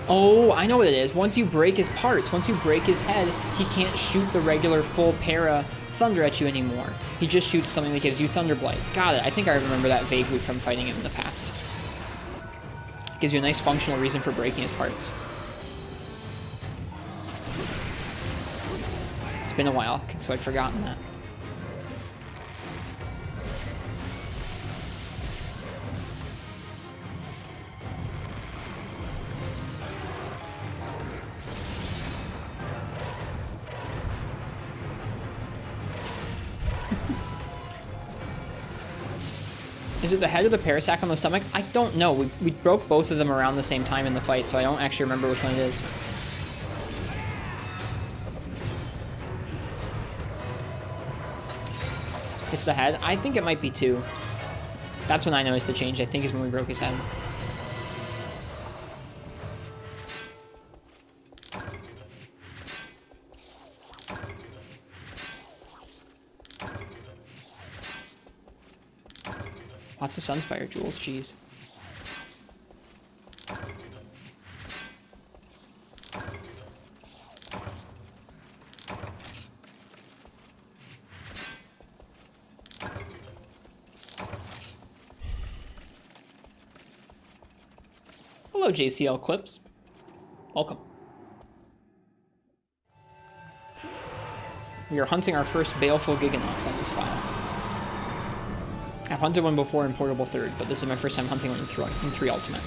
Speaker 1: Oh, I know what it is. Once you break his parts, once you break his head, he can't shoot the regular full para thunder at you anymore. He just shoots something that gives you Thunderblight. Got it. I think I remember that vaguely from fighting him in the past. Gives you a nice functional reason for breaking his parts. It's been a while, so I'd forgotten that. Is it the head or the Parasack on the stomach? I don't know. We broke both of them around the same time in the fight, so I don't actually remember which one it is. It's the head? I think it might be two. That's when I noticed the change, I think, is when we broke his head. Lots of Sunspire jewels, jeez. Hello, JCL Clips. Welcome. We are hunting our first Baleful Gigginox on this file. I've hunted one before in Portable 3rd, but this is my first time hunting one in 3 Ultimate.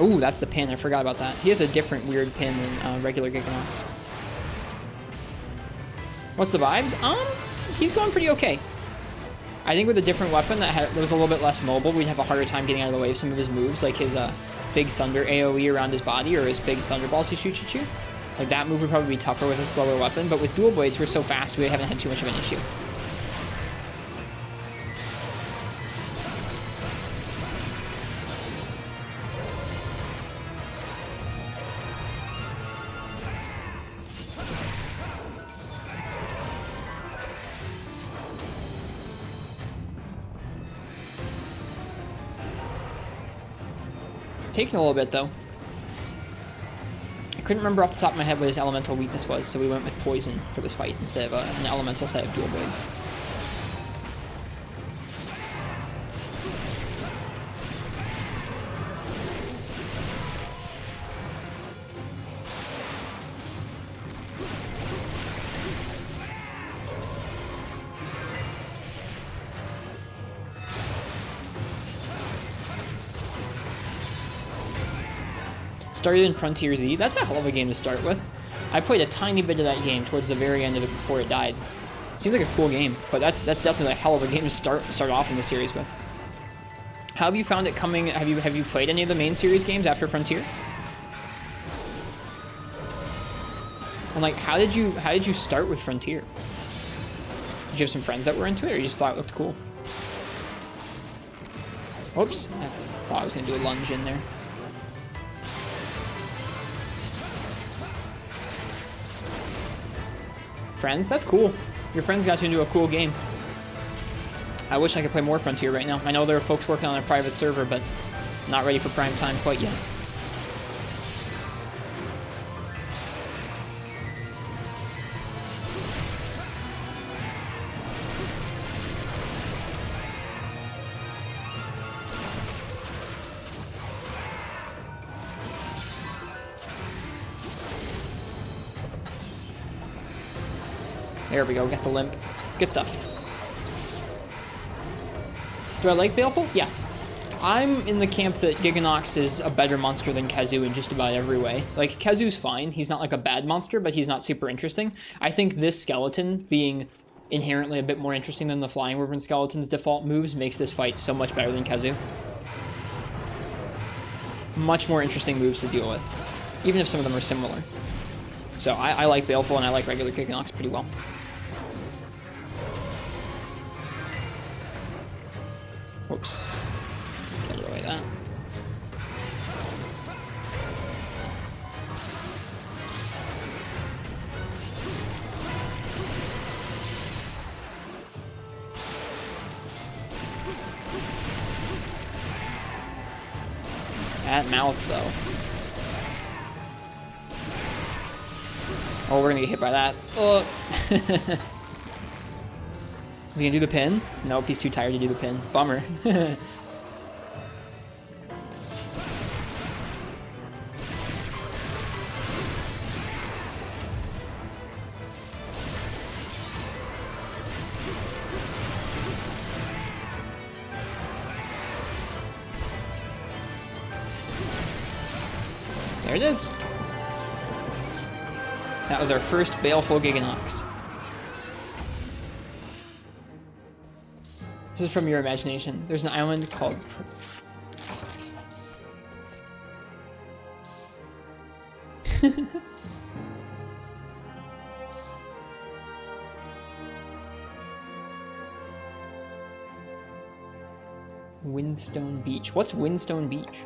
Speaker 1: Ooh, that's the pin. I forgot about that. He has a different weird pin than regular Gigginox. What's the vibes? He's going pretty okay. I think with a different weapon that was a little bit less mobile, we'd have a harder time getting out of the way of some of his moves, like his big thunder AoE around his body or his big thunderballs he shoots at you. Like, that move would probably be tougher with a slower weapon, but with dual blades, we're so fast, we haven't had too much of an issue. taking a little bit, though. I couldn't remember off the top of my head what his elemental weakness was, so we went with poison for this fight instead of an elemental set of dual blades. Started in Frontier Z. That's a hell of a game to start with. I played a tiny bit of that game towards the very end of it before it died. Seems like a cool game, but that's definitely a hell of a game to start off in the series with. How have you found it coming? Have you played any of the main series games after Frontier? And like, how did you start with Frontier? Did you have some friends that were into it, or you just thought it looked cool? Whoops! I thought I was gonna do a lunge in there. Friends? That's cool. Your friends got you into a cool game. I wish I could play more Frontier right now. I know there are folks working on a private server, but not ready for prime time quite yet. There we go, get the limp. Good stuff. Do I like Baleful? Yeah. I'm in the camp that Gigginox is a better monster than Khezu in just about every way. Like, Khezu's fine. He's not like a bad monster, but he's not super interesting. I think this skeleton being inherently a bit more interesting than the Flying Wyvern skeleton's default moves makes this fight so much better than Khezu. Much more interesting moves to deal with, even if some of them are similar. So I like Baleful and I like regular Gigginox pretty well. Whoops. Get away that. That mouth, though. Oh, we're gonna get hit by that. Oh. Is he gonna do the pin? Nope, he's too tired to do the pin. Bummer. There it is. That was our first Baleful Gigginox. This is from your imagination. There's an island called... Windstone Beach. What's Windstone Beach?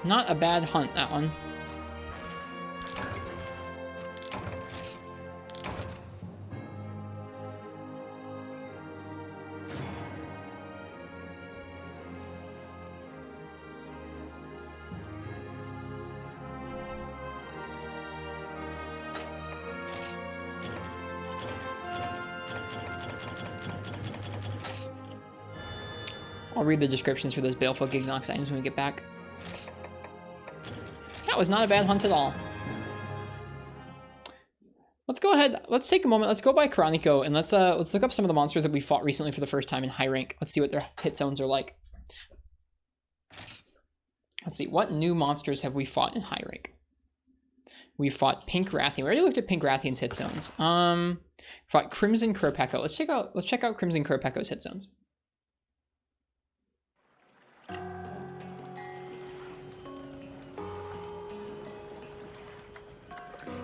Speaker 1: Not a bad hunt, that one. I'll read the descriptions for those Baleful Gigginox items when we get back. That was not a bad hunt at all. Let's go ahead. Let's take a moment. Let's go by Chronico and let's look up some of the monsters that we fought recently for the first time in high rank. Let's see what their hit zones are like. Let's see, what new monsters have we fought in high rank? We fought Pink Rathian. We already looked at Pink Rathian's hit zones. Fought Crimson Crowpecco. Let's check out Crimson Crowpecco's hit zones.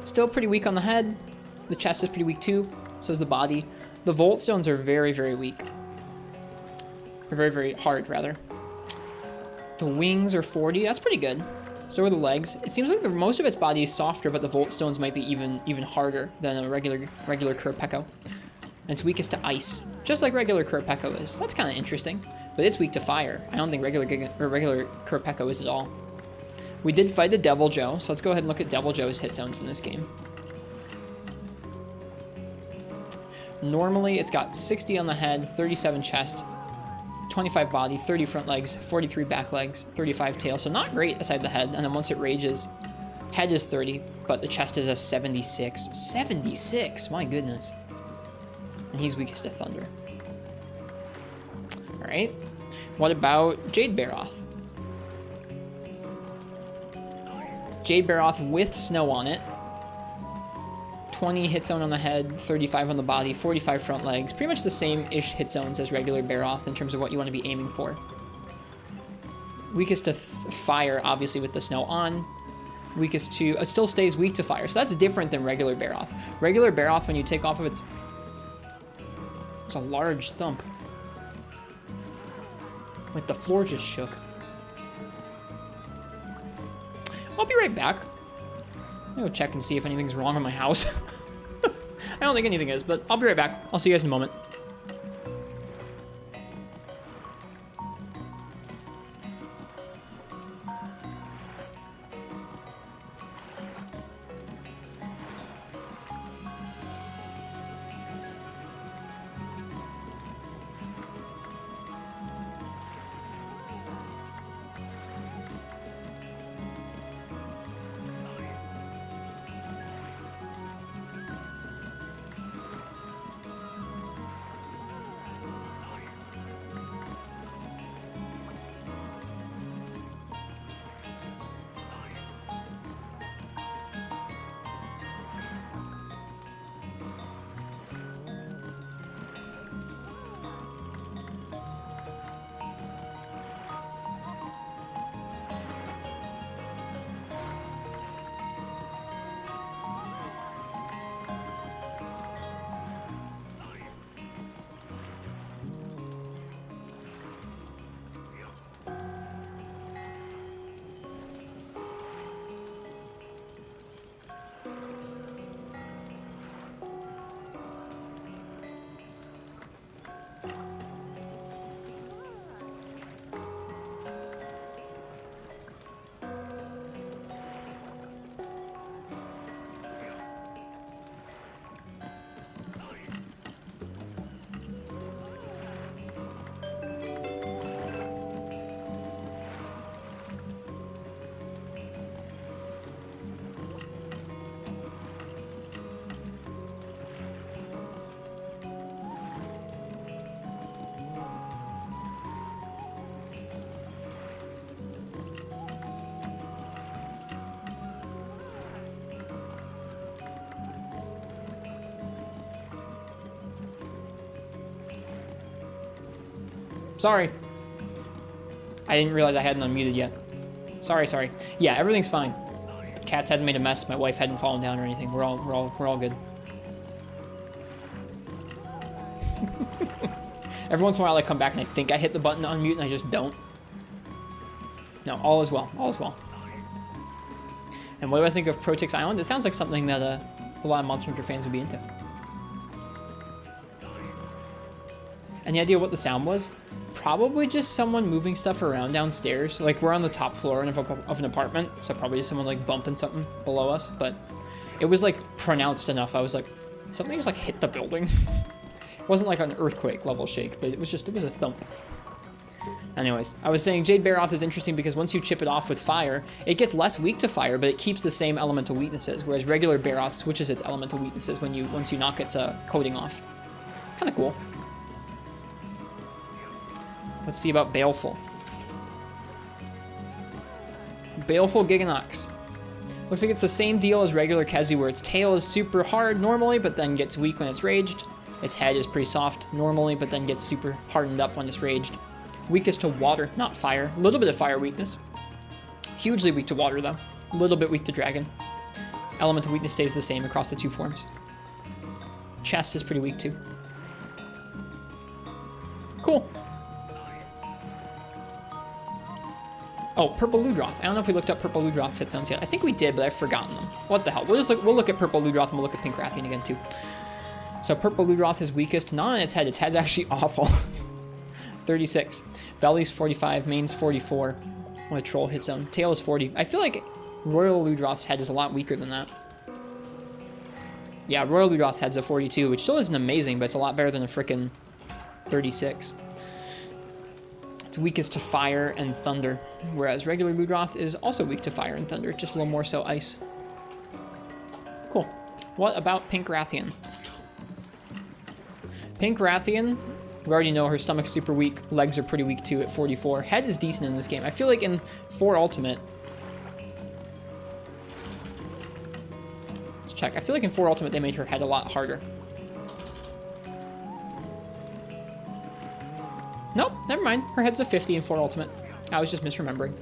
Speaker 1: Still pretty weak on the head. The chest is pretty weak too. So is the body. The Volt Stones are very, very weak. Or very, very hard, rather. The wings are 40. That's pretty good. So are the legs. It seems like most of its body is softer, but the Volt Stones might be even harder than a regular Kurapeko. And it's weakest to ice, just like regular Kurapeko is. That's kind of interesting. But it's weak to fire. I don't think regular Kurapeko is at all. We did fight a Devil Joe, so let's go ahead and look at Devil Joe's hit zones in this game. Normally, it's got 60 on the head, 37 chest, 25 body, 30 front legs, 43 back legs, 35 tail. So not great aside the head. And then once it rages, head is 30, but the chest is a 76. 76, my goodness. And he's weakest to thunder. All right. What about Jade Barroth? Jade Barroth with snow on it. 20 hit zone on the head, 35 on the body, 45 front legs. Pretty much the same-ish hit zones as regular Barroth in terms of what you want to be aiming for. Weakest to fire, obviously, with the snow on. Weakest to... It still stays weak to fire, so that's different than regular Barroth. Regular Barroth, when you take off of its... It's a large thump. Like the floor just shook. I'll be right back. I'll go check and see if anything's wrong in my house. I don't think anything is, but I'll be right back. I'll see you guys in a moment. Sorry. I didn't realize I hadn't unmuted yet. Sorry. Yeah, everything's fine. The cats hadn't made a mess. My wife hadn't fallen down or anything. We're all good. Every once in a while I come back and I think I hit the button to unmute and I just don't. No, all is well. All is well. And what do I think of Protix Island? It sounds like something that a lot of Monster Hunter fans would be into. Any idea what the sound was? Probably just someone moving stuff around downstairs. Like, we're on the top floor of an apartment, so probably just someone, like, bumping something below us. But it was, like, pronounced enough. I was like, something just, like, hit the building. It wasn't, like, an earthquake level shake, but it was a thump. Anyways, I was saying Jade Barroth is interesting because once you chip it off with fire, it gets less weak to fire, but it keeps the same elemental weaknesses, whereas regular Barroth switches its elemental weaknesses once you knock its coating off. Kind of cool. Let's see about Baleful. Baleful Gigginox. Looks like it's the same deal as regular Kezi, where its tail is super hard normally, but then gets weak when it's raged. Its head is pretty soft normally, but then gets super hardened up when it's raged. Weakest to water, not fire. A little bit of fire weakness. Hugely weak to water, though. A little bit weak to dragon. Elemental weakness stays the same across the two forms. Chest is pretty weak too. Cool. Oh, Purple Ludroth. I don't know if we looked up Purple Ludroth's hit zones yet. I think we did, but I've forgotten them. What the hell? We'll look at Purple Ludroth and we'll look at Pink Rathian again too. So Purple Ludroth is weakest, not on its head. Its head's actually awful. 36. Belly's 45. Main's 44. With Troll hit zone. Tail is 40. I feel like Royal Ludroth's head is a lot weaker than that. Yeah, Royal Ludroth's head's a 42, which still isn't amazing, but it's a lot better than a frickin' 36. It's weakest to fire and thunder, whereas regular Ludroth is also weak to fire and thunder, just a little more so ice. Cool. What about Pink Rathian? Pink Rathian, we already know her stomach's super weak. Legs are pretty weak too at 44. Head is decent in this game. I feel like in 4 Ultimate... Let's check. I feel like in 4 Ultimate they made her head a lot harder. Nope, never mind. Her head's a 50 in 4 Ultimate. I was just misremembering.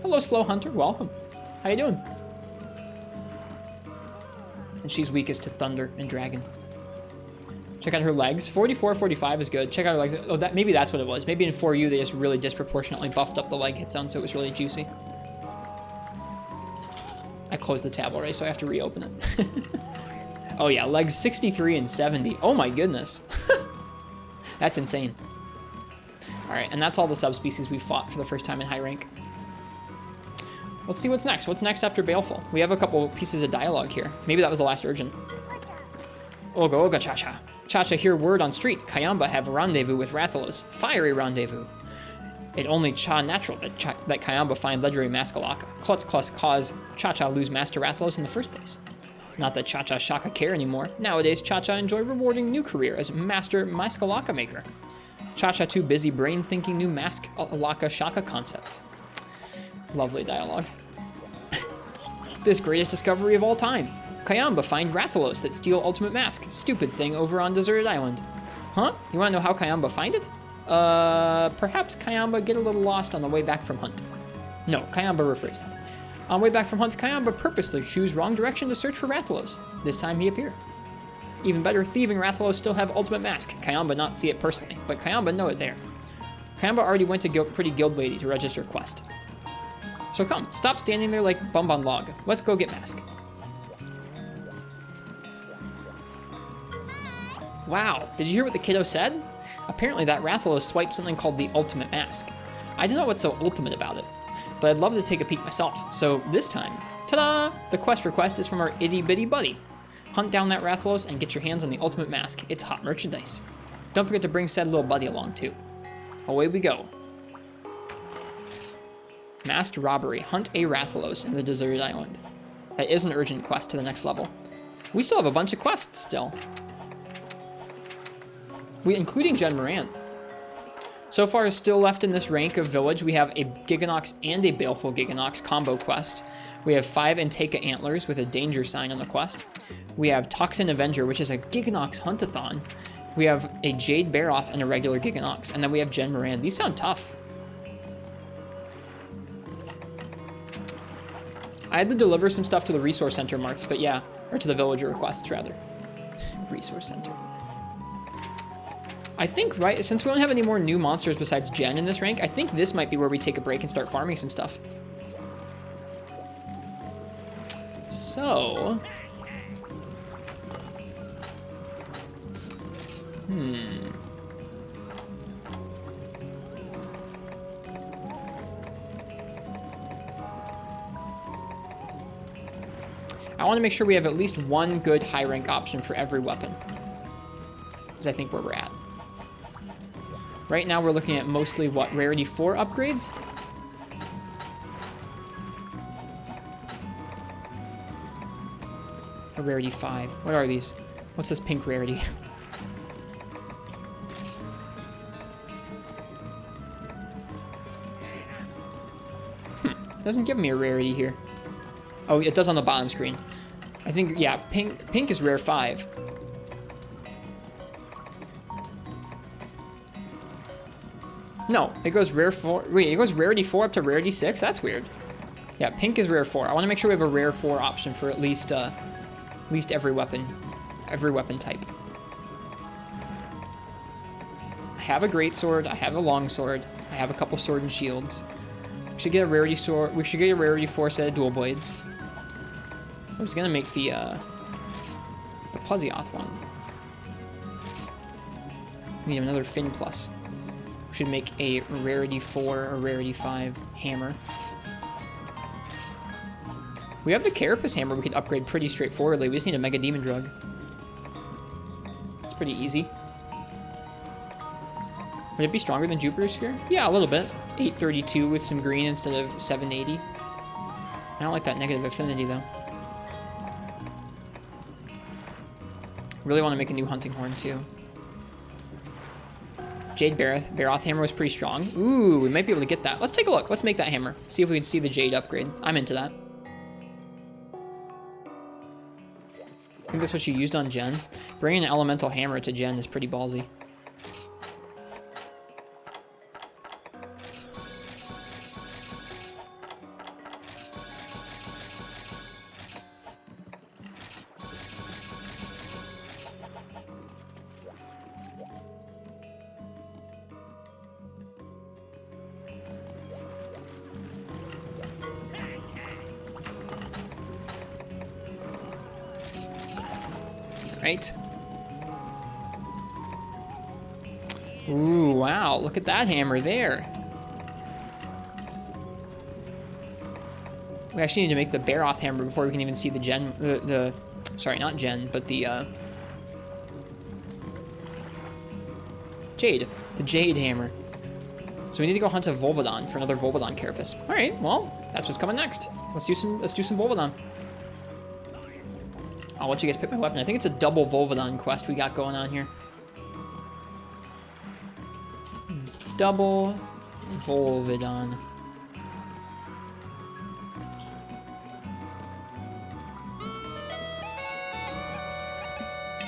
Speaker 1: Hello, Slow Hunter. Welcome. How you doing? And she's weakest to Thunder and Dragon. Check out her legs. 44, 45 is good. Check out her legs. Oh, maybe that's what it was. Maybe in 4U they just really disproportionately buffed up the leg hit zone, so it was really juicy. I closed the tab already, so I have to reopen it. Oh yeah, legs 63 and 70. Oh my goodness. That's insane. Alright, and that's all the subspecies we fought for the first time in high rank. Let's see what's next. What's next after Baleful? We have a couple pieces of dialogue here. Maybe that was the last urgent. Oga, Oga, Cha-Cha. Cha-Cha, hear word on street. Kayamba have a rendezvous with Rathalos. Fiery rendezvous. It only Cha natural that Kayamba find legendary Maskalaka. Klutz cause Cha-Cha lose Master Rathalos in the first place. Not that Cha-Cha Shaka care anymore. Nowadays, Cha-Cha enjoy rewarding new career as Master Maskalaka Maker. Cha-Cha too busy brain thinking new Maskalaka Shaka concepts. Lovely dialogue. This greatest discovery of all time. Kayamba find Rathalos that steal Ultimate Mask. Stupid thing over on Deserted Island. Huh? You wanna know how Kayamba find it? Perhaps Kayamba get a little lost on the way back from hunt. No, Kayamba rephrase that. On way back from hunt, Kayamba purposely choose wrong direction to search for Rathalos. This time he appear. Even better, thieving Rathalos still have Ultimate Mask. Kayamba not see it personally, but Kayamba know it there. Kayamba already went to Pretty Guild Lady to register quest. So come, stop standing there like bum on log. Let's go get Mask. Wow, did you hear what the kiddo said? Apparently that Rathalos swiped something called the Ultimate Mask. I don't know what's so ultimate about it, but I'd love to take a peek myself. So this time, ta-da! The quest request is from our itty-bitty buddy. Hunt down that Rathalos and get your hands on the Ultimate Mask. It's hot merchandise. Don't forget to bring said little buddy along too. Away we go. Masked robbery. Hunt a Rathalos in the deserted island. That is an urgent quest to the next level. We still have a bunch of quests still. Including Jen Moran. So far, still left in this rank of village, we have a Gigginox and a Baleful Gigginox combo quest. We have 5 Anteka Antlers with a danger sign on the quest. We have Toxin Avenger, which is a Gigginox Huntathon. We have a Jade Barroth and a regular Gigginox. And then we have Jen Moran. These sound tough. I had to deliver some stuff to the Resource Center marks, but yeah. Or to the villager requests, rather. Resource Center. I think, right, since we don't have any more new monsters besides Jen in this rank, I think this might be where we take a break and start farming some stuff. So... I want to make sure we have at least one good high rank option for every weapon. Is I think where we're at. Right now we're looking at mostly, what, Rarity 4 upgrades? Or Rarity 5. What are these? What's this pink rarity? Doesn't give me a rarity here. Oh, it does on the bottom screen. I think, yeah, pink is rare 5. No, it goes rare 4. Wait, it goes rarity 4 up to rarity 6? That's weird. Yeah, pink is rare 4. I want to make sure we have a rare 4 option for at least every weapon type. I have a greatsword, I have a longsword, I have a couple sword and shields. We should get a rarity sword. We should get a rarity 4 set of dual blades. I was gonna make the Plesioth one. We need another fin plus. We should make a rarity 4 or rarity 5 hammer. We have the Carapace hammer we could upgrade pretty straightforwardly. We just need a Mega Demon Drug. It's pretty easy. Would it be stronger than Jupiter's Sphere? Yeah, a little bit. 832 with some green instead of 780. I don't like that negative affinity, though. Really want to make a new hunting horn, too. Jade Barroth hammer was pretty strong. Ooh, we might be able to get that. Let's take a look. Let's make that hammer. See if we can see the Jade upgrade. I'm into that. I think that's what you used on Jen. Bringing an elemental hammer to Jen is pretty ballsy. Right. Ooh, wow. Look at that hammer there. We actually need to make the Barroth hammer before we can even see the Gen... sorry, not Gen, but the, Jade. The Jade hammer. So we need to go hunt a Volvidon for another Volvidon Carapace. Alright, well, that's what's coming next. Let's do some Volvidon. I'll let you guys pick my weapon. I think it's a double Volvidon quest we got going on here. Double Volvidon.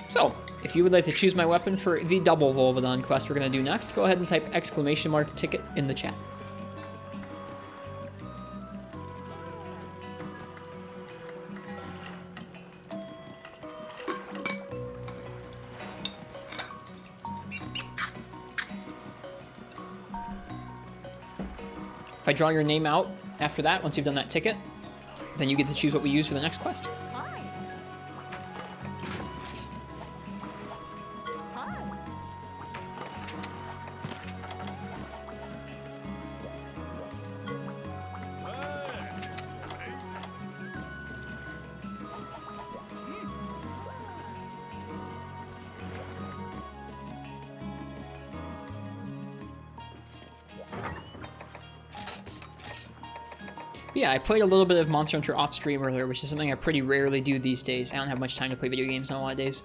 Speaker 1: So, if you would like to choose my weapon for the double Volvidon quest we're going to do next, go ahead and type !ticket in the chat. If I draw your name out after that, once you've done that ticket, then you get to choose what we use for the next quest. Yeah, I played a little bit of Monster Hunter off stream earlier, which is something I pretty rarely do these days. I don't have much time to play video games nowadays.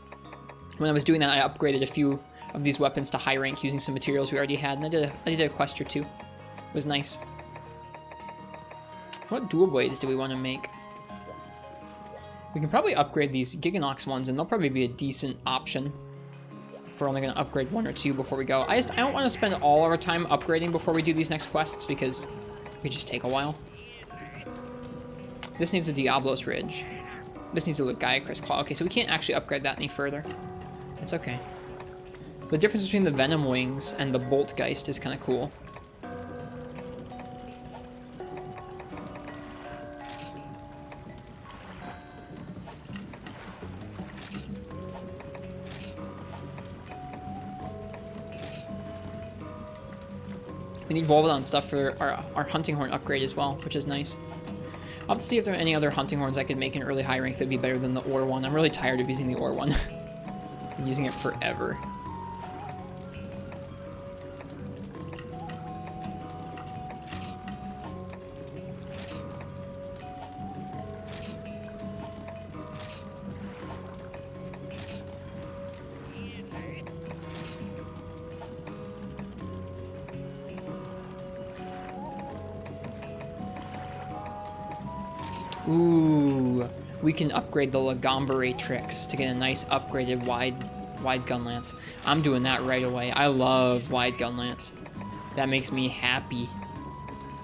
Speaker 1: When I was doing that, I upgraded a few of these weapons to high rank using some materials we already had, and I did a quest or two. It was nice. What dual blades do we want to make? We can probably upgrade these Gigginox ones, and they'll probably be a decent option. If we're only going to upgrade 1 or 2 before we go. I don't want to spend all our time upgrading before we do these next quests, because it could just take a while. This needs a Diablo's Ridge. This needs a Lagombi Claw. Okay, so we can't actually upgrade that any further. It's okay. The difference between the Venom Wings and the Boltgeist is kind of cool. We need Volvidon stuff for our hunting horn upgrade as well, which is nice. I'll have to see if there are any other hunting horns I could make in early high rank that'd be better than the ore one. I'm really tired of using the ore one. Been using it forever. Ooh, we can upgrade the Lagombi tricks to get a nice upgraded wide Gunlance. I'm doing that right away. I love wide Gunlance. That makes me happy.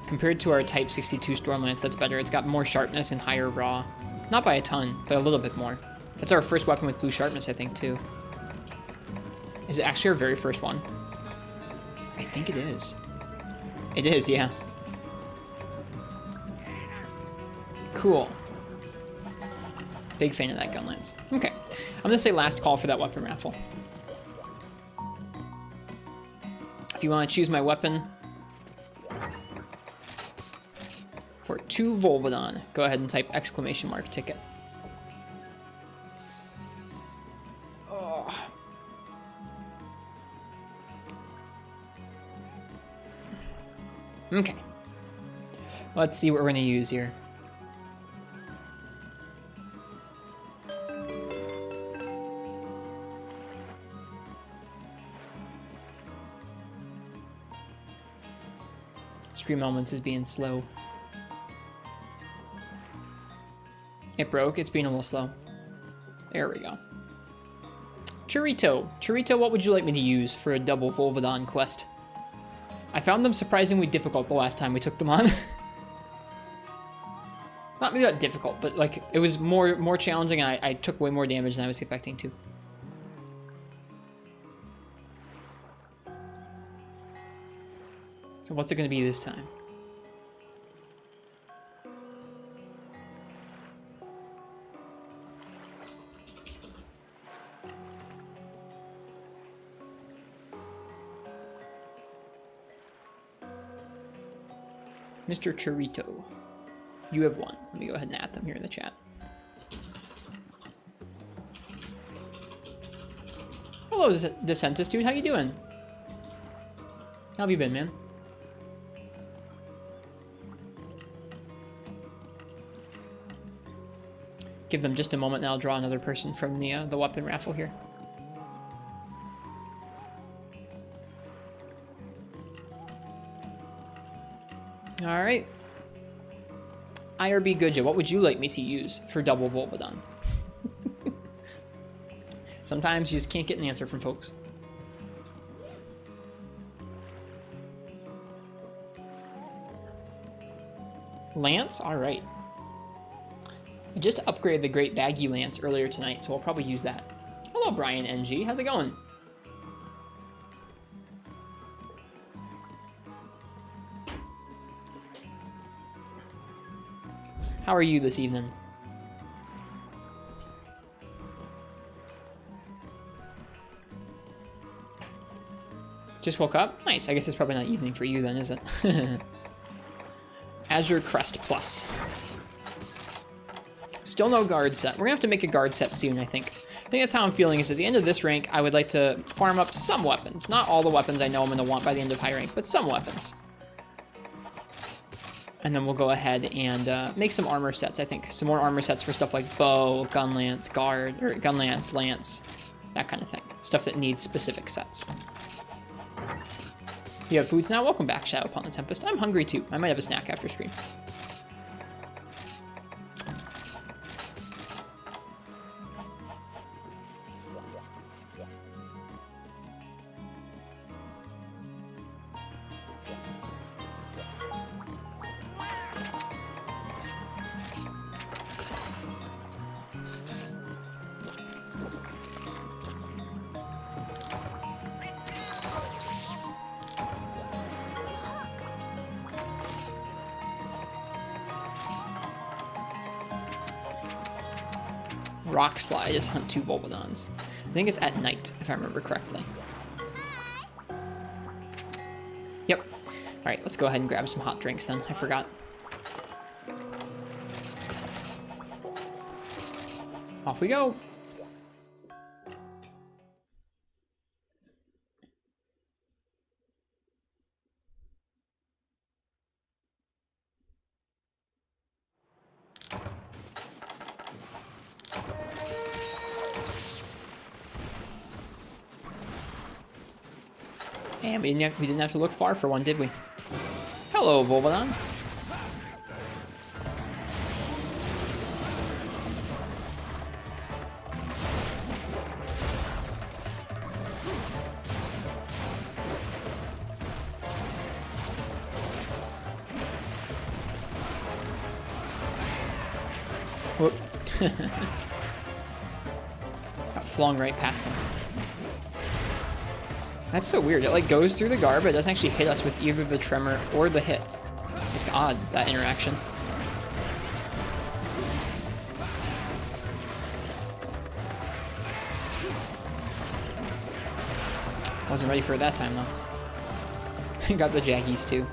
Speaker 1: Compared to our Type 62 Stormlance, that's better. It's got more sharpness and higher raw. Not by a ton, but a little bit more. That's our first weapon with blue sharpness, I think, too. Is it actually our very first one? I think it is. It is, yeah. Cool. Big fan of that Gunlance. Okay. I'm going to say last call for that weapon raffle. If you want to choose my weapon for 2 Volvidon, go ahead and type ! ticket. Oh. Okay. Let's see what we're going to use here. Stream Elements is being slow. It broke. It's being a little slow. There we go. Churrito. Churrito, what would you like me to use for a double Volvidon quest? I found them surprisingly difficult the last time we took them on. Not maybe not difficult, but like it was more challenging, and I took way more damage than I was expecting to. So what's it going to be this time? Mr. Churrito, you have won. Let me go ahead and add them here in the chat. Hello, Decentus dude. How you doing? How have you been, man? Give them just a moment, and I'll draw another person from the weapon raffle here. All right. IRB Goodja, what would you like me to use for double Volvidon? Sometimes you just can't get an answer from folks. Lance? All right. I just upgraded the Great Baggi Lance earlier tonight, so I'll probably use that. Hello, Brian NG. How's it going? How are you this evening? Just woke up? Nice. I guess it's probably not evening for you then, is it? Azure Crest Plus. Still no guard set. We're gonna have to make a guard set soon, I think. I think that's how I'm feeling, is at the end of this rank, I would like to farm up some weapons. Not all the weapons I know I'm gonna want by the end of high rank, but some weapons. And then we'll go ahead and make some armor sets, I think. Some more armor sets for stuff like bow, gunlance, guard, or gunlance, lance, that kind of thing. Stuff that needs specific sets. You have foods now? Welcome back, Shadow Upon the Tempest. I'm hungry too. I might have a snack after stream. Rock Slide is hunt 2 Volvidons. I think it's at night, if I remember correctly. Yep. Alright, let's go ahead and grab some hot drinks then. I forgot. Off we go. And we didn't have to look far for one, did we? Hello, Volvidon. Whoop. Got flung right past him. That's so weird. It like goes through the guard, but it doesn't actually hit us with either the tremor or the hit. It's odd, that interaction. Wasn't ready for it that time, though. Got the Jaggies, too.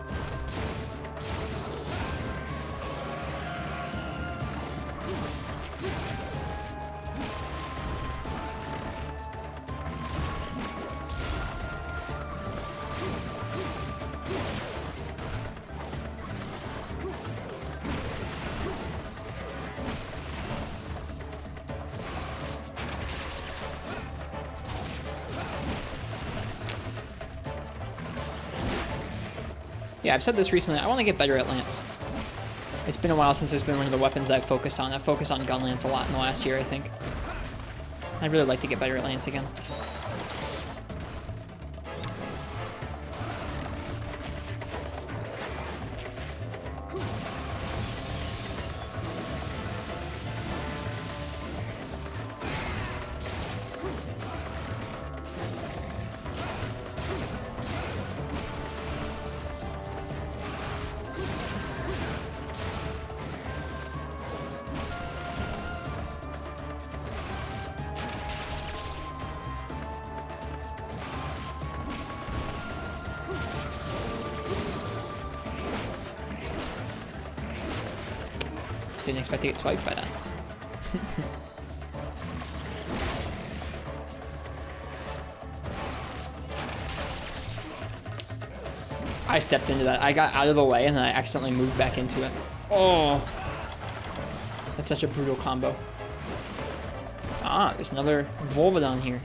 Speaker 1: Yeah, I've said this recently. I want to get better at Lance. It's been a while since it's been one of the weapons that I've focused on. I've focused on Gunlance a lot in the last year, I think. I'd really like to get better at Lance again. Didn't expect to get swiped by that. I stepped into that. I got out of the way and then I accidentally moved back into it. Oh! That's such a brutal combo. Ah, there's another Volvidon here.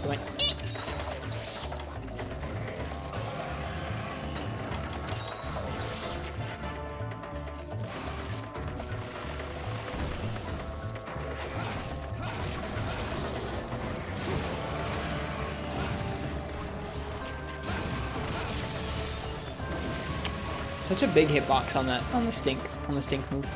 Speaker 1: Went, eek. Such a big hitbox on that, on the stink move.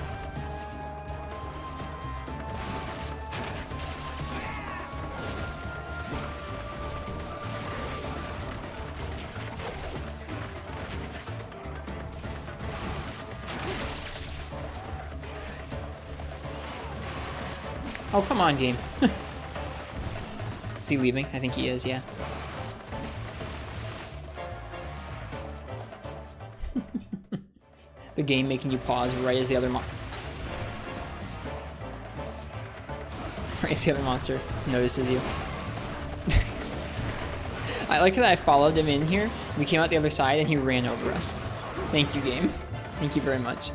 Speaker 1: Oh, come on, game. Is he leaving? I think he is, yeah. The game making you pause right as the other monster notices you. I like that I followed him in here. We came out the other side and he ran over us. Thank you, game. Thank you very much.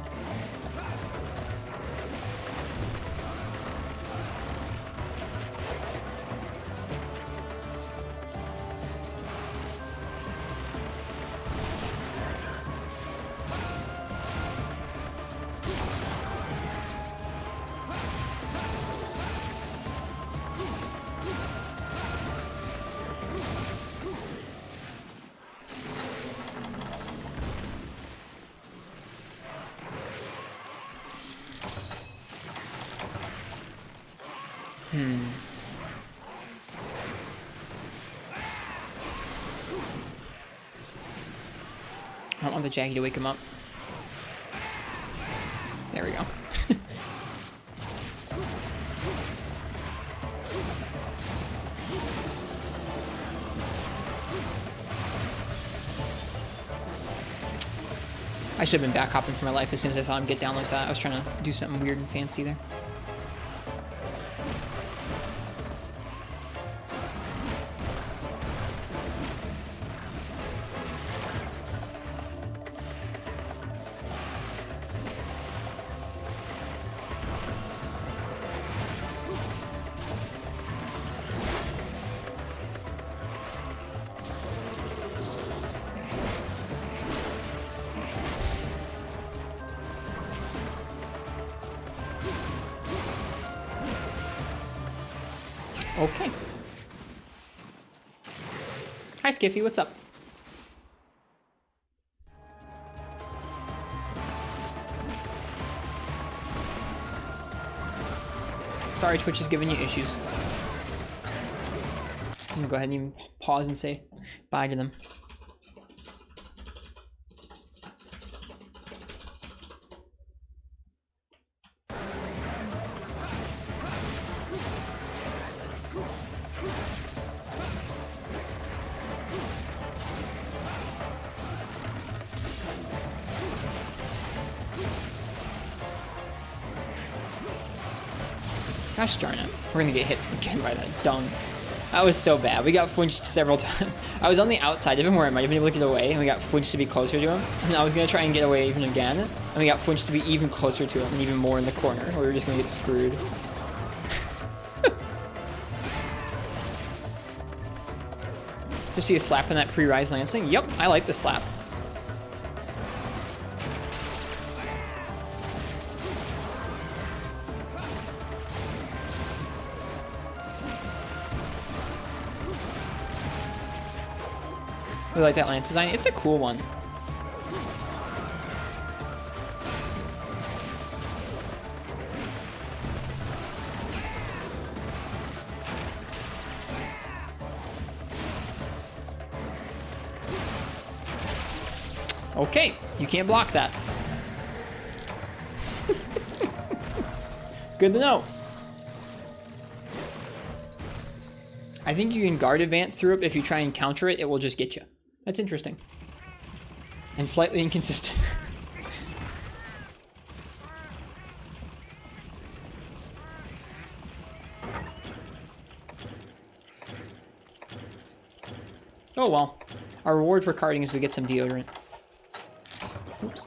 Speaker 1: I don't want the Jaggy to wake him up. There we go. I should have been back hopping for my life as soon as I saw him get down like that. I was trying to do something weird and fancy there. Okay. Hi, Skiffy. What's up? Sorry, Twitch is giving you issues. I'm gonna go ahead and even pause and say bye to them. Gosh darn it. We're gonna get hit again by that dung. That was so bad. We got flinched several times. I was on the outside of him where I might have been able to get away, and we got flinched to be closer to him. And I was gonna try and get away even again, and we got flinched to be even closer to him and even more in the corner, where we were just gonna get screwed. Just see a slap in that pre-rise lancing? Yep, I like the slap. I like that lance design. It's a cool one. Okay, you can't block that. Good to know. I think you can guard advance through it, but if you try and counter it, it will just get you. That's interesting. And slightly inconsistent. Oh well. Our reward for carding is we get some deodorant. Oops.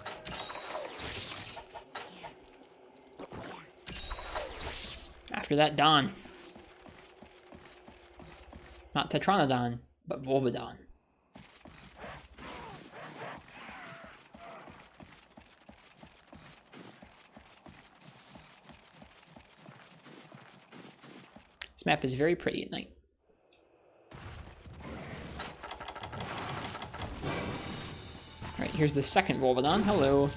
Speaker 1: After that, Dawn. Not Tetranodon, but Volvidon. This map is very pretty at night. Alright, here's the second Volvidon. Hello.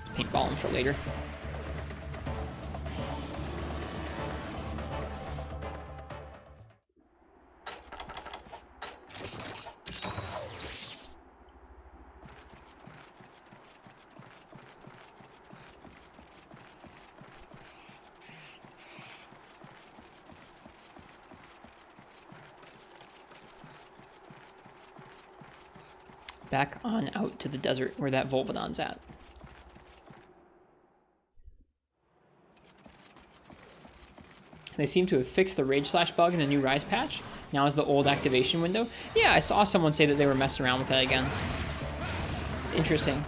Speaker 1: Let's paintball him for later. Back on out to the desert where that Volvidon's at. They seem to have fixed the Rage Slash bug in the new Rise patch. Now is the old activation window. Yeah, I saw someone say that they were messing around with that again. It's interesting.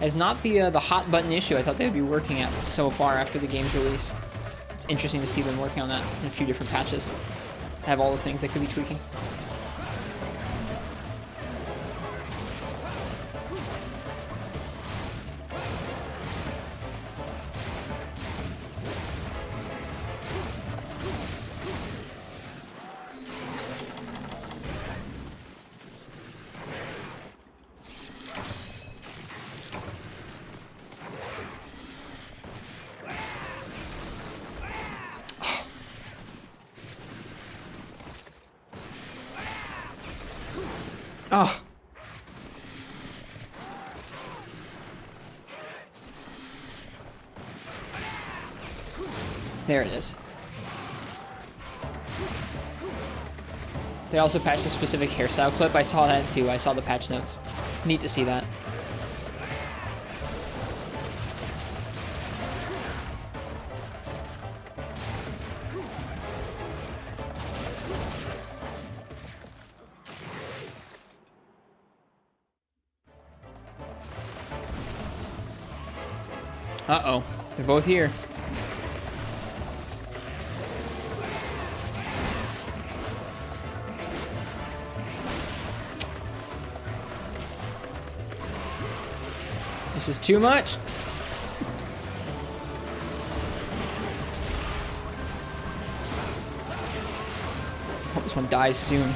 Speaker 1: As not the hot button issue I thought they would be working at so far after the game's release. It's interesting to see them working on that in a few different patches. Have all the things they could be tweaking. Oh. There it is. They also patched a specific hairstyle clip. I saw that too. I saw the patch notes. Neat to see that. Uh-oh. They're both here. This is too much. Hope this one dies soon.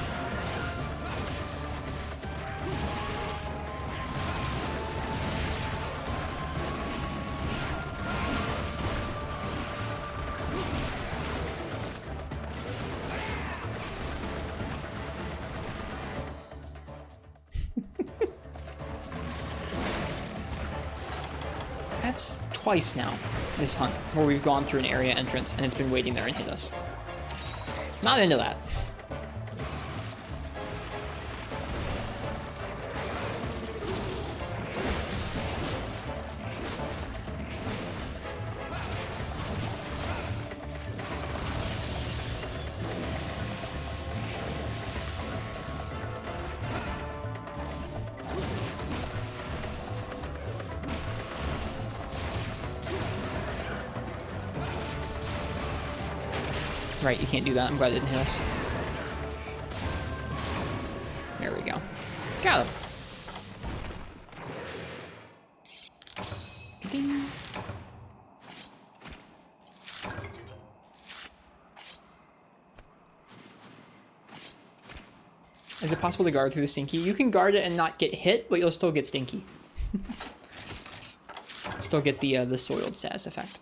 Speaker 1: That's twice now, this hunt, where we've gone through an area entrance and it's been waiting there and hit us. Not into that. Right, you can't do that. I'm glad it didn't hit us. There we go. Got him. Ding. Is it possible to guard through the stinky? You can guard it and not get hit, but you'll still get stinky. Still get the soiled status effect.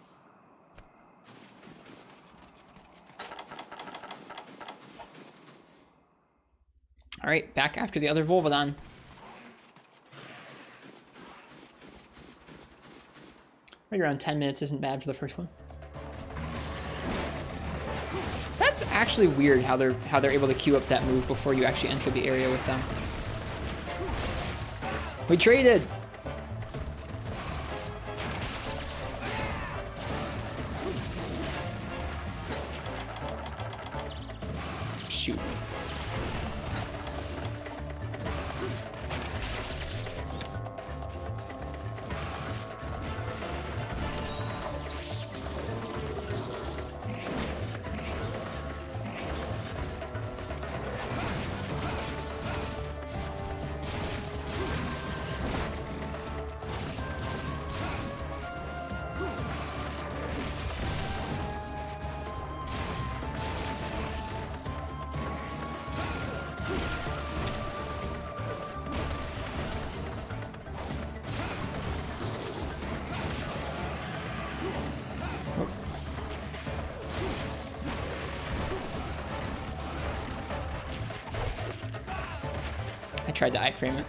Speaker 1: All right, back after the other Volvidon. Right around 10 minutes isn't bad for the first one. That's actually weird how they're able to queue up that move before you actually enter the area with them. We traded. Shoot. I tried to iframe it.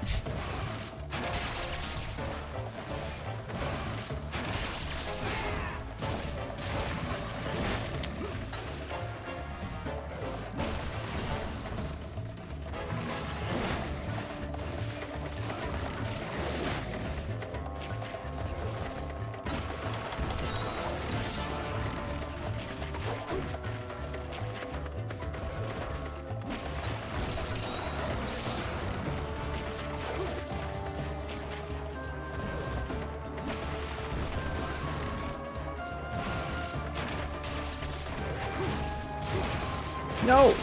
Speaker 1: No!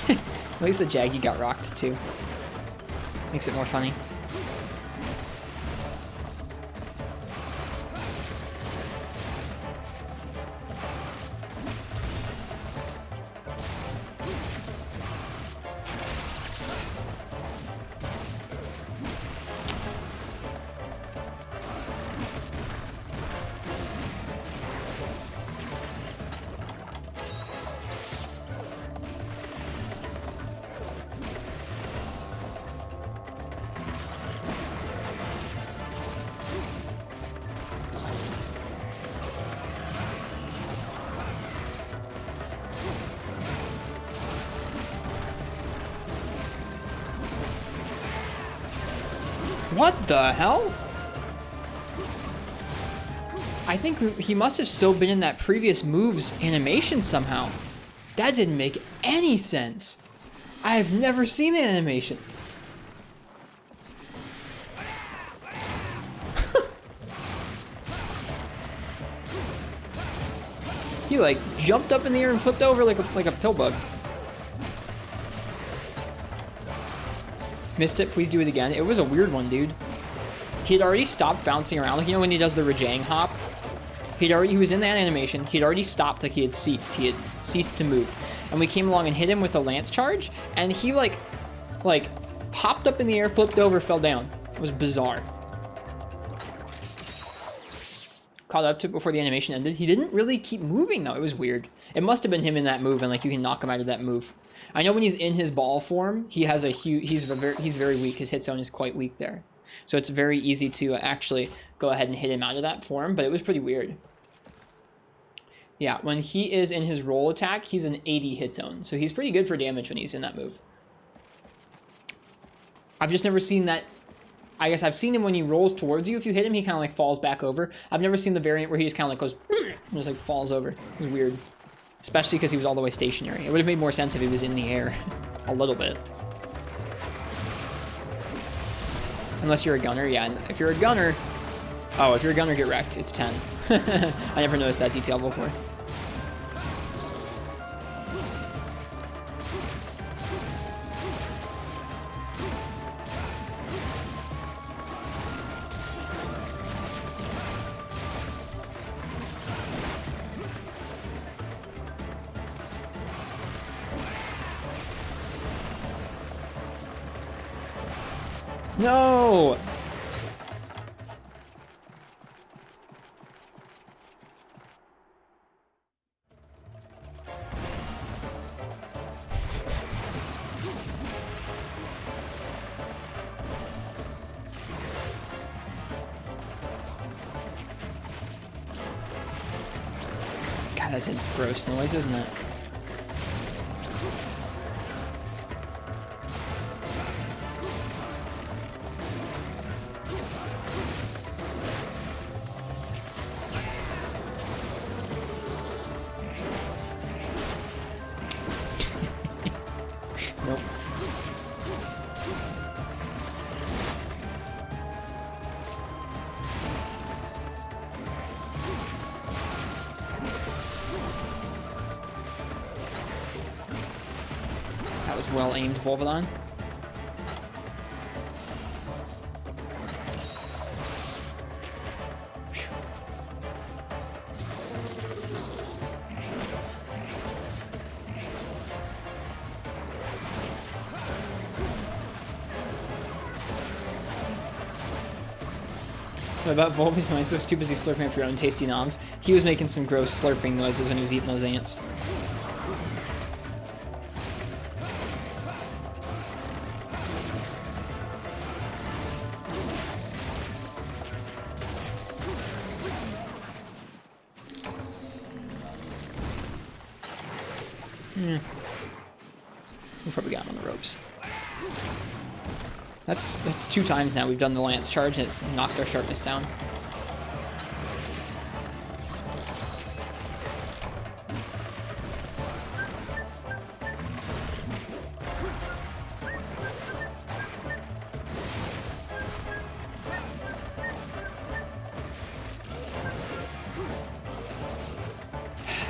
Speaker 1: At least the Jaggy got rocked too. Makes it more funny. What the hell? I think he must have still been in that previous move's animation somehow. That didn't make any sense. I've never seen the animation. He like jumped up in the air and flipped over like a pill bug. Missed it, please do it again. It was a weird one, dude. He had already stopped bouncing around. Like, you know when he does the Rajang hop? He was in that animation. He'd already stopped, like he had ceased. He had ceased to move. And we came along and hit him with a lance charge, and he like hopped up in the air, flipped over, fell down. It was bizarre. Caught up to it before the animation ended. He didn't really keep moving though. It was weird. It must have been him in that move, and like you can knock him out of that move. I know when he's in his ball form, he has a huge. He's very weak. His hit zone is quite weak there, so it's very easy to actually go ahead and hit him out of that form. But it was pretty weird. Yeah, when he is in his roll attack, he's an 80 hit zone, so he's pretty good for damage when he's in that move. I've just never seen that. I guess I've seen him when he rolls towards you. If you hit him, he kind of like falls back over. I've never seen the variant where he just kind of like goes and just like falls over. It was weird. Especially because he was all the way stationary. It would have made more sense if he was in the air. A little bit. Unless you're a gunner, yeah. If you're a gunner... Oh, if you're a gunner, get wrecked. It's 10. I never noticed that detail before. No! God, that's a gross noise, isn't it? Nope. That was well aimed, Volvidon. About Volvy's noise, was too busy slurping up your own tasty noms. He was making some gross slurping noises when he was eating those ants. We probably got him on the ropes. That's 2 times now we've done the lance charge and it's knocked our sharpness down.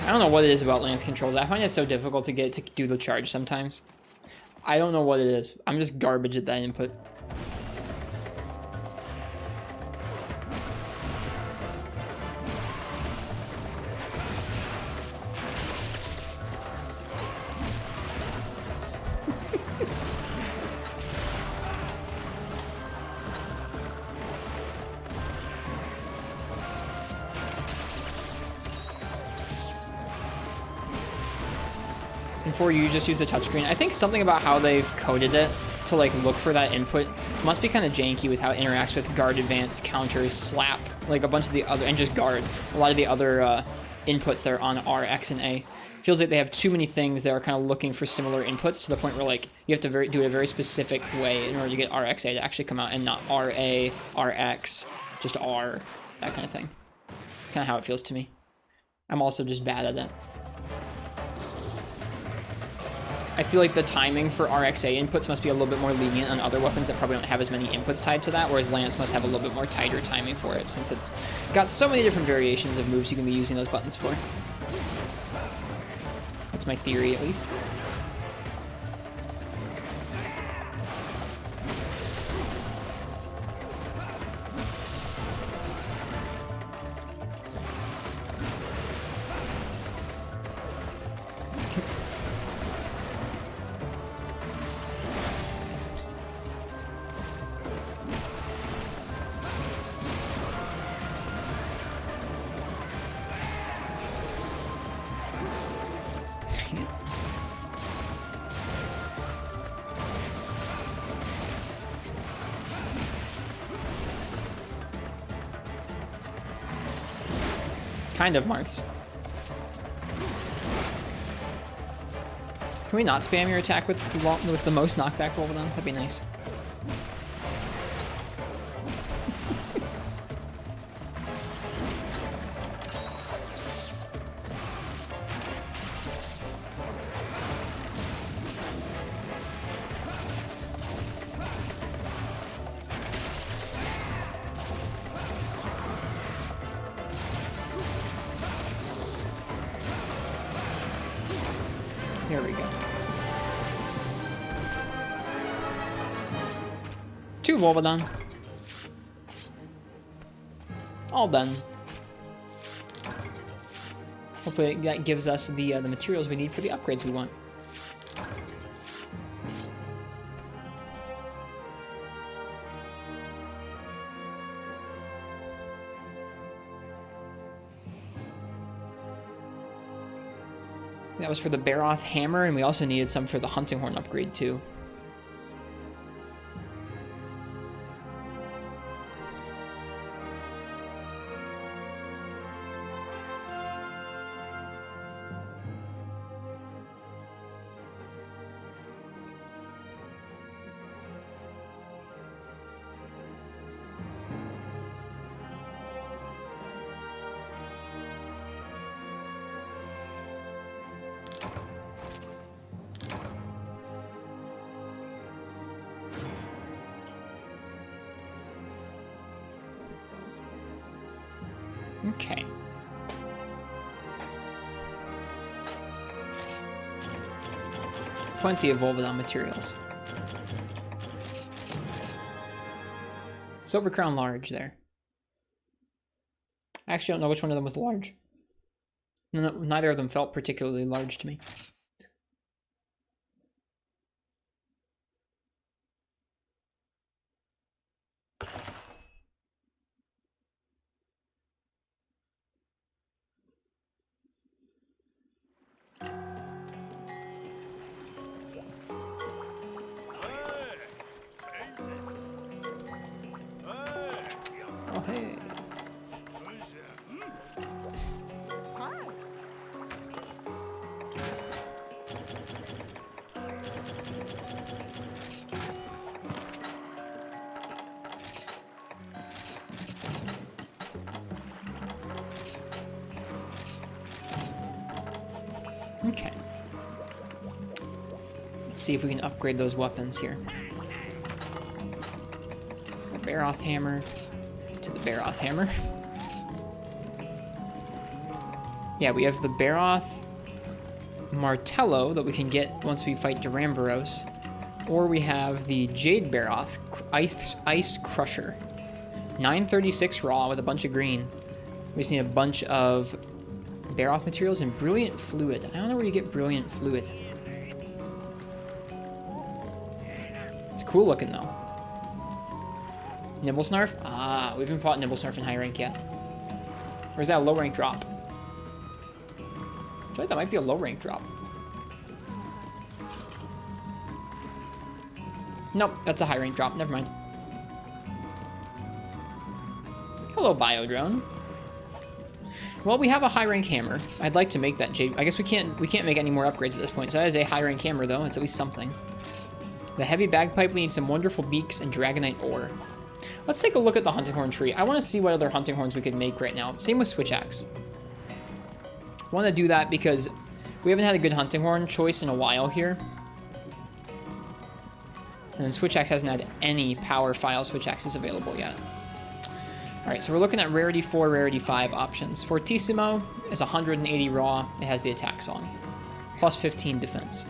Speaker 1: I don't know what it is about lance controls. I find it so difficult to get to do the charge sometimes. I don't know what it is. I'm just garbage at that input. Before you just use the touchscreen. I think something about how they've coded it to like look for that input must be kind of janky with how it interacts with guard, advance, counters, slap, like a bunch of the other, and just guard. A lot of the other inputs that are on R, X, and A. Feels like they have too many things that are kind of looking for similar inputs to the point where like you have to do it a very specific way in order to get RXA to actually come out and not RA, RX, just R, that kind of thing. It's kind of how it feels to me. I'm also just bad at it. I feel like the timing for RXA inputs must be a little bit more lenient on other weapons that probably don't have as many inputs tied to that, whereas Lance must have a little bit more tighter timing for it, since it's got so many different variations of moves you can be using those buttons for. That's my theory, at least. Kind of, Marts. Can we not spam your attack with the most knockback Volvidon? That'd be nice. There we go. 2 Volvidon. All done. Hopefully that gives us the materials we need for the upgrades we want. That was for the Barroth hammer, and we also needed some for the hunting horn upgrade too. Okay. Plenty of Volvidon materials. Silver Crown large there. I actually don't know which one of them was large. Neither of them felt particularly large to me. Oh, hey. Okay. Let's see if we can upgrade those weapons here. The Barroth hammer to the Barroth hammer. Yeah, we have the Barroth Martello that we can get once we fight Duramboros. Or we have the Jade Barroth Ice Crusher. 936 raw with a bunch of green. We just need a bunch of Barroth materials and Brilliant Fluid. I don't know where you get Brilliant Fluid. It's cool looking though. Nibblesnarf? Ah, we haven't fought Nibblesnarf in high rank yet. Or is that a low rank drop? I feel like that might be a low rank drop. Nope, that's a high rank drop. Never mind. Hello, Biodrone. Well, we have a high rank hammer. I'd like to make that Jade. I guess we can't make any more upgrades at this point. So that is a high rank hammer though. It's at least something. The heavy bagpipe. We need some wonderful beaks and dragonite ore. Let's take a look at the hunting horn tree. I want to see what other hunting horns we could make right now. Same with switch axe. I want to do that because we haven't had a good hunting horn choice in a while here. And then switch axe hasn't had any power file switch axes available yet. Alright, so we're looking at rarity 4, rarity 5 options. Fortissimo is 180 raw. It has the attack song. Plus 15 defense.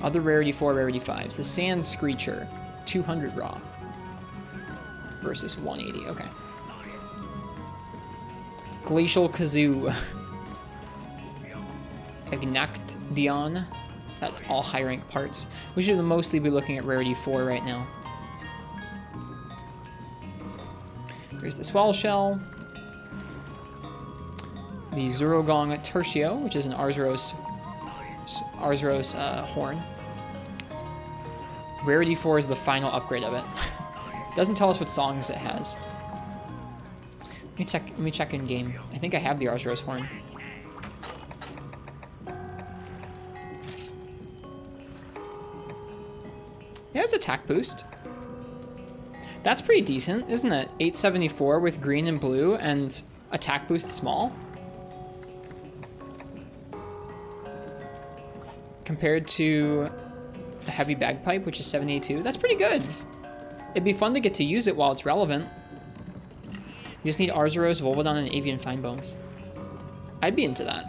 Speaker 1: Other rarity 4, rarity 5s. The Sand Screecher, 200 raw. Versus 180, okay. Glacial Kazoo. Ignactdion. That's all high rank parts. We should mostly be looking at rarity 4 right now. There's the Swell Shell. The Zurogong Tertio, which is an Arzuros horn. Rarity 4 is the final upgrade of it. Doesn't tell us what songs it has. Let me check in game. I think I have the Arzuros horn. Yeah, it's attack boost. That's pretty decent, isn't it? 874 with green and blue and attack boost small. Compared to the heavy bagpipe, which is 782. That's pretty good. It'd be fun to get to use it while it's relevant. You just need Arzuros, Volvidon, and Avian Finebones. I'd be into that.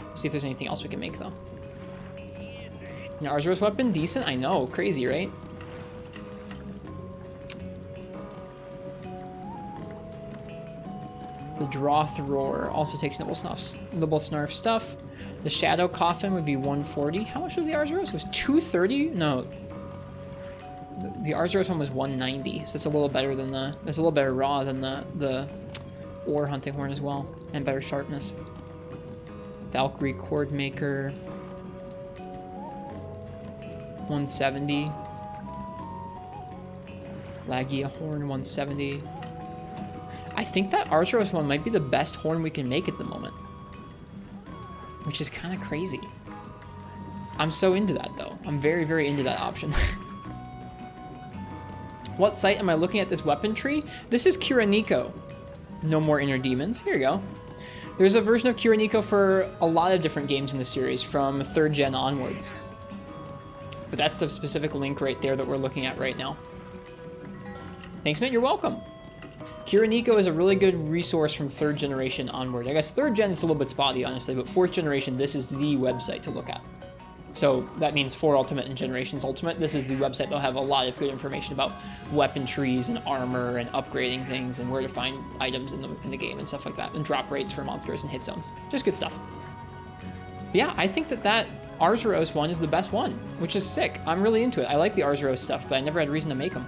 Speaker 1: Let's see if there's anything else we can make, though. An Arzuros weapon? Decent? I know. Crazy, right? The Droth Roar also takes Nibble Snarf stuff. The Shadow Coffin would be 140. How much was the Arzuros? It was 230? No. The Arzuros one was 190, so that's a little better than the... That's a little better raw than the Ore Hunting Horn as well, and better sharpness. Valkyrie Cord Maker... 170. Lagia Horn, 170. I think that Arzuros one might be the best horn we can make at the moment. Which is kind of crazy. I'm so into that, though. I'm very, very into that option. What site am I looking at this weapon tree? This is Kiraniko. No more inner demons. Here you go. There's a version of Kiraniko for a lot of different games in the series, from 3rd gen onwards. But that's the specific link right there that we're looking at right now. Thanks, man. You're welcome. Kiraniko is a really good resource from 3rd generation onward. I guess 3rd gen is a little bit spotty, honestly, but 4th generation, this is the website to look at. So that means 4 Ultimate and Generations Ultimate. This is the website that'll have a lot of good information about weapon trees and armor and upgrading things and where to find items in the game and stuff like that. And drop rates for monsters and hit zones. Just good stuff. But yeah, I think that Arzuros one is the best one, which is sick. I'm really into it. I like the Arzuros stuff, but I never had reason to make them.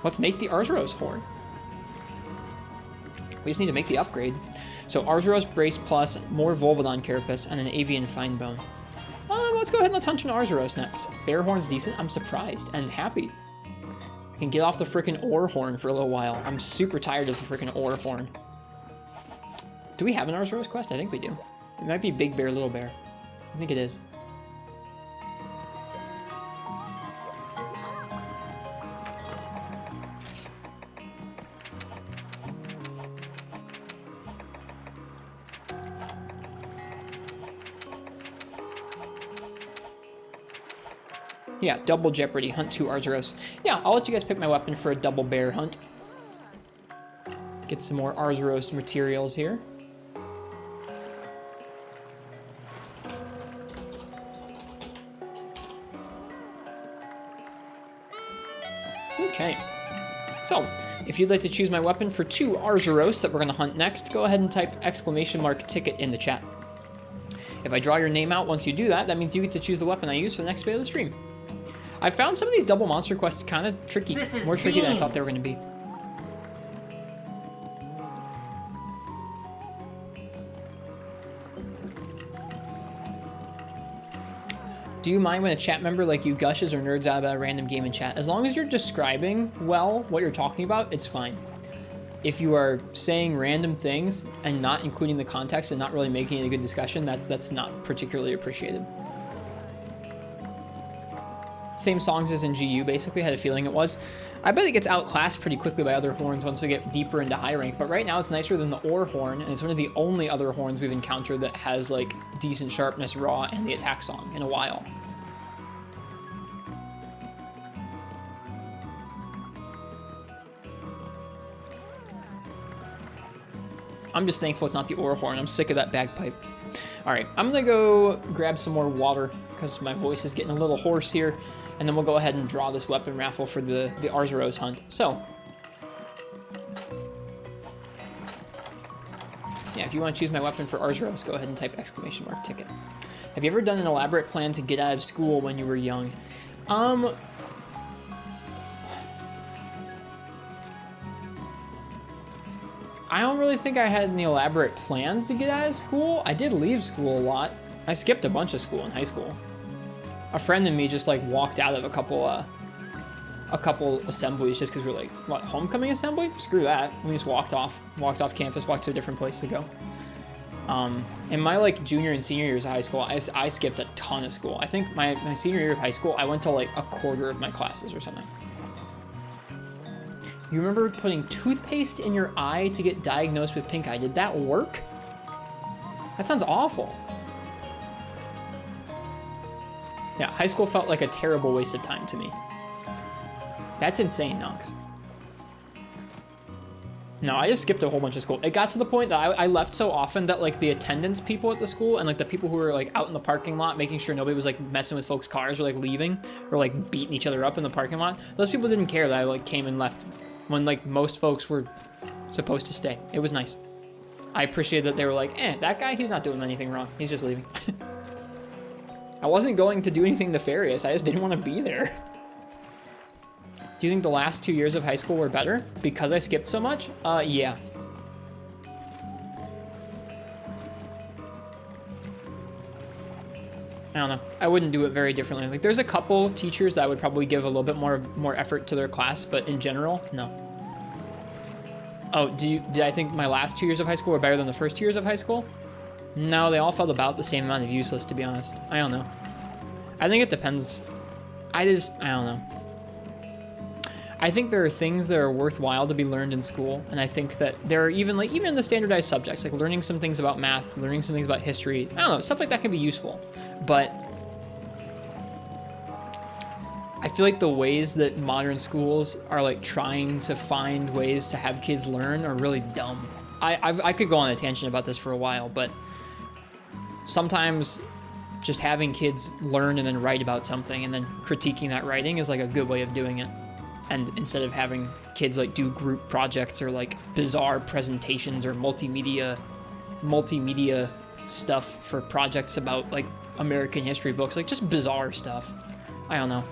Speaker 1: Let's make the Arzuros horn. We just need to make the upgrade. So Arzuros Brace Plus, more Volvidon Carapace, and an Avian Finebone. Let's go ahead and let's hunt an Arzuros next. Bear Horn's decent. I'm surprised and happy. I can get off the frickin' Ore Horn for a little while. I'm super tired of the frickin' Ore Horn. Do we have an Arzuros quest? I think we do. It might be Big Bear, Little Bear. I think it is. Yeah, double Jeopardy, hunt 2 Arzuros. Yeah, I'll let you guys pick my weapon for a double bear hunt. Get some more Arzuros materials here. Okay. So, if you'd like to choose my weapon for 2 Arzuros that we're going to hunt next, go ahead and type !ticket in the chat. If I draw your name out once you do that, that means you get to choose the weapon I use for the next bit of the stream. I found some of these double monster quests kind of tricky. More tricky than I thought they were going to be. Do you mind when a chat member like you gushes or nerds out about a random game in chat? As long as you're describing well what you're talking about, it's fine. If you are saying random things and not including the context and not really making it a good discussion, that's not particularly appreciated. Same songs as in GU, basically, had a feeling it was. I bet it gets outclassed pretty quickly by other horns once we get deeper into high rank, but right now it's nicer than the Ore Horn, and it's one of the only other horns we've encountered that has, like, decent sharpness, raw, and the attack song in a while. I'm just thankful it's not the Ore Horn. I'm sick of that bagpipe. All right, I'm gonna go grab some more water because my voice is getting a little hoarse here, and then we'll go ahead and draw this weapon raffle for the Arzuros hunt. So, yeah, if you want to choose my weapon for Arzuros, go ahead and type !ticket. Have you ever done an elaborate plan to get out of school when you were young? I don't really think I had any elaborate plans to get out of school. I did leave school a lot. I skipped a bunch of school in high school. A friend and me just like walked out of a a couple assemblies just because we were like, what, homecoming assembly? Screw that. We just walked off campus, walked to a different place to go. In my like junior and senior years of high school, I skipped a ton of school. I think my senior year of high school, I went to like a quarter of my classes or something. You remember putting toothpaste in your eye to get diagnosed with pink eye? Did that work? That sounds awful. Yeah, high school felt like a terrible waste of time to me. That's insane, Nox. No, I just skipped a whole bunch of school. It got to the point that I left so often that like the attendance people at the school and like the people who were like out in the parking lot making sure nobody was like messing with folks' cars or like leaving or like beating each other up in the parking lot, those people didn't care that I like came and left when like most folks were supposed to stay. It was nice. I appreciated that they were like, that guy, he's not doing anything wrong. He's just leaving. I wasn't going to do anything nefarious. I just didn't want to be there. Do you think the last 2 years of high school were better because I skipped so much? Yeah. I don't know. I wouldn't do it very differently. Like, there's a couple teachers that would probably give a little bit more effort to their class, but in general, no. Oh, did I think my last 2 years of high school were better than the first 2 years of high school? No, they all felt about the same amount of useless, to be honest. I don't know. I think it depends. I don't know. I think there are things that are worthwhile to be learned in school, and I think that there are even the standardized subjects, like learning some things about math, learning some things about history. I don't know, stuff like that can be useful. But I feel like the ways that modern schools are like trying to find ways to have kids learn are really dumb. I could go on a tangent about this for a while, but sometimes just having kids learn and then write about something and then critiquing that writing is like a good way of doing it. And instead of having kids like do group projects or like bizarre presentations or multimedia stuff for projects about like American history books, like just bizarre stuff. I don't know.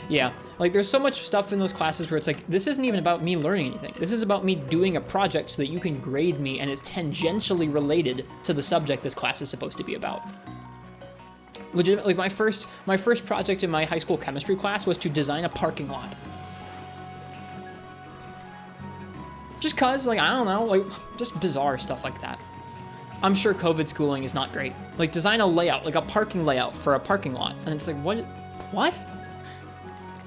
Speaker 1: Yeah, like there's so much stuff in those classes where it's like, this isn't even about me learning anything. This is about me doing a project so that you can grade me and it's tangentially related to the subject this class is supposed to be about. Legitimately, my first project in my high school chemistry class was to design a parking lot. Just cause, like, I don't know, like, just bizarre stuff like that. I'm sure COVID schooling is not great. Like, design a layout, like a parking layout for a parking lot. And it's like, what?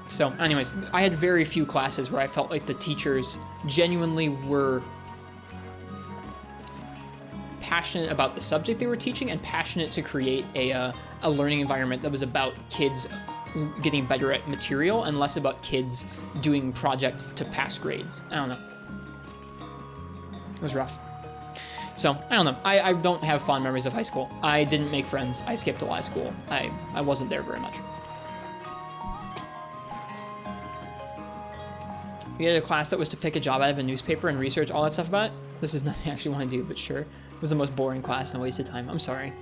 Speaker 1: So, anyways, I had very few classes where I felt like the teachers genuinely were passionate about the subject they were teaching and passionate to create a learning environment that was about kids getting better at material and less about kids doing projects to pass grades. I don't know. It was rough. So, I don't know. I don't have fond memories of high school. I didn't make friends. I skipped a lot of school. I wasn't there very much. We had a class that was to pick a job out of a newspaper and research all that stuff about it. This is nothing I actually want to do, but sure. It was the most boring class and a waste of time. I'm sorry.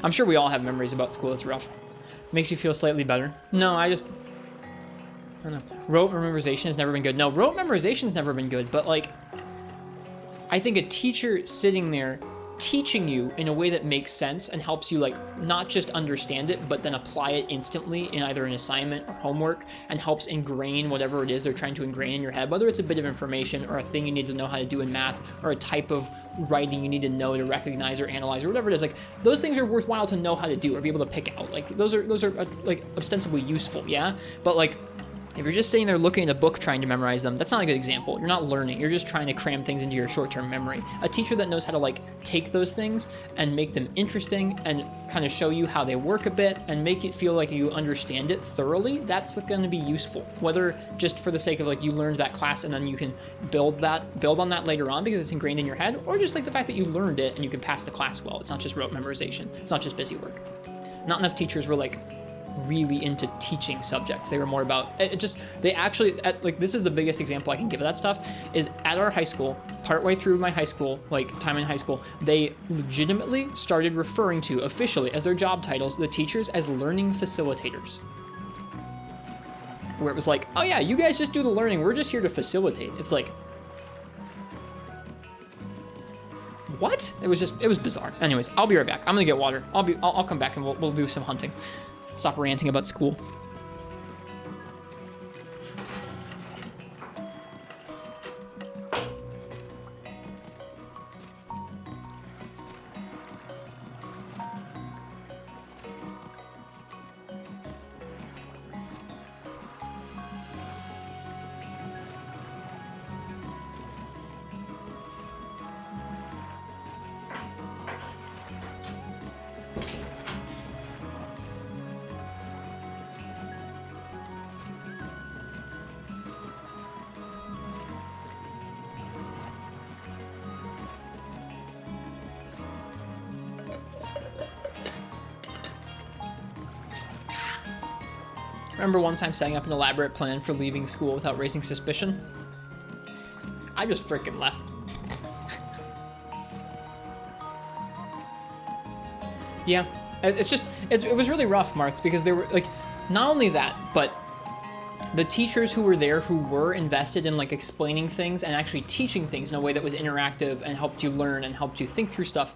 Speaker 1: I'm sure we all have memories about school that's rough. Makes you feel slightly better. No, I don't know. Rote memorization has never been good. No, rote memorization has never been good, but like, I think a teacher sitting there teaching you in a way that makes sense and helps you like not just understand it, but then apply it instantly in either an assignment or homework and helps ingrain whatever it is they're trying to ingrain in your head, whether it's a bit of information or a thing you need to know how to do in math or a type of writing you need to know to recognize or analyze or whatever it is. Like those things are worthwhile to know how to do or be able to pick out. Like those are like ostensibly useful, yeah? But like, if you're just sitting there looking at a book trying to memorize them, that's not a good example. You're not learning. You're just trying to cram things into your short-term memory. A teacher that knows how to like take those things and make them interesting and kind of show you how they work a bit and make it feel like you understand it thoroughly, that's going to be useful. Whether just for the sake of like you learned that class and then you can build on that later on because it's ingrained in your head, or just like the fact that you learned it and you can pass the class well. It's not just rote memorization. It's not just busy work. Not enough teachers were like really into teaching subjects. They were more about this is the biggest example I can give of that stuff is at our high school, partway through my high school, like time in high school, they legitimately started referring to officially as their job titles, the teachers as learning facilitators. Where it was like, oh yeah, you guys just do the learning. We're just here to facilitate. It's like, what? It was bizarre. Anyways, I'll be right back. I'm gonna get water. I'll come back and we'll do some hunting. Stop ranting about school. Remember one time setting up an elaborate plan for leaving school without raising suspicion? I just freaking left. Yeah, it was really rough, Marths, because they were, like, not only that, but the teachers who were there who were invested in, like, explaining things and actually teaching things in a way that was interactive and helped you learn and helped you think through stuff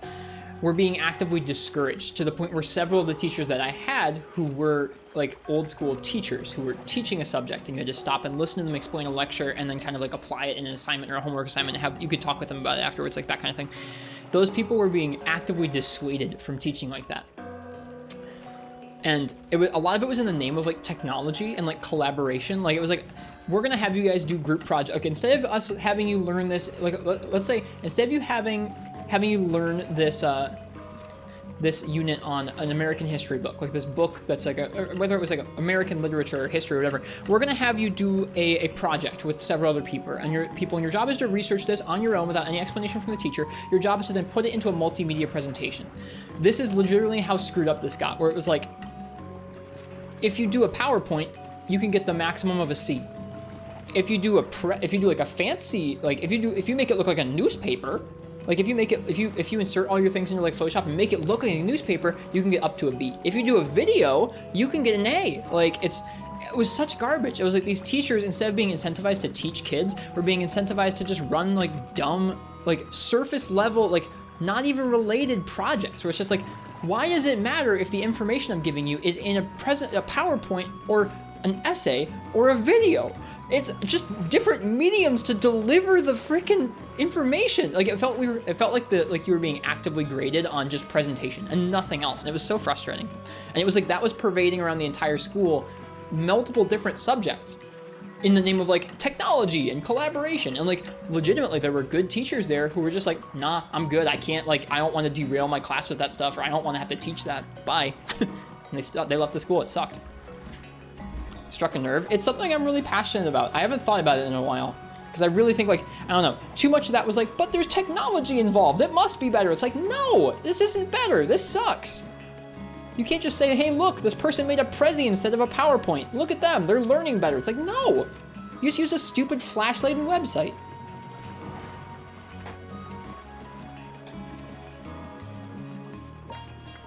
Speaker 1: were being actively discouraged, to the point where several of the teachers that I had who were, like, old school teachers who were teaching a subject, and you had to stop and listen to them explain a lecture and then kind of, like, apply it in an assignment or a homework assignment and you could talk with them about it afterwards, like that kind of thing. Those people were being actively dissuaded from teaching like that. And a lot of it was in the name of, like, technology and, like, collaboration. Like, it was like, we're gonna have you guys do group projects. Okay, instead of us having you learn this, like, let's say, instead of you having you learn this this unit on an American history book, like this book that's like whether it was like American literature or history or whatever, we're gonna have you do a project with several other people, and your job is to research this on your own without any explanation from the teacher. Your job is to then put it into a multimedia presentation. This is legitimately how screwed up this got, where it was like, if you do a PowerPoint, you can get the maximum of a C. If you do like a fancy, like if you make it look like a newspaper, like if you insert all your things into like Photoshop and make it look like a newspaper, you can get up to a B. If you do a video, you can get an A. Like it was such garbage. It was like these teachers, instead of being incentivized to teach kids, were being incentivized to just run like dumb, like surface level, like not even related projects, where it's just like, why does it matter if the information I'm giving you is in a PowerPoint or an essay or a video? It's just different mediums to deliver the freaking information. Like it felt like you were being actively graded on just presentation and nothing else. And it was so frustrating. And it was like that was pervading around the entire school, multiple different subjects in the name of like technology and collaboration. And like legitimately there were good teachers there who were just like, nah, I'm good. I can't, like, I don't want to derail my class with that stuff, or I don't want to have to teach that. Bye. And they left the school. It sucked. Struck a nerve. It's something I'm really passionate about. I haven't thought about it in a while, because I really think, like, I don't know, too much of that was like, but there's technology involved, it must be better. It's like, no, this isn't better. This sucks. You can't just say, hey, look, this person made a Prezi instead of a PowerPoint. Look at them, they're learning better. It's like, no, you just use a stupid flash-laden website.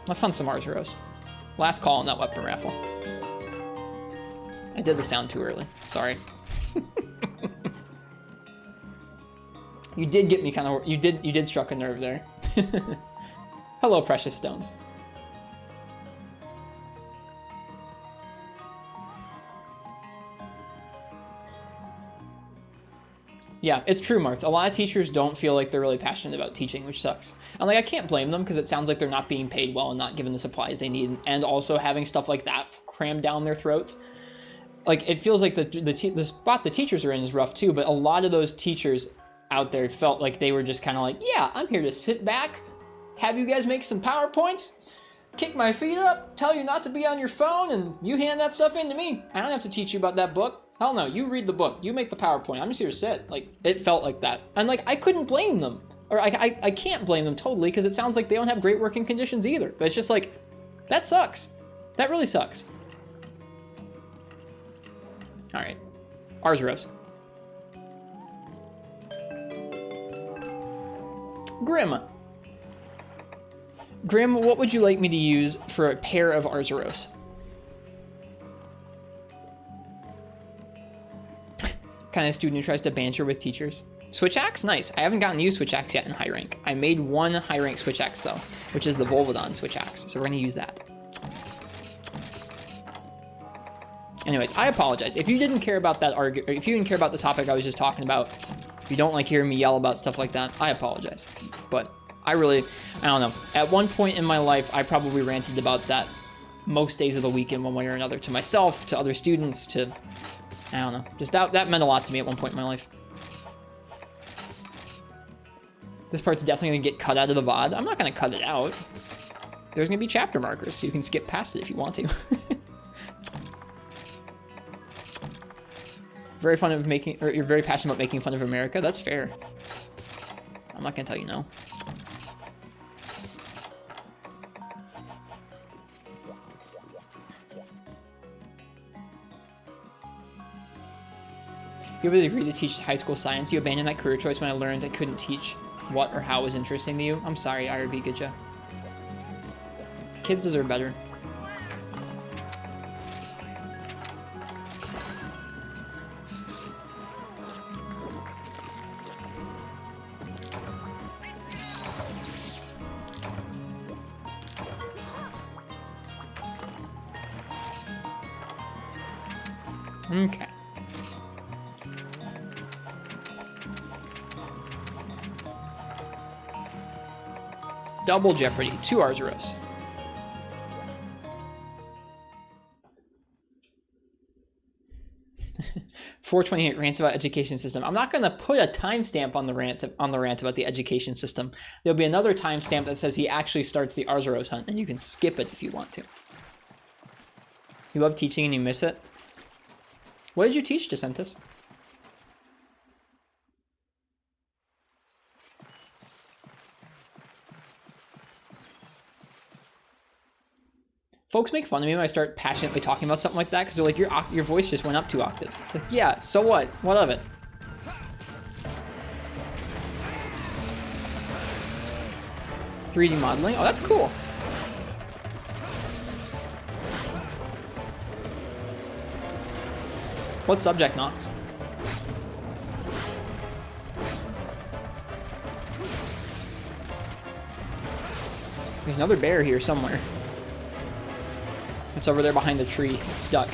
Speaker 1: Let's hunt some Arzuros. Last call on that weapon raffle. I did the sound too early. Sorry. You did get me kind of. You did struck a nerve there. Hello, precious stones. Yeah, it's true, Marks. A lot of teachers don't feel like they're really passionate about teaching, which sucks. And like, I can't blame them, because it sounds like they're not being paid well and not given the supplies they need, and also having stuff like that crammed down their throats. Like, it feels like the spot the teachers are in is rough too, but a lot of those teachers out there felt like they were just kind of like, yeah, I'm here to sit back, have you guys make some PowerPoints, kick my feet up, tell you not to be on your phone, and you hand that stuff in to me. I don't have to teach you about that book. Hell no, you read the book, you make the PowerPoint, I'm just here to sit. Like, it felt like that. And like, I couldn't blame them. Or I can't blame them totally, because it sounds like they don't have great working conditions either. But it's just like, that sucks. That really sucks. All right, Arzuros. Grim, what would you like me to use for a pair of Arzuros? Kind of student who tries to banter with teachers. Switch axe? Nice. I haven't gotten to use switch axe yet in high rank. I made one high rank switch axe though, which is the Volvidon switch axe. So we're gonna use that. Anyways, I apologize. If you didn't care about that if you didn't care about the topic I was just talking about, if you don't like hearing me yell about stuff like that, I apologize. But I don't know. At one point in my life, I probably ranted about that most days of the week in one way or another, to myself, to other students, to, I don't know. Just that meant a lot to me at one point in my life. This part's definitely gonna get cut out of the VOD. I'm not gonna cut it out. There's gonna be chapter markers, so you can skip past it if you want to. Very fun of making, or you're very passionate about making fun of America. That's fair. I'm not gonna tell you no. You have a degree to teach high school science. You abandoned that career choice when I learned I couldn't teach what or how was interesting to you. I'm sorry, IRB, good job. Kids deserve better. Okay. Double Jeopardy, 2 Arzuros. $4.28 rants about education system. I'm not going to put a timestamp on the rant about the education system. There'll be another timestamp that says he actually starts the Arzuros hunt, and you can skip it if you want to. You love teaching and you miss it. What did you teach, DeSantis? Folks make fun of me when I start passionately talking about something like that because they're like, your voice just went up 2 octaves. It's like, yeah, so what? What of it? $3D modeling? Oh, that's cool. What subject, Nox? There's another bear here somewhere. It's over there behind the tree. It's stuck.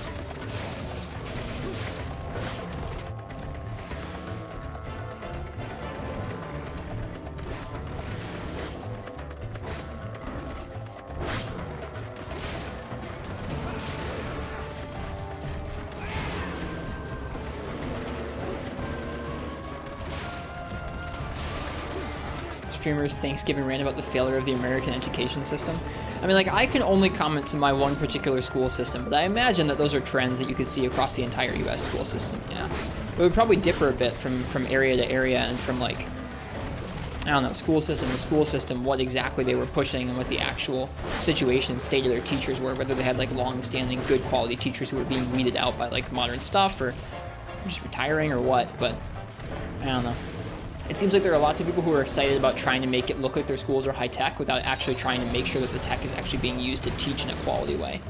Speaker 1: Streamers Thanksgiving rant about the failure of the American education system. I mean, like, I can only comment to my one particular school system, but I imagine that those are trends that you could see across the entire U.S. school system, you know? It would probably differ a bit from area to area and from, like, I don't know, school system to school system, what exactly they were pushing and what the actual situation and state of their teachers were, whether they had, like, long-standing, good quality teachers who were being weeded out by, like, modern stuff or just retiring or what, but I don't know. It seems like there are lots of people who are excited about trying to make it look like their schools are high-tech without actually trying to make sure that the tech is actually being used to teach in a quality way.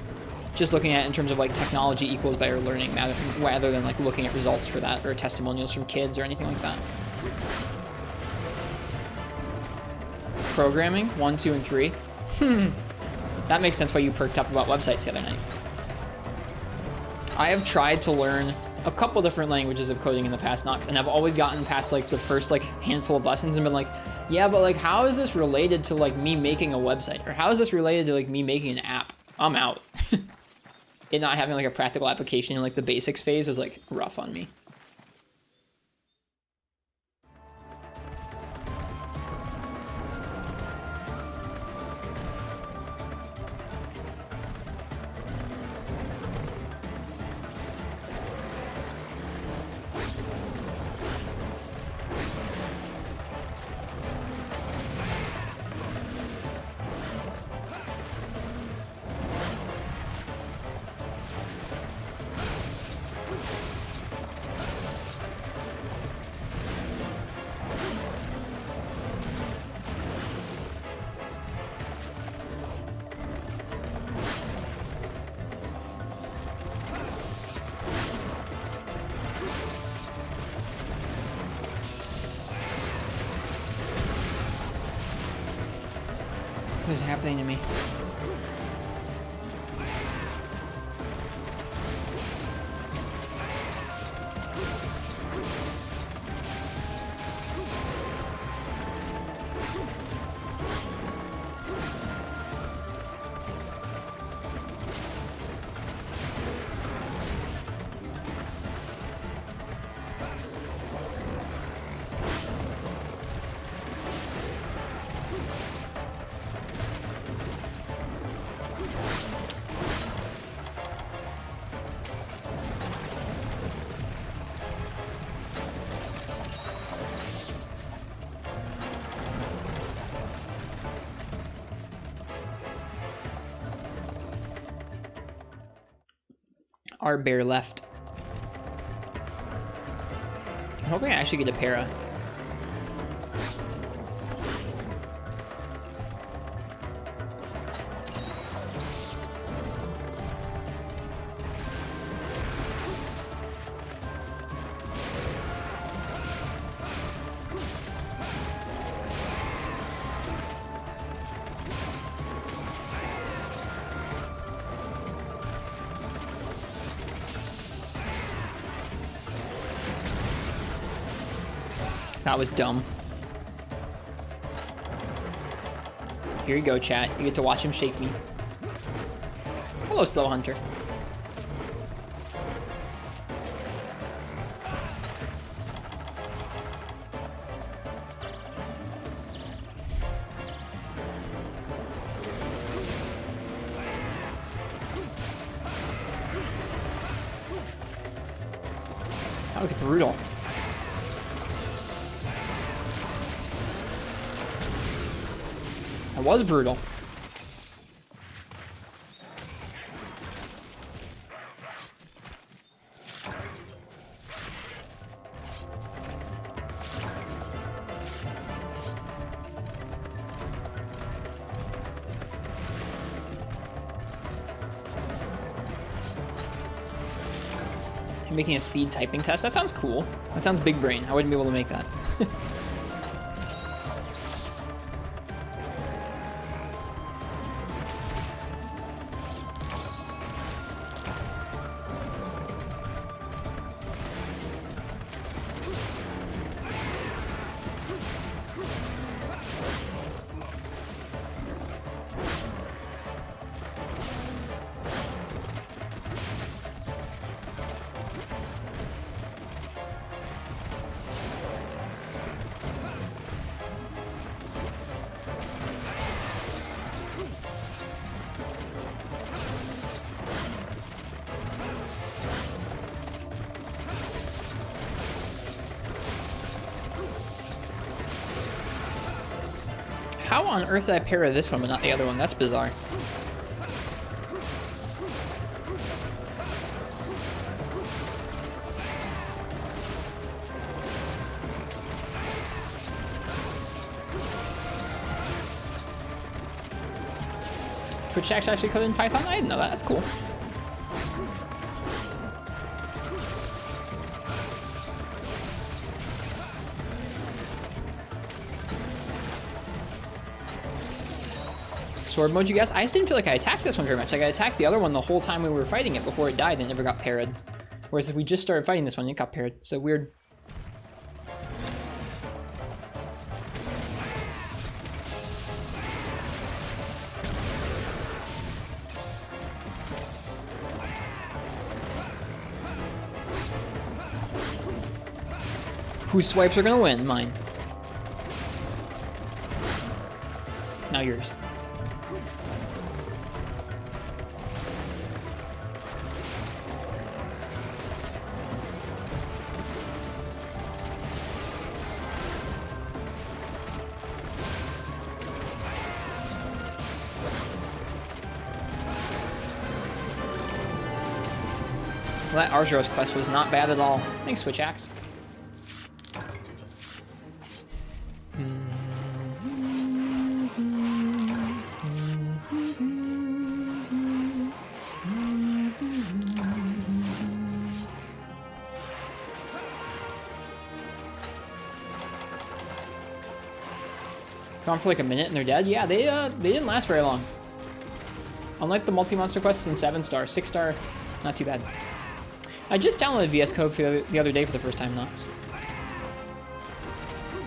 Speaker 1: Just looking at it in terms of like technology equals better learning rather than like looking at results for that or testimonials from kids or anything like that. Programming, 1, 2, and 3. That makes sense why you perked up about websites the other night. I have tried to learn a couple different languages of coding in the past, Nox, and I've always gotten past like the first like handful of lessons and been like, yeah, but like how is this related to like me making a website? Or how is this related to like me making an app? I'm out. It not having like a practical application in like the basics phase is like rough on me. What is happening to me? Our bear left. hoping I actually get a para. That was dumb. Here you go, chat. You get to watch him shake me. Hello, Slow Hunter. That was brutal. That was brutal. Making a speed typing test? That sounds cool. That sounds big brain. I wouldn't be able to make that. How on earth did I para this one but not the other one? That's bizarre. Twitch checks actually coded in Python? I didn't know that. That's cool. Sword mode, you guys? I just didn't feel like I attacked this one very much. Like, I attacked the other one the whole time we were fighting it before it died and it never got parried. Whereas if we just started fighting this one, it got parried. So weird. Whose swipes are gonna win? Mine. Now yours. Well, that Arzuros quest was not bad at all. Thanks, Switch Axe. Gone for like a minute and they're dead? Yeah, they didn't last very long. Unlike the multi-monster quests in 7-star, 6-star, not too bad. I just downloaded VS Code for the other day for the first time, Nox.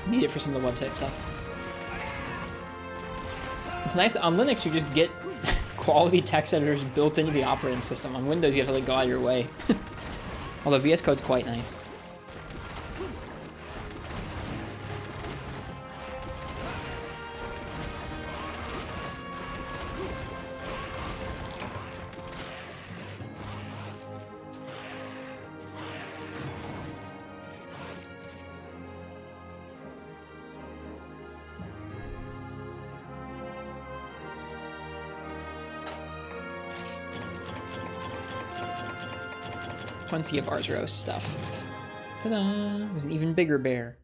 Speaker 1: Need it for some of the website stuff. It's nice that on Linux you just get quality text editors built into the operating system. On Windows you have to like go out of your way. Although VS Code's quite nice. Plenty of Arzuros stuff. Ta-da! It was an even bigger bear.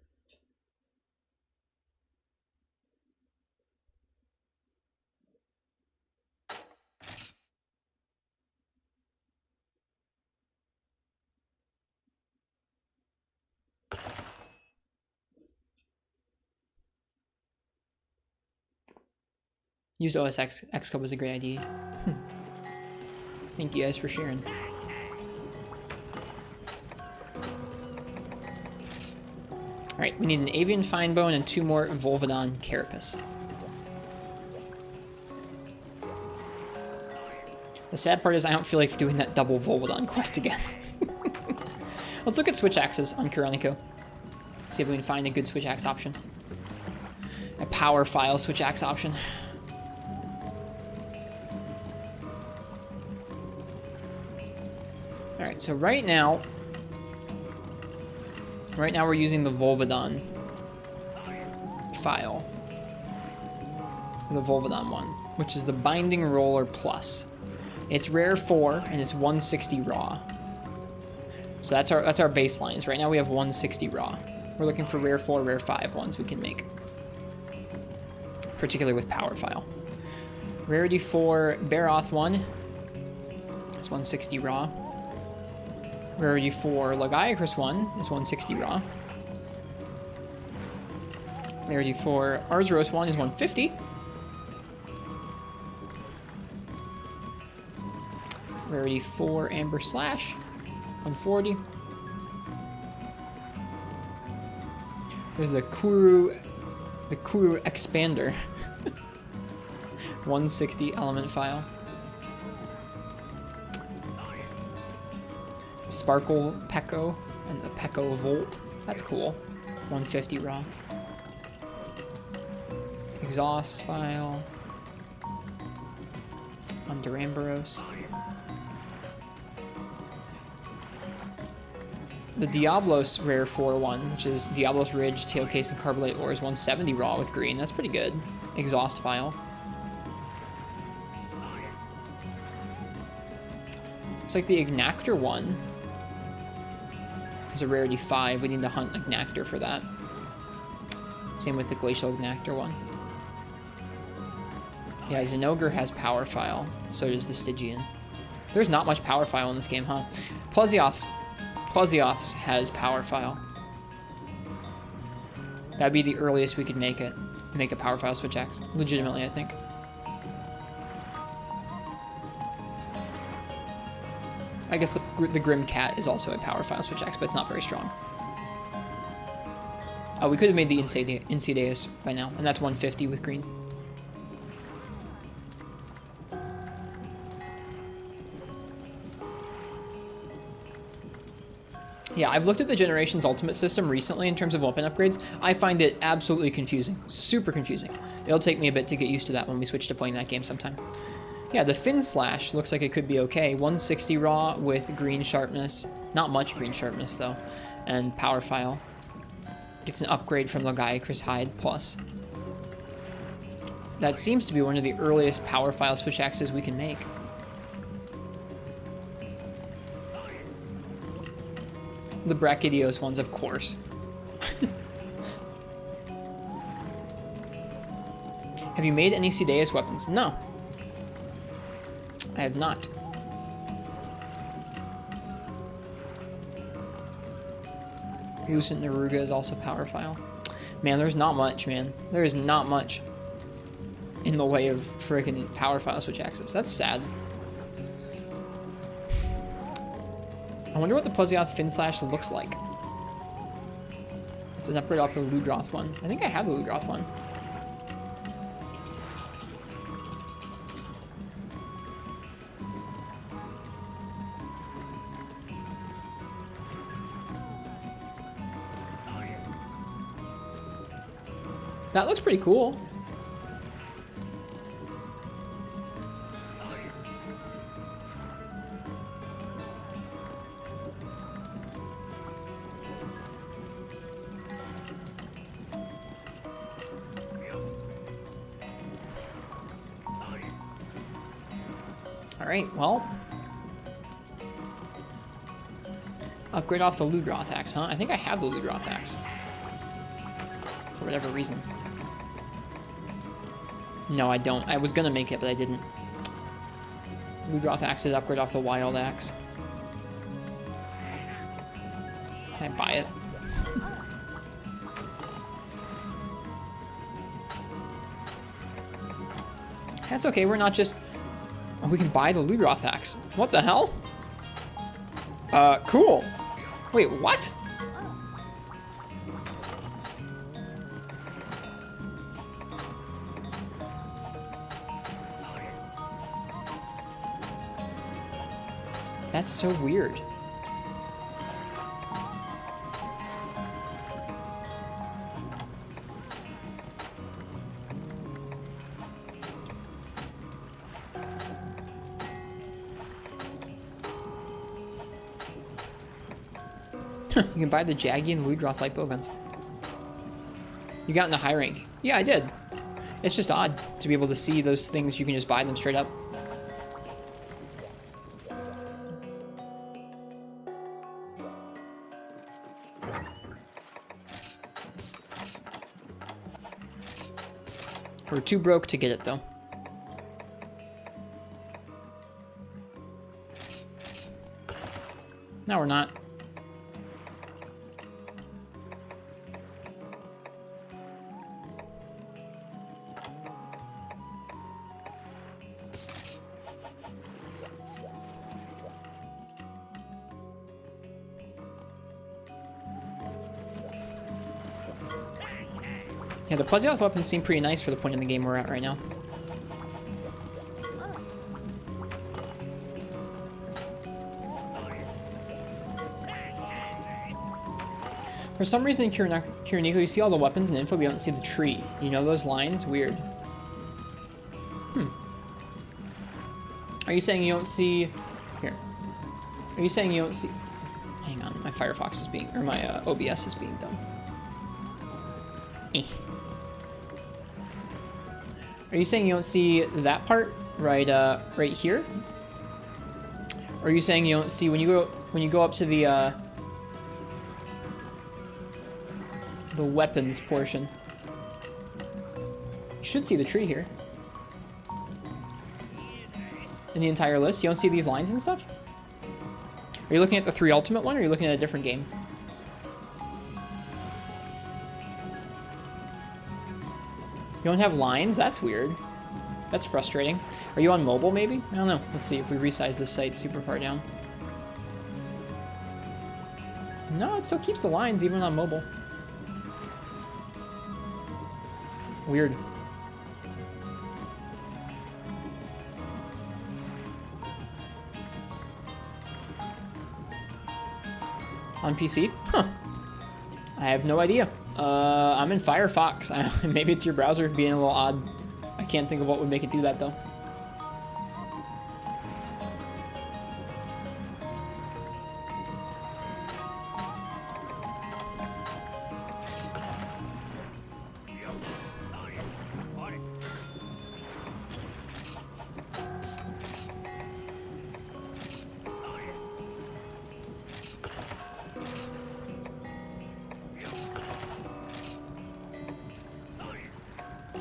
Speaker 1: Used OS Xcode was a great idea. Thank you guys for sharing. Alright, we need an Avian Finebone and 2 more Volvidon Carapace. The sad part is I don't feel like doing that double Volvidon quest again. Let's look at switch axes on Kuronico. See if we can find a good switch axe option. A power file switch axe option. Alright, so right now we're using the Volvidon file. The Volvidon one, which is the Binding Roller Plus. It's rare 4 and it's 160 raw. So that's our baseline. Is right now we have 160 raw. We're looking for rare 4, rare 5 ones we can make. Particularly with power file. Rarity 4 Barroth 1. It's 160 raw. Rarity 4 Lagombi 1 is 160 raw. Rarity 4 Arzuros 1 is 150. Rarity 4 Amber Slash 140. There's the Kuru Expander 160 element file. Sparkle Peko and the Peko Volt. That's cool. 150 raw. Exhaust file. Under Amberos. The Diablos rare 4-1, which is Diablos Ridge, Tailcase, and Carbonate Ore is 170 raw with green. That's pretty good. Exhaust file. It's like the Ignactor one is a rarity 5. We need to hunt Ignactor for that. Same with the Glacial Ignactor one. Yeah, Zinogre has power file. So does the Stygian. There's not much power file in this game, huh? Plesioth has power file. That'd be the earliest we could make it. Make a power file switch axe. Legitimately, I think. I guess the Grim Cat is also a power file switch axe, but it's not very strong. Oh, we could have made the Insidious by now, and that's 150 with green. Yeah, I've looked at the Generations Ultimate system recently in terms of weapon upgrades. I find it absolutely confusing. Super confusing. It'll take me a bit to get used to that when we switch to playing that game sometime. Yeah, the Fin Slash looks like it could be okay. 160 raw with green sharpness. Not much green sharpness, though. And power file. Gets an upgrade from Lagombi Hide Plus. That seems to be one of the earliest power file switch axes we can make. The Brachydios ones, of course. Have you made any Sideus weapons? No. I have not. Lucent Naruga is also power file. Man, there's not much, man. There is not much in the way of freaking power file switch axes. That's sad. I wonder what the Plesioth Fin Slash looks like. It's an upgrade off the Ludroth one. I think I have the Ludroth one. That looks pretty cool. All right, well, Upgrade off the Ludroth axe, huh? I think I have the Ludroth axe. For whatever reason. No, I don't. I was gonna make it, but I didn't. Ludroth axe is upgrade off the wild axe. Can I buy it? That's okay, we're not just... Oh, we can buy the Ludroth axe. What the hell? Cool. Wait, what? That's so weird. You can buy the Jaggy and Ludroth light bowguns. You got in the high rank. Yeah, I did. It's just odd to be able to see those things. You can just buy them straight up. We're too broke to get it, though. No, we're not. Yeah, the Plesioth weapons seem pretty nice for the point in the game we're at right now. For some reason in Kiriniko, you see all the weapons and info, but you don't see the tree. You know those lines? Weird. Are you saying you don't see... Here. Are you saying you don't see... Hang on, my Firefox is being... Or my OBS is being dumb. Are you saying you don't see that part right right here? Or are you saying you don't see when you go up to the weapons portion? You should see the tree here. In the entire list, you don't see these lines and stuff? Are you looking at the 3 ultimate one, or are you looking at a different game? You don't have lines? That's weird. That's frustrating. Are you on mobile, maybe? I don't know. Let's see if we resize this site super far down. No, it still keeps the lines even on mobile. Weird. On PC? Huh. I have no idea. I'm in Firefox. Maybe it's your browser being a little odd. I can't think of what would make it do that, though.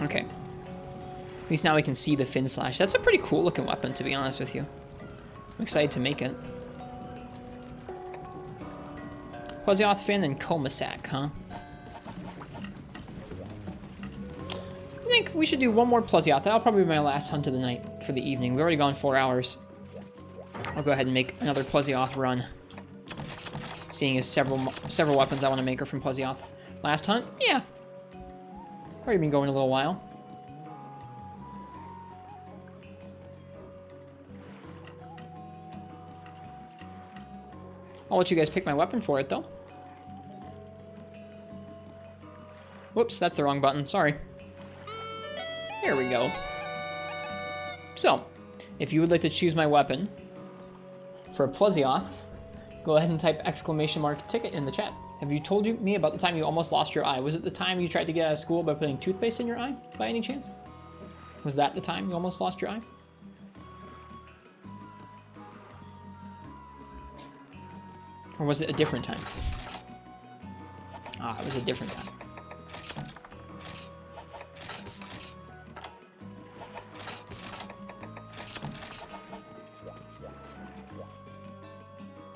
Speaker 1: Okay. At least now we can see the fin slash. That's a pretty cool looking weapon, to be honest with you. I'm excited to make it. Plesioth fin and Comasac, huh? I think we should do one more Plesioth. That'll probably be my last hunt of the night for the evening. We've already gone 4 hours. I'll go ahead and make another Plesioth run. Seeing as several weapons I want to make are from Plesioth. Last hunt? Yeah. Already been going a little while. I'll let you guys pick my weapon for it, though. Whoops, that's the wrong button. Sorry. There we go. So, if you would like to choose my weapon for a Plesioth, go ahead and type !ticket in the chat. Have you told me about the time you almost lost your eye? Was it the time you tried to get out of school by putting toothpaste in your eye, by any chance? Was that the time you almost lost your eye? Or was it a different time? Ah, it was a different time.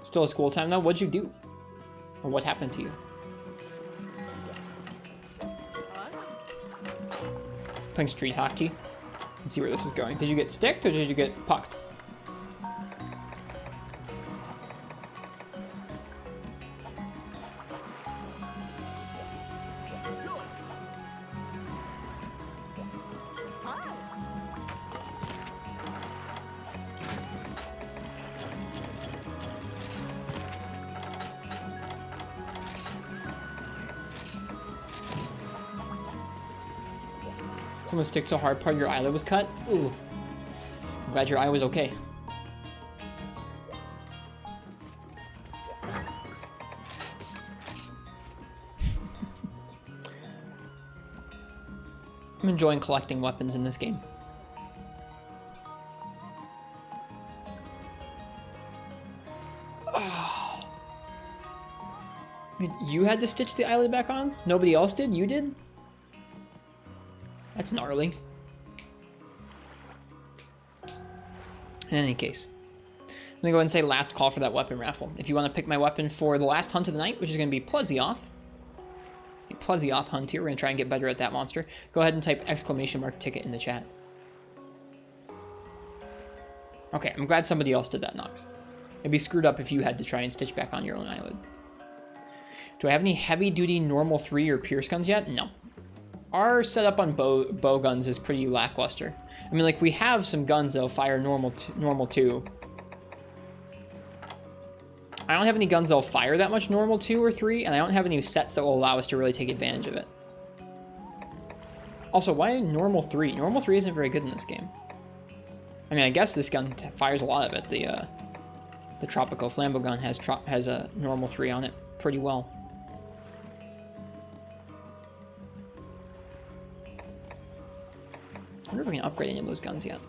Speaker 1: Still a school time though? What'd you do? Or what happened to you? Playing street hockey. Let's see where this is going. Did you get sticked or did you get pucked? Someone stick so hard, part of your eyelid was cut? Ooh. I'm glad your eye was okay. I'm enjoying collecting weapons in this game. Oh. You had to stitch the eyelid back on? Nobody else did? You did? That's gnarly. In any case, I'm gonna go ahead and say last call for that weapon raffle. If you want to pick my weapon for the last hunt of the night, which is going to be Plesioth, a Plesioth hunt here, we're going to try and get better at that monster. Go ahead and type ! ticket in the chat. Okay, I'm glad somebody else did that, Nox. It'd be screwed up if you had to try and stitch back on your own eyelid. Do I have any heavy-duty normal 3 or pierce guns yet? No. Our setup on bow guns is pretty lackluster. I mean, like, we have some guns that'll fire normal 2. I don't have any guns that'll fire that much normal 2 or 3, and I don't have any sets that will allow us to really take advantage of it. Also, why normal 3? Normal 3 isn't very good in this game. I mean, I guess this gun fires a lot of it. The Tropico Flambo gun has a normal 3 on it pretty well. I wonder if we can upgrade any of those guns yet.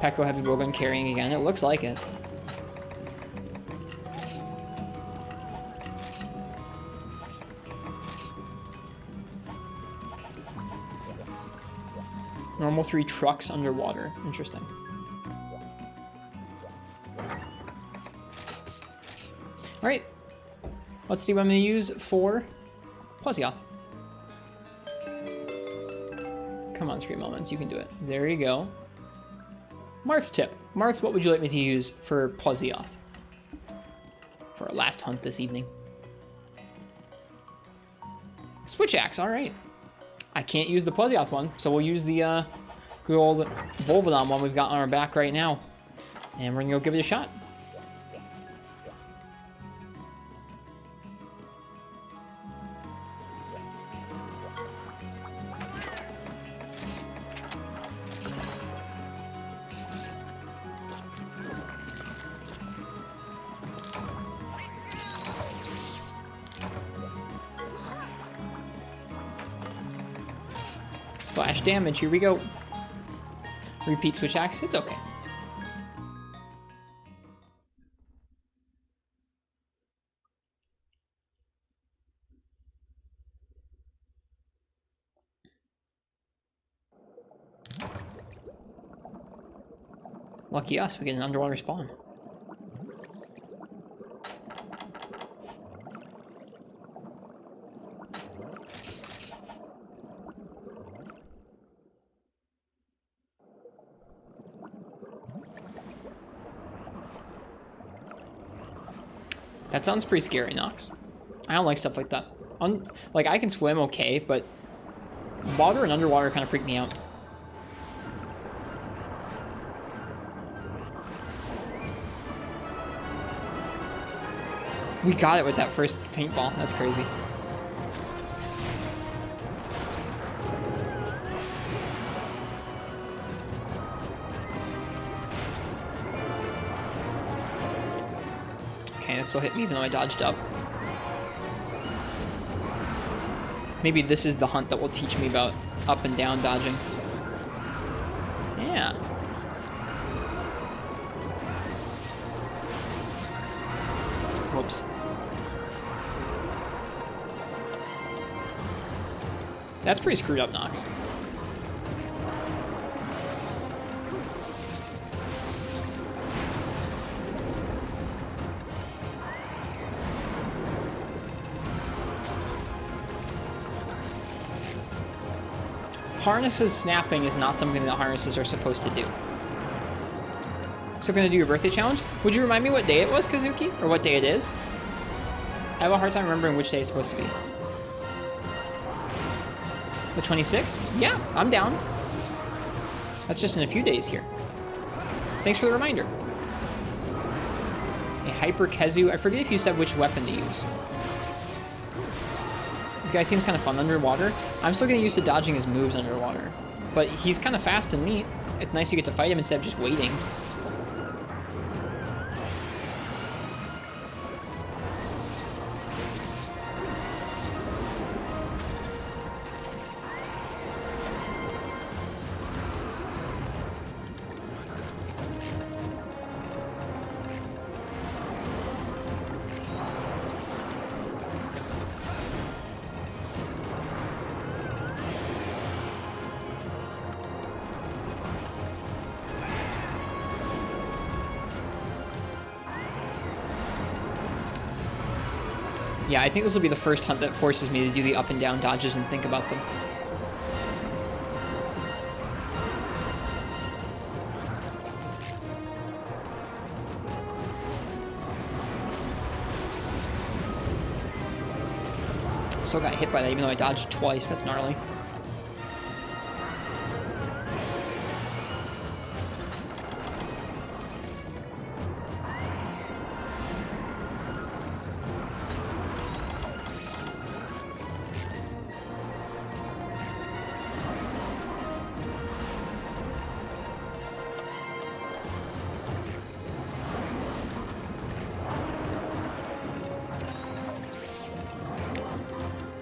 Speaker 1: Pecco heavy bowgun carrying again. It looks like it. Normal 3 trucks underwater. Interesting. Alright. Let's see what I'm going to use for Plesioth. Come on, Scream Elements, you can do it. There you go. Marth's tip. Marth's, what would you like me to use for Plesioth? For our last hunt this evening. Switch axe, alright. I can't use the Plesioth one, so we'll use the good old Volvidon one we've got on our back right now. And we're going to go give it a shot. Splash damage, here we go. Repeat switch axe, it's okay. Lucky us, we get an underwater spawn. That sounds pretty scary, Nox. I don't like stuff like that. Like, I can swim okay, but water and underwater kind of freak me out. We got it with that first paintball. That's crazy. It still hit me even though I dodged up. Maybe this is the hunt that will teach me about up and down dodging. Yeah. That's pretty screwed up, Nox. Harnesses snapping is not something that harnesses are supposed to do. So gonna do your birthday challenge? Would you remind me what day it was, Kazuki? Or what day it is? I have a hard time remembering which day it's supposed to be. The 26th? Yeah, I'm down. That's just in a few days here. Thanks for the reminder. A Hyper Kezu. I forget if you said which weapon to use. This guy seems kind of fun underwater. I'm still getting used to dodging his moves underwater. But he's kind of fast and neat. It's nice you get to fight him instead of just waiting. Yeah, I think this will be the first hunt that forces me to do the up and down dodges and think about them. Still got hit by that even though I dodged twice. That's gnarly.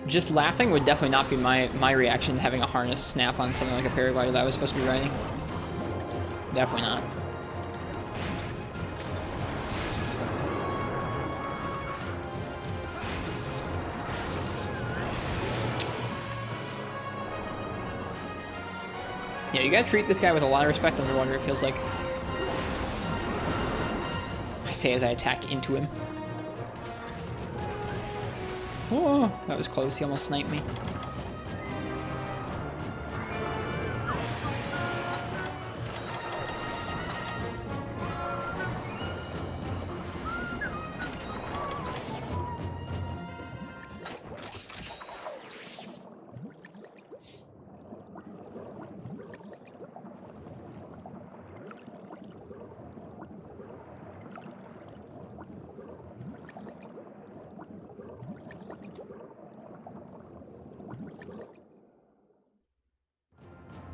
Speaker 1: Just laughing would definitely not be my reaction to having a harness snap on something like a paraglider that I was supposed to be riding. Definitely not. Yeah, you gotta treat this guy with a lot of respect underwater, it feels like. I say as I attack into him. Oh, that was close. He almost sniped me.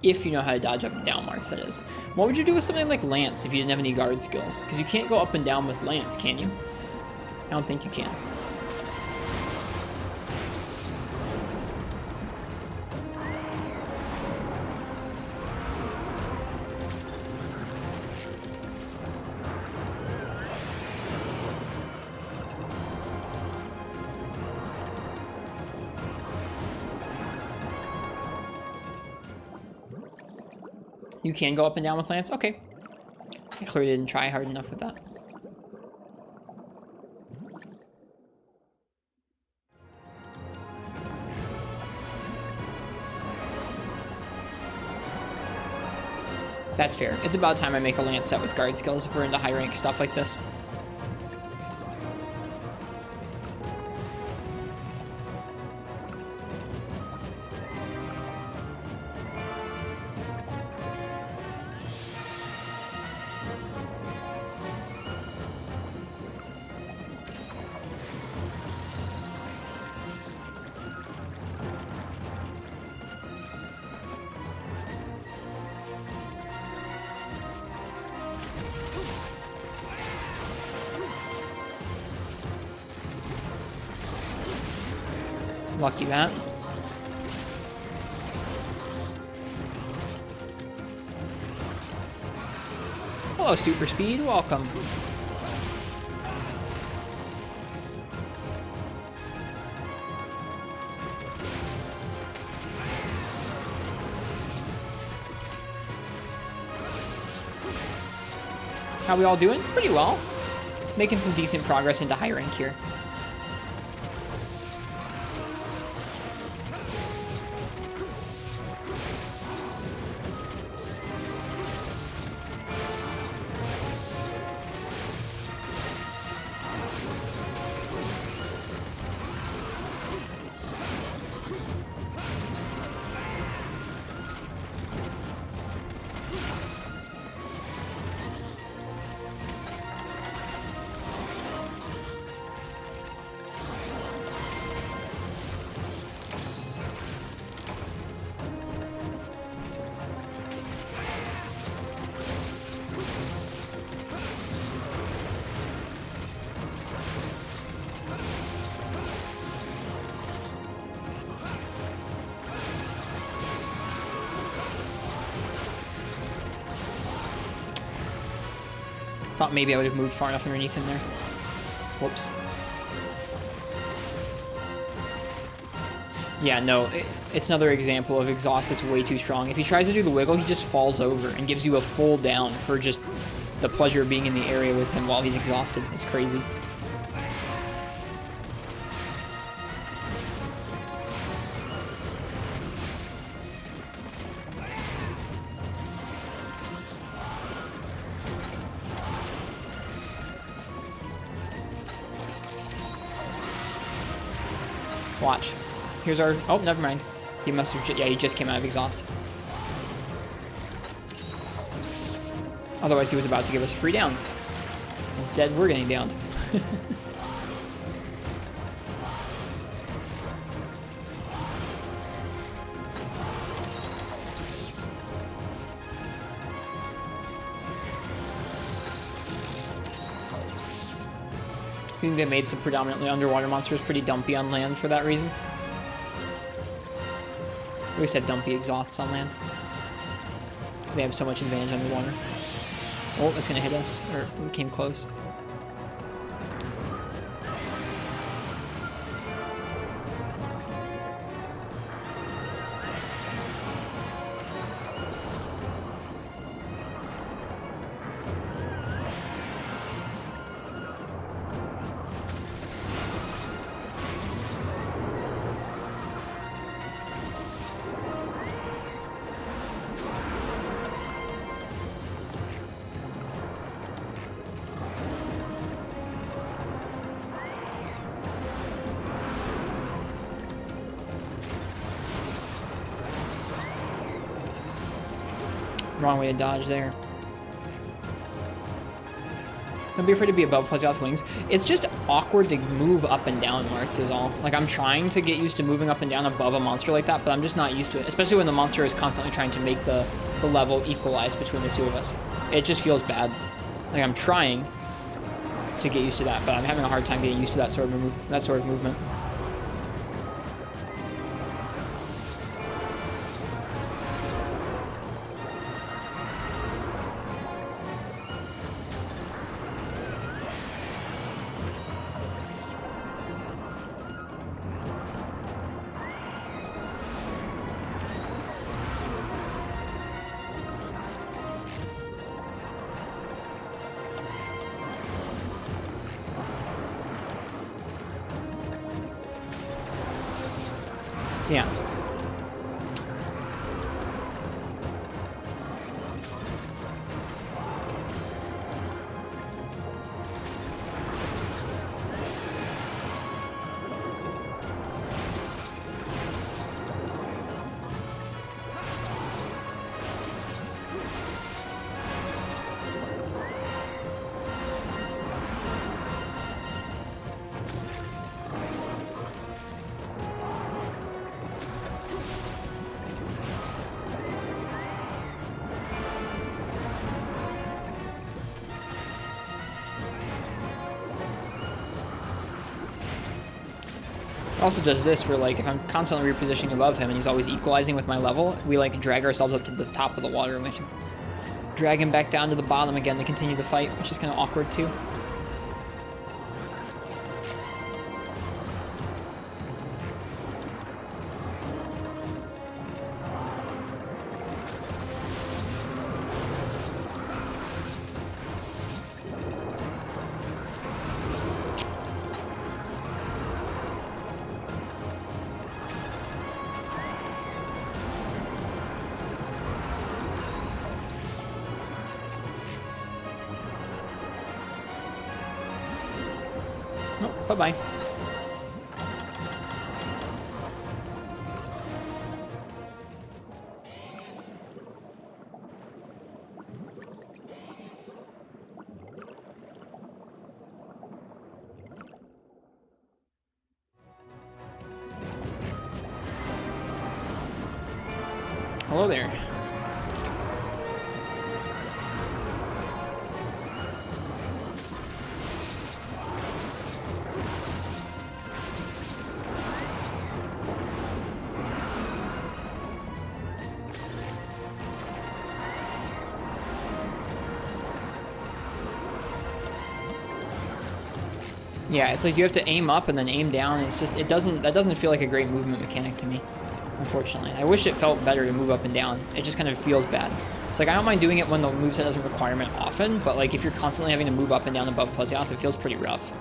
Speaker 1: If you know how to dodge up and down, Marth, that is. What would you do with something like Lance if you didn't have any guard skills? Because you can't go up and down with Lance, can you? I don't think you can. You can go up and down with Lance? Okay. I clearly didn't try hard enough with that. That's fair. It's about time I make a Lance set with guard skills if we're into high rank stuff like this. Lucky that. Hello, Super Speed. Welcome. How we all doing? Pretty well. Making some decent progress into high rank here. Thought maybe I would have moved far enough underneath him there. Whoops. Yeah, no, it's another example of exhaust that's way too strong. If he tries to do the wiggle, he just falls over and gives you a full down for just the pleasure of being in the area with him while he's exhausted. It's crazy. Watch. Here's our... Oh, never mind. He must have... Yeah, he just came out of exhaust. Otherwise, he was about to give us a free down. Instead, we're getting downed. I think they made some predominantly underwater monsters pretty dumpy on land for that reason. We always have dumpy exhausts on land. Because they have so much advantage underwater. Oh, that's going to hit us. Or we came close. Wrong way to dodge there. Don't be afraid to be above Plesioth's wings. It's just awkward to move up and down, Marks, is all. Like, I'm trying to get used to moving up and down above a monster like that, but I'm just not used to it. Especially when the monster is constantly trying to make the level equalize between the two of us. It just feels bad. Like, I'm trying to get used to that, but I'm having a hard time getting used to that sort of movement. Yeah. Also does this where, like, if I'm constantly repositioning above him and he's always equalizing with my level, we, like, drag ourselves up to the top of the water and we have to drag him back down to the bottom again to continue the fight, which is kind of awkward too. Bye-bye. Hello there. Yeah, it's like you have to aim up and then aim down. It's just, that doesn't feel like a great movement mechanic to me, unfortunately. I wish it felt better to move up and down. It just kind of feels bad. It's like, I don't mind doing it when the moveset doesn't require it often, but like if you're constantly having to move up and down above Plesioth, it feels pretty rough.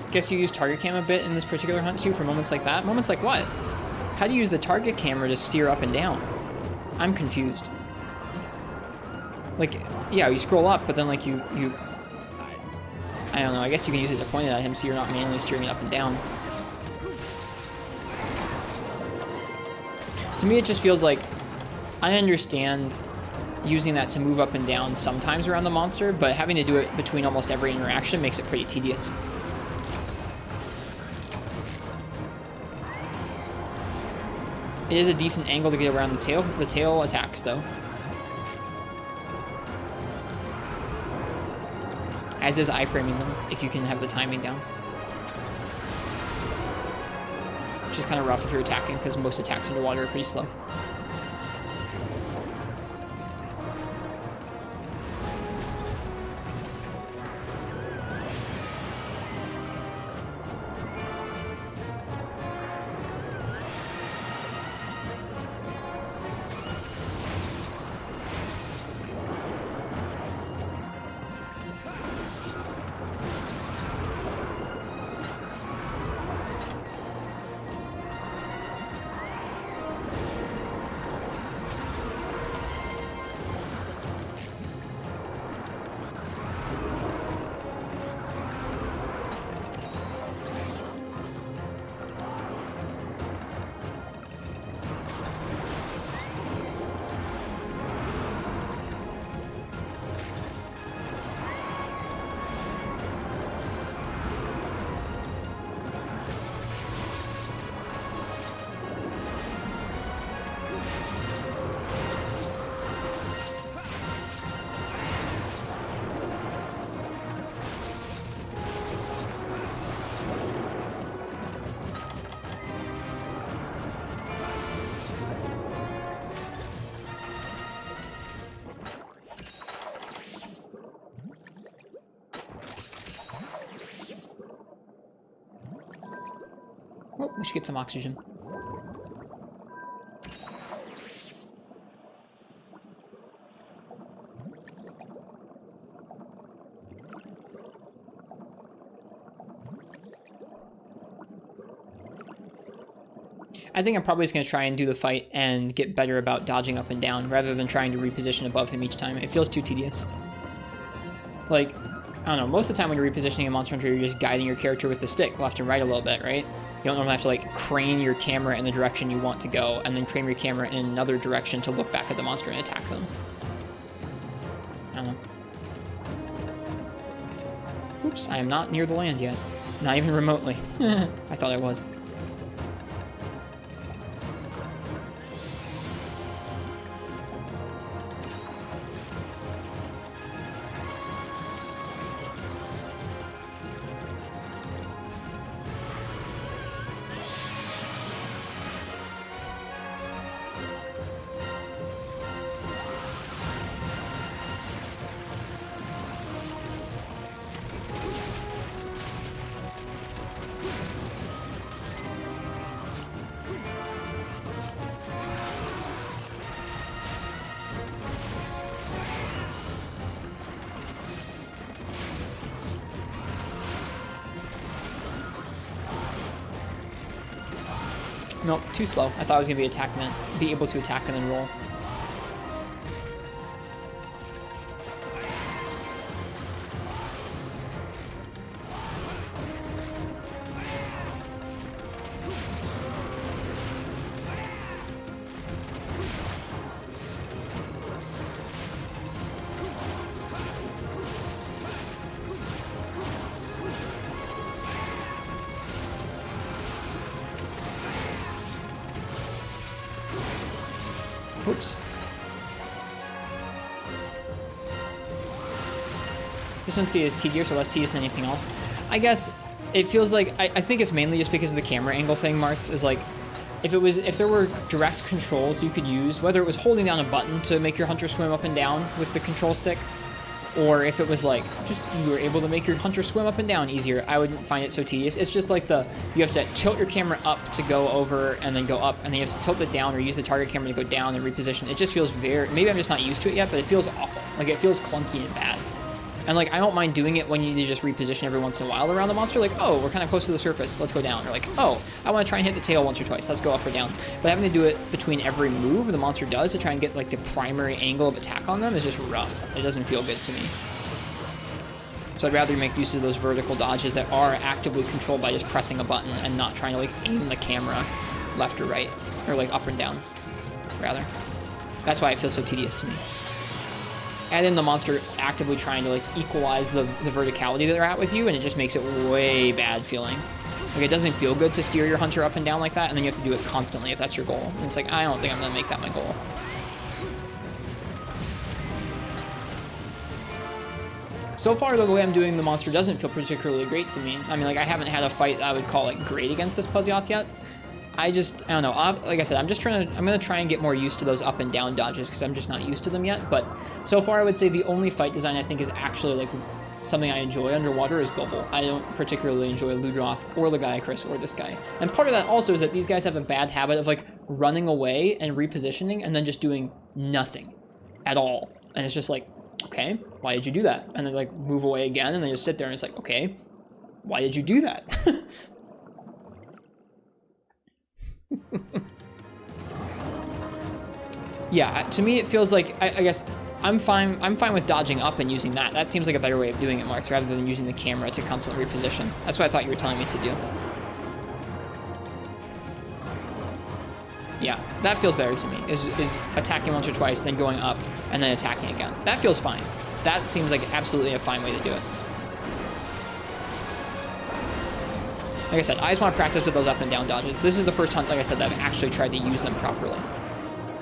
Speaker 1: Guess you use target cam a bit in this particular hunt too for moments like that? Moments like what? How do you use the target camera to steer up and down? I'm confused. Like, yeah, you scroll up, but then like I don't know, I guess you can use it to point it at him so you're not manually steering it up and down. To me, it just feels like, I understand using that to move up and down sometimes around the monster, but having to do it between almost every interaction makes it pretty tedious. It is a decent angle to get around the tail. The tail attacks, though. As is iframing them, if you can have the timing down. Which is kind of rough if you're attacking, because most attacks underwater are pretty slow. Oh, we should get some oxygen. I think I'm probably just going to try and do the fight and get better about dodging up and down rather than trying to reposition above him each time. It feels too tedious. Like, I don't know, most of the time when you're repositioning a Monster Hunter, you're just guiding your character with the stick left and right a little bit, right? You don't normally have to like crane your camera in the direction you want to go and then crane your camera in another direction to look back at the monster and attack them. I don't know. Oops, I am not near the land yet. Not even remotely. I thought I was. Nope, too slow. I thought I was gonna be able to attack and then roll. Oops. Just don't see it as tedious or less tedious than anything else. I guess it feels like, I think it's mainly just because of the camera angle thing, Martz, is like, if there were direct controls you could use, whether it was holding down a button to make your hunter swim up and down with the control stick, or if it was like, just you were able to make your hunter swim up and down easier, I wouldn't find it so tedious. It's just like you have to tilt your camera up to go over and then go up, and then you have to tilt it down or use the target camera to go down and reposition. It just feels maybe I'm just not used to it yet, but it feels awful. Like, it feels clunky and bad. And like, I don't mind doing it when you need to just reposition every once in a while around the monster. Like, oh, we're kind of close to the surface, let's go down. Or like, oh, I want to try and hit the tail once or twice, let's go up or down. But having to do it between every move the monster does to try and get like the primary angle of attack on them is just rough. It doesn't feel good to me. So I'd rather make use of those vertical dodges that are actively controlled by just pressing a button and not trying to like aim the camera left or right, or like up and down, rather. That's why it feels so tedious to me. Add in the monster actively trying to like equalize the verticality that they're at with you, and it just makes it way bad feeling. Like, it doesn't feel good to steer your hunter up and down like that, and then you have to do it constantly if that's your goal. And it's like, I don't think I'm gonna make that my goal. So far, the way I'm doing the monster doesn't feel particularly great to me. I mean, like, I haven't had a fight that I would call like great against this Plesioth yet. I don't know. Like I said, I'm gonna try and get more used to those up and down dodges because I'm just not used to them yet. But so far, I would say the only fight design I think is actually like something I enjoy underwater is Gobble. I don't particularly enjoy Ludroth or Lagombi or this guy. And part of that also is that these guys have a bad habit of like running away and repositioning and then just doing nothing at all. And it's just like, okay, why did you do that? And then like move away again, and then just sit there and it's like, okay, why did you do that? Yeah, to me it feels like, I guess I'm fine with dodging up and using that. That seems like a better way of doing it, Marks, rather than using the camera to constantly reposition. That's what I thought you were telling me to do. Yeah, that feels better to me, is attacking once or twice, then going up, and then attacking again. That feels fine. That seems like absolutely a fine way to do it. Like I said, I just want to practice with those up and down dodges. This is the first hunt, like I said, that I've actually tried to use them properly.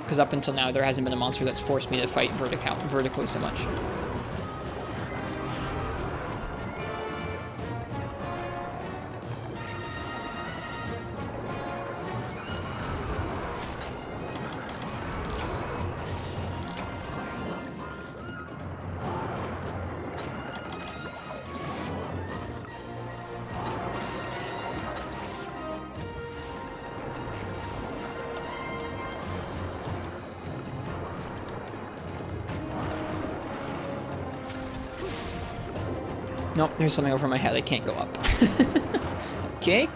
Speaker 1: Because up until now, there hasn't been a monster that's forced me to fight vertically so much. Nope, there's something over my head. I can't go up. Okay.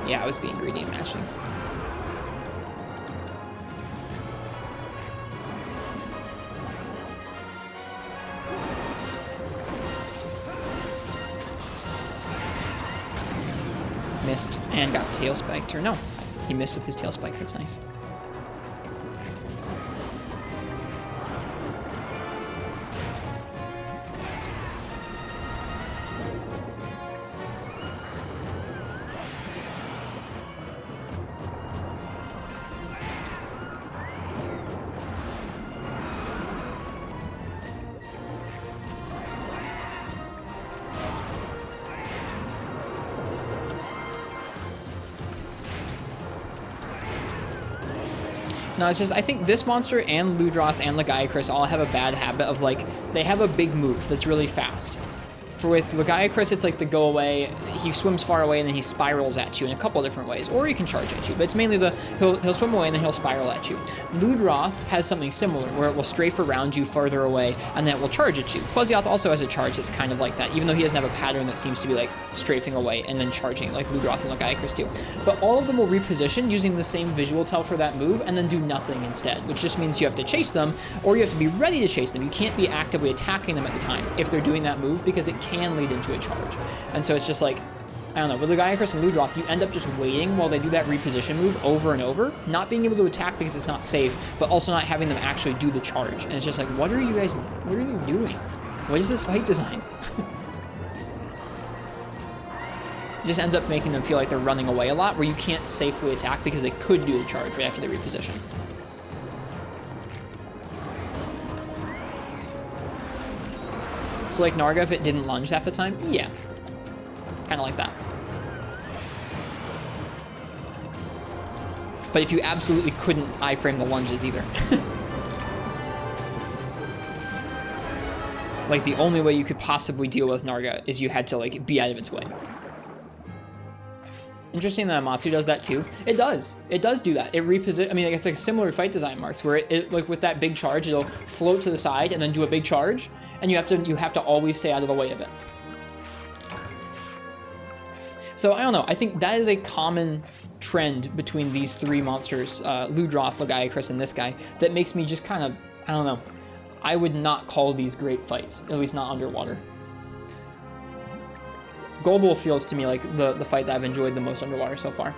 Speaker 1: Yeah, I was being greedy and mashing. Missed and got tail spiked. Or no, he missed with his tail spike. That's nice. No, it's just, I think this monster and Ludroth and Lagombi all have a bad habit of, like, they have a big move that's really fast For with Lagombi, it's like the go away. He swims far away and then he spirals at you in a couple different ways, or he can charge at you. But it's mainly he'll swim away and then he'll spiral at you. Ludroth has something similar where it will strafe around you farther away and then it will charge at you. Plesioth also has a charge that's kind of like that, even though he doesn't have a pattern that seems to be like strafing away and then charging like Ludroth and Lagombi do. But all of them will reposition using the same visual tell for that move and then do nothing instead, which just means you have to chase them or you have to be ready to chase them. You can't be actively attacking them at the time if they're doing that move because it can lead into a charge. And so it's just like, I don't know, with Lagombi and Ludroth, you end up just waiting while they do that reposition move over and over, not being able to attack because it's not safe, but also not having them actually do the charge. And it's just like, what are you doing? What is this fight design? It just ends up making them feel like they're running away a lot, where you can't safely attack because they could do the charge right after they reposition. So like Narga, if it didn't lunge half the time, yeah. Kind of like that. But if you absolutely couldn't iframe the lunges either. Like the only way you could possibly deal with Narga is you had to like be out of its way. Interesting that Amatsu does that too. It does. It does do that. It reposition. I mean, it's like a similar fight design, Marks, where it like with that big charge, it'll float to the side and then do a big charge, and you have to always stay out of the way of it. So I don't know. I think that is a common trend between these three monsters, Ludroth, Lagombi, and this guy, that makes me just kind of, I don't know. I would not call these great fights, at least not underwater. Golbull feels to me like the fight that I've enjoyed the most underwater so far.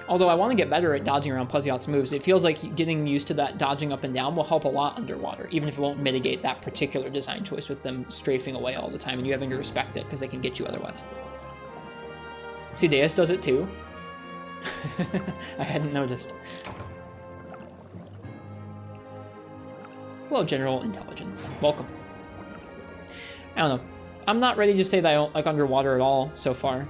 Speaker 1: Although I want to get better at dodging around Plesioth's moves, it feels like getting used to that dodging up and down will help a lot underwater, even if it won't mitigate that particular design choice with them strafing away all the time and you having to respect it because they can get you otherwise. Sudeus does it too. I hadn't noticed. Hello, General Intelligence. Welcome. I don't know. I'm not ready to say that I don't like underwater at all so far.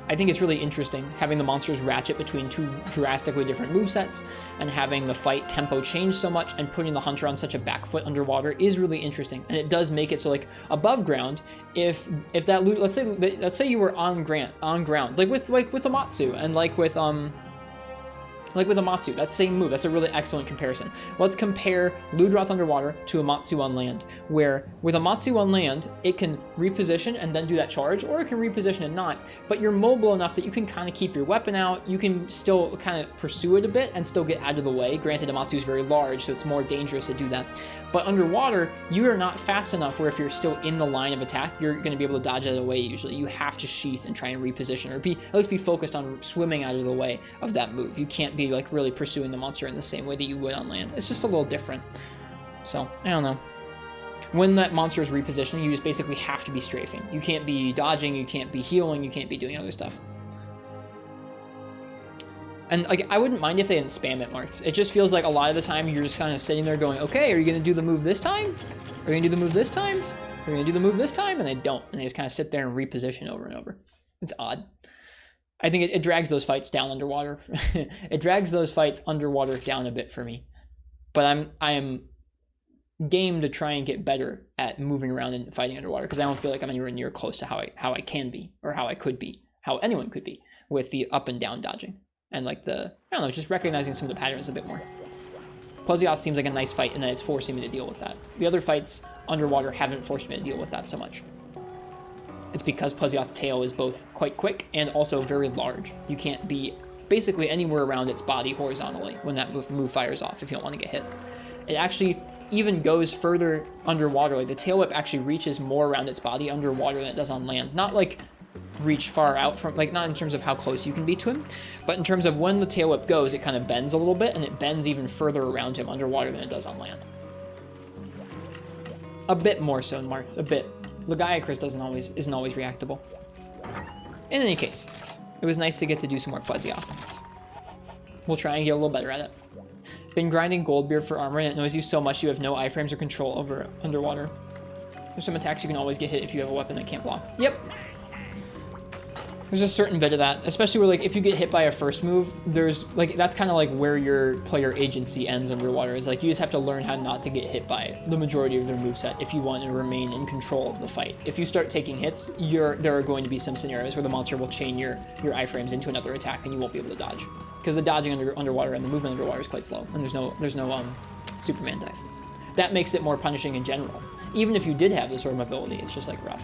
Speaker 1: I think it's really interesting having the monsters ratchet between two drastically different movesets and having the fight tempo change so much and putting the hunter on such a back foot underwater is really interesting. And it does make it so like above ground, if that let's say you were on ground, like with Amatsu and like with Amatsu, that same move, that's a really excellent comparison. Let's compare Ludroth underwater to Amatsu on land, where with Amatsu on land, it can reposition and then do that charge, or it can reposition and not, but you're mobile enough that you can kind of keep your weapon out, you can still kind of pursue it a bit and still get out of the way. Granted, Amatsu's very large, so it's more dangerous to do that. But underwater, you are not fast enough where if you're still in the line of attack, you're going to be able to dodge out of the way usually. You have to sheath and try and reposition, or at least be focused on swimming out of the way of that move. You can't be like really pursuing the monster in the same way that you would on land. It's just a little different. So, I don't know. When that monster is repositioning, you just basically have to be strafing. You can't be dodging, you can't be healing, you can't be doing other stuff. And like, I wouldn't mind if they didn't spam it, Marks. It just feels like a lot of the time you're just kind of sitting there going, okay, are you going to do the move this time? Are you going to do the move this time? Are you going to do the move this time? And they don't. And they just kind of sit there and reposition over and over. It's odd. I think it drags those fights down underwater. It drags those fights underwater down a bit for me. But I am game to try and get better at moving around and fighting underwater, because I don't feel like I'm anywhere near close to how I can be, or how I could be, how anyone could be with the up and down dodging. And like I don't know, just recognizing some of the patterns a bit more. Plesioth seems like a nice fight, and that it's forcing me to deal with that. The other fights underwater haven't forced me to deal with that so much. It's because Plesioth's tail is both quite quick and also very large. You can't be basically anywhere around its body horizontally when that move fires off if you don't want to get hit. It actually even goes further underwater. Like the tail whip actually reaches more around its body underwater than it does on land. Not like reach far out from, like, not in terms of how close you can be to him, but in terms of when the tail whip goes, it kind of bends a little bit, and it bends even further around him underwater than it does on land. A bit more so, Marks, a bit. Lagombi isn't always reactable. In any case, it was nice to get to do some more Plesioth. We'll try and get a little better at it. Been grinding Goldbeard for armor, and it annoys you so much you have no iframes or control over it underwater. There's some attacks you can always get hit if you have a weapon that can't block. Yep. There's a certain bit of that, especially where like if you get hit by a first move, there's like that's kind of like where your player agency ends underwater. Is like you just have to learn how not to get hit by the majority of their moveset if you want to remain in control of the fight. If you start taking hits, there are going to be some scenarios where the monster will chain your iframes into another attack and you won't be able to dodge. Because the dodging underwater and the movement underwater is quite slow, and there's no Superman dive. That makes it more punishing in general. Even if you did have this sort of ability, it's just like rough.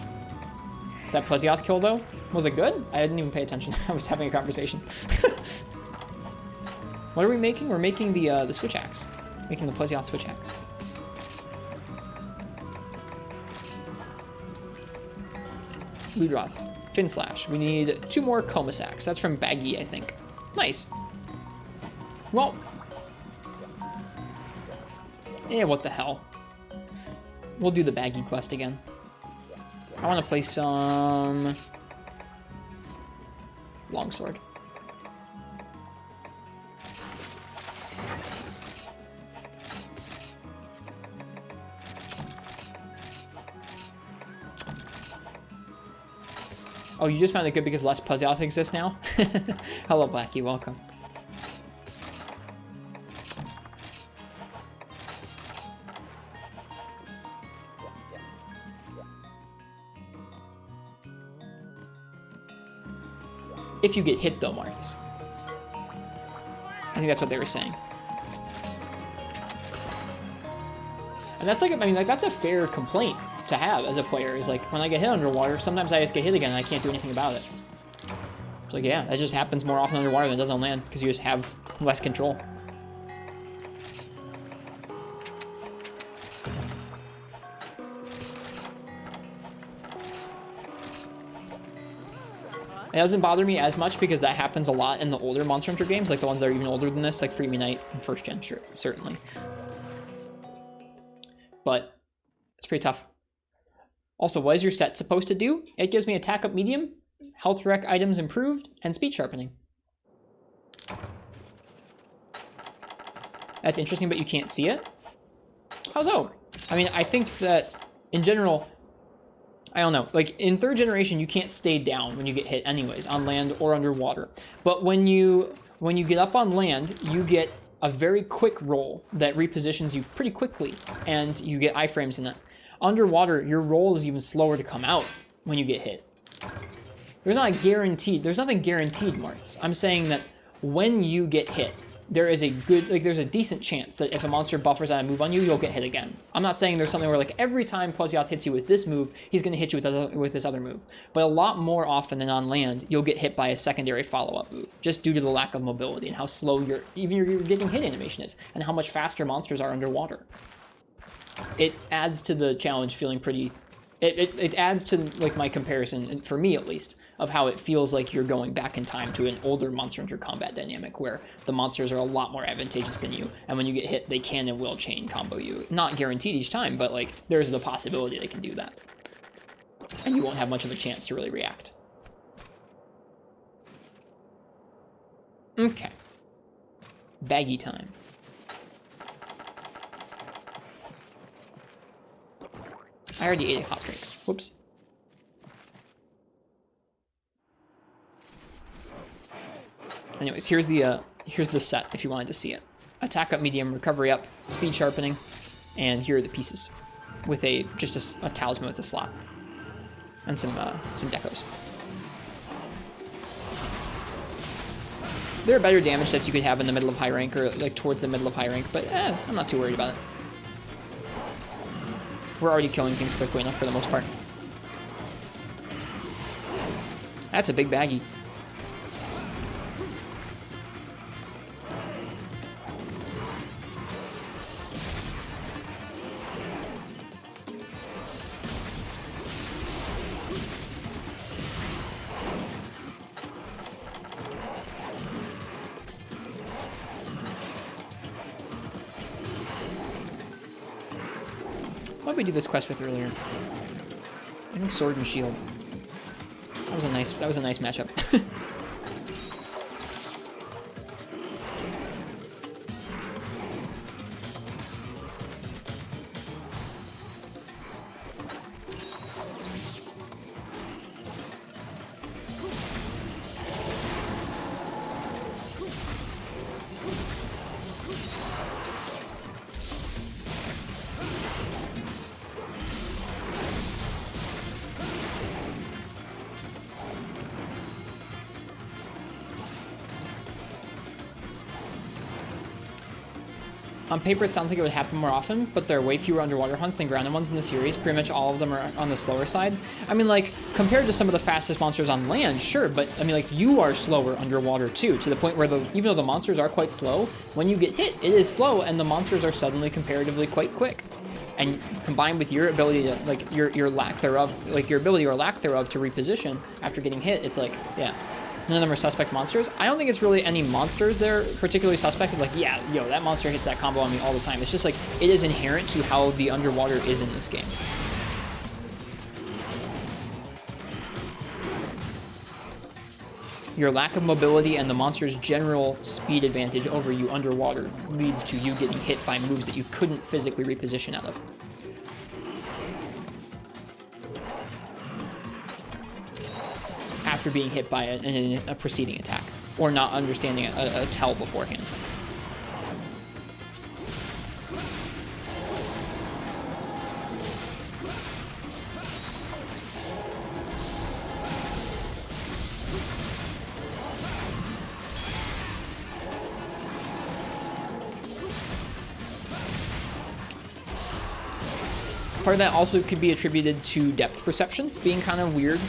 Speaker 1: That Plesioth kill though, was it good? I didn't even pay attention. I was having a conversation. What are we making? We're making the switch axe. Making the Plesioth switch axe. Ludroth, Fin Slash. We need 2 more Coma Sacks. That's from Baggi, I think. Nice. Well. Yeah, what the hell. We'll do the Baggi quest again. I want to play some Longsword. Oh, you just found it good because less Plesioth exists now? Hello, Blackie, welcome. If you get hit though, Marks. I think that's what they were saying. And that's like, I mean, like that's a fair complaint to have as a player, is like, when I get hit underwater, sometimes I just get hit again and I can't do anything about it. It's like, yeah, that just happens more often underwater than it does on land, because you just have less control. It doesn't bother me as much because that happens a lot in the older Monster Hunter games, like the ones that are even older than this, like Free Me Night and First Gen, certainly. But it's pretty tough. Also, what is your set supposed to do? It gives me attack up medium, health rec items improved, and speed sharpening. That's interesting, but you can't see it. How so? I mean, I think that in general, I don't know, like in 3rd generation, you can't stay down when you get hit anyways, on land or underwater. But when you get up on land, you get a very quick roll that repositions you pretty quickly, and you get iframes in it. Underwater, your roll is even slower to come out when you get hit. There's nothing guaranteed, Marks. I'm saying that when you get hit, there is a good, like there's a decent chance that if a monster buffers out a move on you, you'll get hit again. I'm not saying there's something where like every time Plesioth hits you with this move, he's going to hit you with this other move. But a lot more often than on land, you'll get hit by a secondary follow-up move, just due to the lack of mobility and how slow your getting hit animation is, and how much faster monsters are underwater. It adds to the challenge feeling pretty, it adds to like my comparison, for me at least, of how it feels like you're going back in time to an older Monster Hunter combat dynamic where the monsters are a lot more advantageous than you, and when you get hit, they can and will chain combo you. Not guaranteed each time, but like there's the possibility they can do that. And you won't have much of a chance to really react. Okay. Baggy time. I already ate a hot drink. Whoops. Anyways, here's the set if you wanted to see it. Attack up medium, recovery up, speed sharpening, and here are the pieces with just a talisman with a slot and some decos. There are better damage sets you could have in the middle of high rank or like towards the middle of high rank, but I'm not too worried about it. We're already killing things quickly enough for the most part. That's a big baggie. What did we do this quest with earlier? I think Sword and Shield. That was a nice matchup. On paper, it sounds like it would happen more often, but there are way fewer underwater hunts than grounded ones in the series. Pretty much all of them are on the slower side. I mean, like, compared to some of the fastest monsters on land, sure, but I mean, like, you are slower underwater too, to the point where even though the monsters are quite slow, when you get hit, it is slow, and the monsters are suddenly comparatively quite quick. And combined with your ability to, like, your lack thereof, like, your ability or lack thereof to reposition after getting hit, it's like, yeah. None of them are suspect monsters. I don't think it's really any monsters there particularly suspect. Like, yeah, yo, that monster hits that combo on me all the time. It's just like, it is inherent to how the underwater is in this game. Your lack of mobility and the monster's general speed advantage over you underwater leads to you getting hit by moves that you couldn't physically reposition out of. After being hit by a preceding attack, or not understanding a tell beforehand. Part of that also could be attributed to depth perception being kind of weird.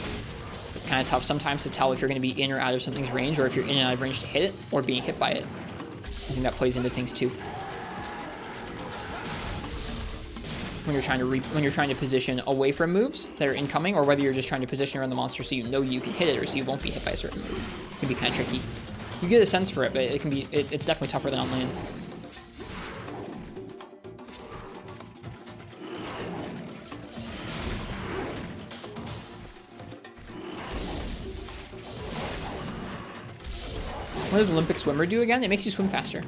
Speaker 1: It's kind of tough sometimes to tell if you're going to be in or out of something's range, or if you're in and out of range to hit it, or being hit by it. I think that plays into things too. When you're trying to position away from moves that are incoming, or whether you're just trying to position around the monster so you know you can hit it, or so you won't be hit by a certain move. It can be kind of tricky. You get a sense for it, but it can be it's definitely tougher than on land. What does Olympic Swimmer do again? It makes you swim faster.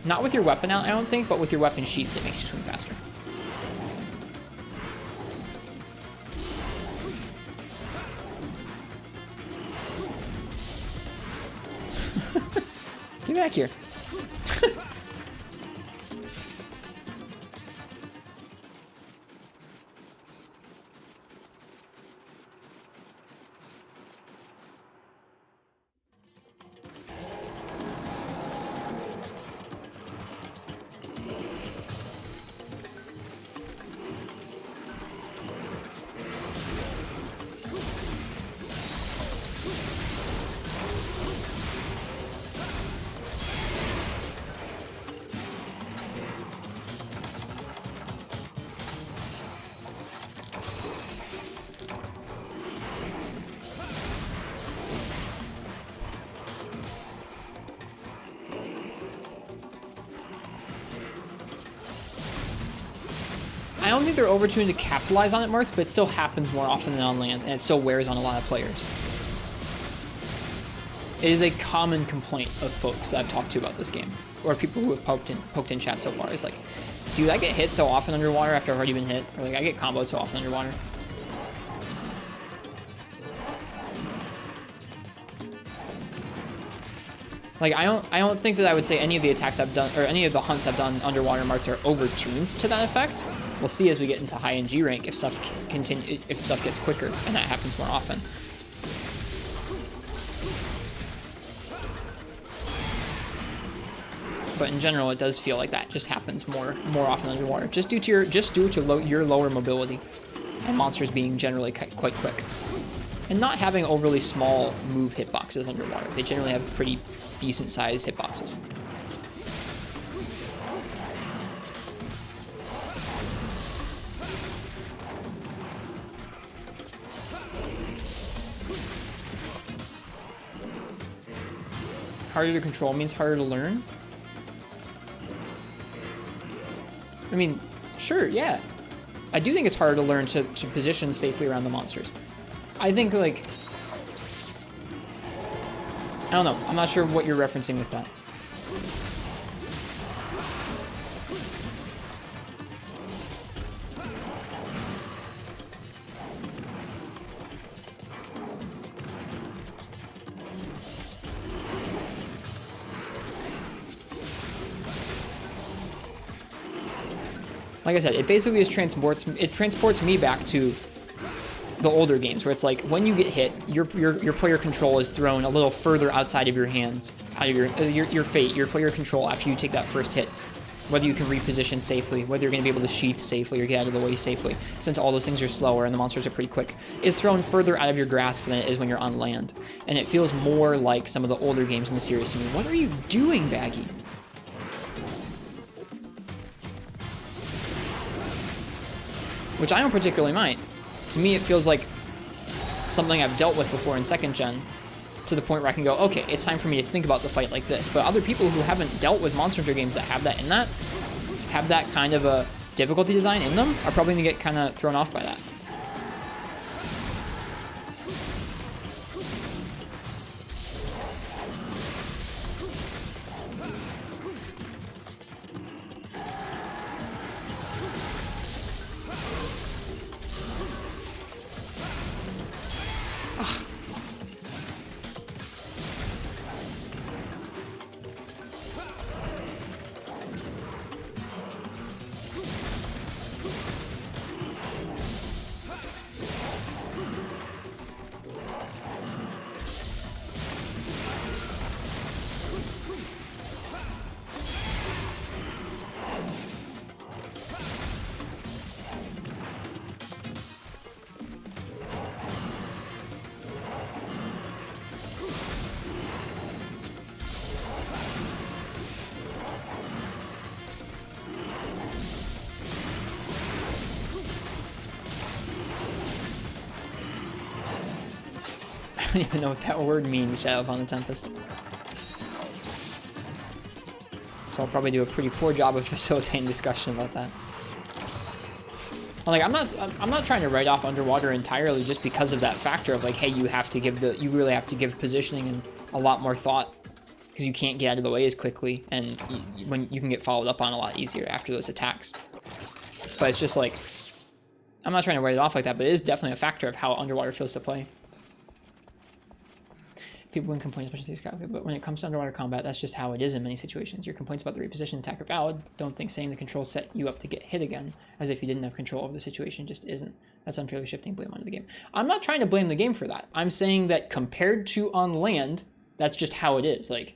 Speaker 1: Not with your weapon out, I don't think, but with your weapon sheath, it makes you swim faster. Get back here. I don't think they're overtuned to capitalize on it, Marth, but it still happens more often than on land, and it still wears on a lot of players. It is a common complaint of folks that I've talked to about this game, or people who have poked in chat so far. It's like, dude, I get hit so often underwater after I've already been hit, or like I get comboed so often underwater. Like, I don't think that I would say any of the attacks I've done, or any of the hunts I've done underwater marts are overtuned to that effect. We'll see as we get into high NG rank if stuff gets quicker, and that happens more often. But in general, it does feel like that just happens more often underwater, just due to your lower mobility, and monsters being generally quite quick, and not having overly small move hitboxes underwater. They generally have pretty decent sized hitboxes. Harder to control means harder to learn? I mean, sure, yeah. I do think it's harder to learn to position safely around the monsters. I think, like, I don't know. I'm not sure what you're referencing with that. Like I said, it basically just transports me back to the older games where it's like when you get hit, your player control is thrown a little further outside of your hands, out of your fate, your player control after you take that first hit. Whether you can reposition safely, whether you're going to be able to sheath safely or get out of the way safely, since all those things are slower and the monsters are pretty quick, is thrown further out of your grasp than it is when you're on land. And it feels more like some of the older games in the series to me. What are you doing, Baggi? Which I don't particularly mind. To me, it feels like something I've dealt with before in 2nd gen, to the point where I can go, okay, it's time for me to think about the fight like this. But other people who haven't dealt with Monster Hunter games that have that in that, have that kind of a difficulty design in them, are probably going to get kind of thrown off by that. I don't even know what that word means, Shadow upon the Tempest. So I'll probably do a pretty poor job of facilitating discussion about that. Like, I'm not trying to write off Underwater entirely just because of that factor of like, hey, you really have to give positioning and a lot more thought because you can't get out of the way as quickly, and when you can get followed up on a lot easier after those attacks. But it's just like, I'm not trying to write it off like that, but it is definitely a factor of how Underwater feels to play. People can complain, especially Scott, but when it comes to underwater combat, that's just how it is in many situations. Your complaints about the reposition attack are valid. Don't think saying the control set you up to get hit again, as if you didn't have control over the situation, just isn't. That's unfairly shifting blame onto the game. I'm not trying to blame the game for that. I'm saying that compared to on land, that's just how it is. Like,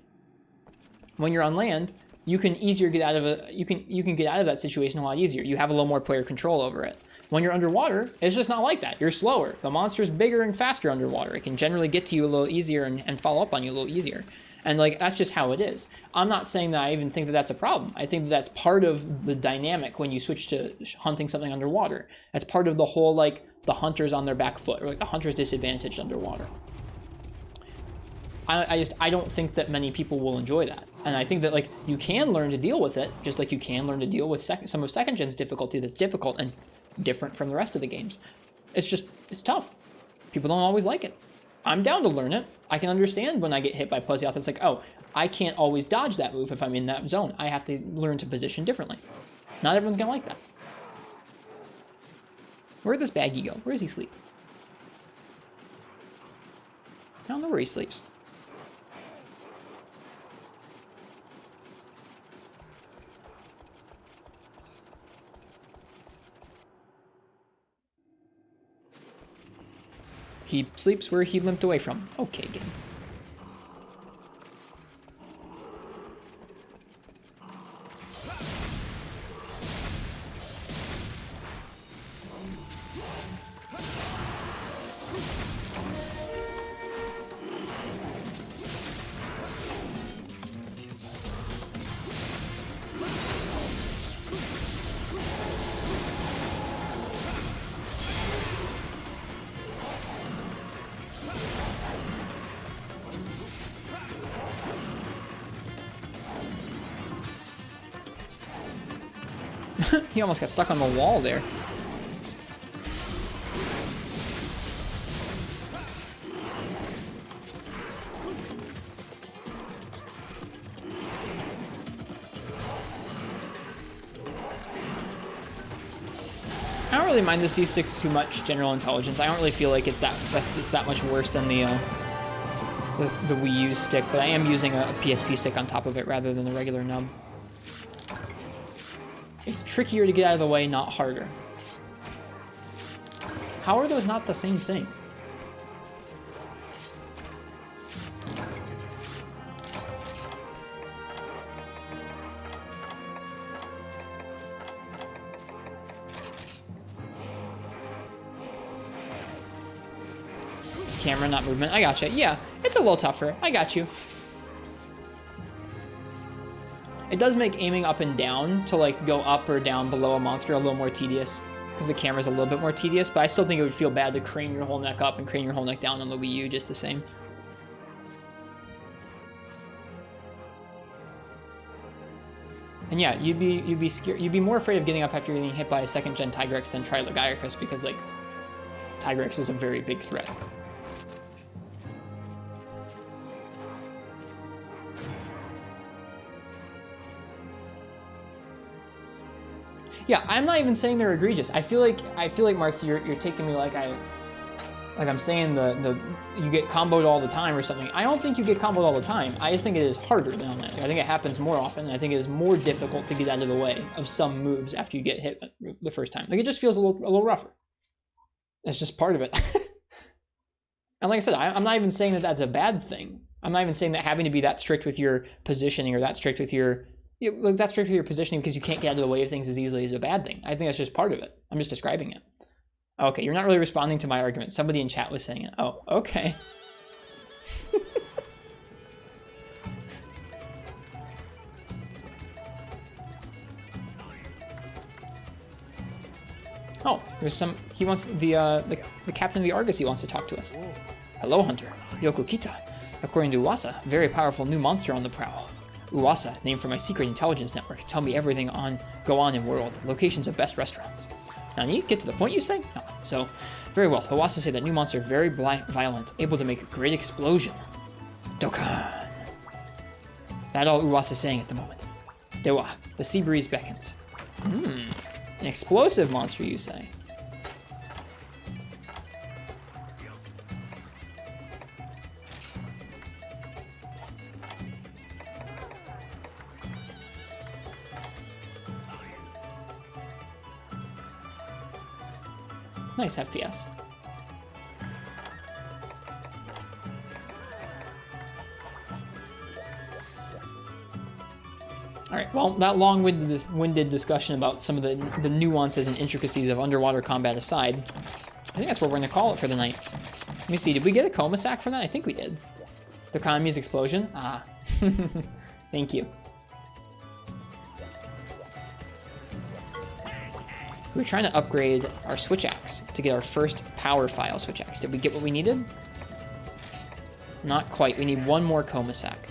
Speaker 1: when you're on land, you can easier get out of you can get out of that situation a lot easier. You have a little more player control over it. When you're underwater, it's just not like that. You're slower. The monster's bigger and faster underwater. It can generally get to you a little easier and follow up on you a little easier. And like, that's just how it is. I'm not saying that I even think that that's a problem. I think that that's part of the dynamic when you switch to hunting something underwater. That's part of the whole, like, the hunter's on their back foot, or like the hunter's disadvantaged underwater. I don't think that many people will enjoy that. And I think that, like, you can learn to deal with it, just like you can learn to deal with some of 2nd gen's difficulty that's difficult and different from the rest of the games. It's tough. People don't always like it. I'm down to learn it. I can understand when I get hit by Plesioth. It's like, oh, I can't always dodge that move if I'm in that zone. I have to learn to position differently. Not everyone's gonna like that. Where'd this Baggi go? Where does he sleep? I don't know where he sleeps. He sleeps where he limped away from. Okay, game. He almost got stuck on the wall there. I don't really mind the C6 too much, general intelligence. I don't really feel like it's that much worse than the Wii U stick, but I am using a PSP stick on top of it rather than the regular nub. It's trickier to get out of the way, not harder. How are those not the same thing? Camera, not movement. I gotcha. Yeah, it's a little tougher. I got you. It does make aiming up and down to like go up or down below a monster a little more tedious because the camera's a little bit more tedious, but I still think it would feel bad to crane your whole neck up and crane your whole neck down on the Wii U just the same. And yeah, you'd be scared. You'd be more afraid of getting up after getting hit by a second-gen Tigrex than try Lagombi because like Tigrex is a very big threat. Yeah, I'm not even saying they're egregious. I feel like Marks, you're taking me like I'm saying you get comboed all the time or something. I don't think you get comboed all the time. I just think it is harder than that. I think it happens more often. I think it is more difficult to get out of the way of some moves after you get hit the first time. Like it just feels a little rougher. That's just part of it. And like I said, I'm not even saying that that's a bad thing. I'm not even saying that having to be that strict with your positioning or that strict with your that's strictly your positioning because you can't get out of the way of things as easily as a bad thing. I think that's just part of it. I'm just describing it. Okay, you're not really responding to my argument. Somebody in chat was saying it. Oh, okay. Oh, there's some. He wants the captain of the Argosy wants to talk to us. Hello, Hunter. Yokokita. According to Uwasa, very powerful new monster on the prowl. Uwasa, named for my secret intelligence network, tell me everything go on in world, locations of best restaurants. Nani, get to the point you say? No. So, very well. Uwasa say that new monster very violent, able to make a great explosion. Dokkan. That all Uwasa's saying at the moment. Dewa, the sea breeze beckons. An explosive monster, you say? Nice FPS. Alright, well, that long-winded discussion about some of the nuances and intricacies of underwater combat aside, I think that's what we're going to call it for the night. Let me see, did we get a coma sack for that? I think we did. The economy's explosion? Ah. Thank you. We were trying to upgrade our switch axe to get our first power file switch axe. Did we get what we needed? Not quite. We need one more coma sack.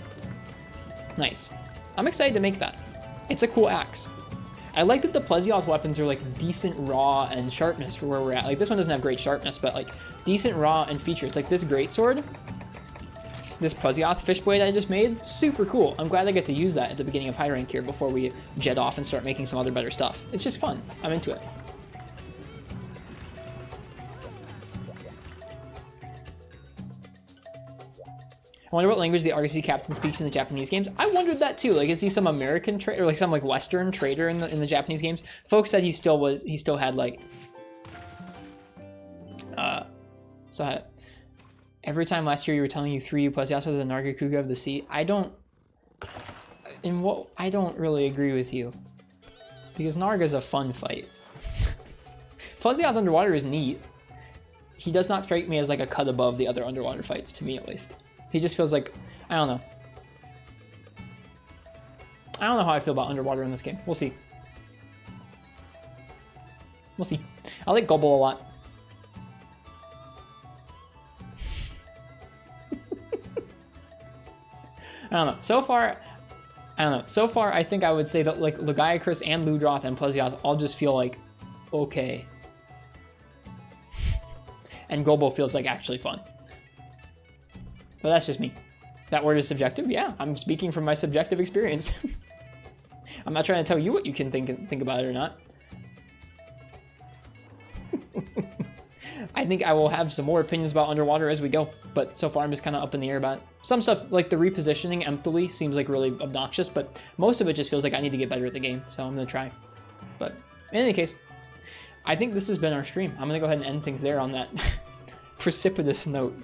Speaker 1: Nice. I'm excited to make that. It's a cool axe. I like that the Plesioth weapons are like decent raw and sharpness for where we're at. Like this one doesn't have great sharpness, but like decent raw and features. Like this greatsword, this Plesioth fish blade I just made, super cool. I'm glad I get to use that at the beginning of high rank here before we jet off and start making some other better stuff. It's just fun. I'm into it. I wonder what language the Argosy captain speaks in the Japanese games. I wondered that too. Like, is he some American trader, or like some like Western trader in the Japanese games? Folks said he still had like, so every time last year you were telling you 3 Plesioth with the Nargacuga of the sea. I don't really agree with you because Narga's a fun fight. Plesioth underwater is neat. He does not strike me as like a cut above the other underwater fights, to me at least. He just feels like, I don't know. I don't know how I feel about underwater in this game. We'll see. We'll see. I like Gobble a lot. I don't know. So far, I think I would say that like Lagombi and Ludroth and Plesioth all just feel like okay. And Gobble feels like actually fun. But that's just me. That word is subjective? Yeah, I'm speaking from my subjective experience. I'm not trying to tell you what you can think about it or not. I think I will have some more opinions about underwater as we go, but so far I'm just kind of up in the air about it. Some stuff, like the repositioning emptily, seems like really obnoxious, but most of it just feels like I need to get better at the game, so I'm going to try. But in any case, I think this has been our stream. I'm going to go ahead and end things there on that precipitous note.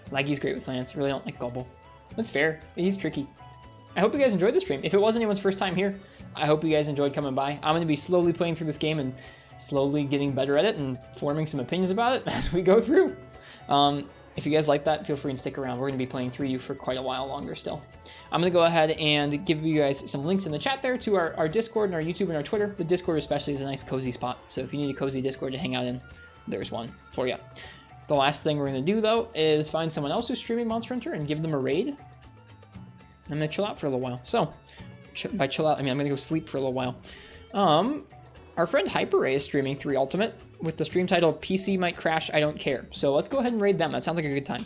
Speaker 1: Laggy's great with Lance. Really don't like Gobble. That's fair. He's tricky. I hope you guys enjoyed the stream. If it was anyone's first time here, I hope you guys enjoyed coming by. I'm going to be slowly playing through this game and slowly getting better at it and forming some opinions about it as we go through. If you guys like that, feel free and stick around. We're going to be playing 3U for quite a while longer still. I'm going to go ahead and give you guys some links in the chat there to our Discord and our YouTube and our Twitter. The Discord especially is a nice cozy spot. So if you need a cozy Discord to hang out in, there's one for you. The last thing we're going to do, though, is find someone else who's streaming Monster Hunter and give them a raid. I'm going to chill out for a little while. So, by chill out, I mean I'm going to go sleep for a little while. Our friend HyperRay is streaming 3 Ultimate with the stream title, PC Might Crash, I Don't Care. So let's go ahead and raid them. That sounds like a good time.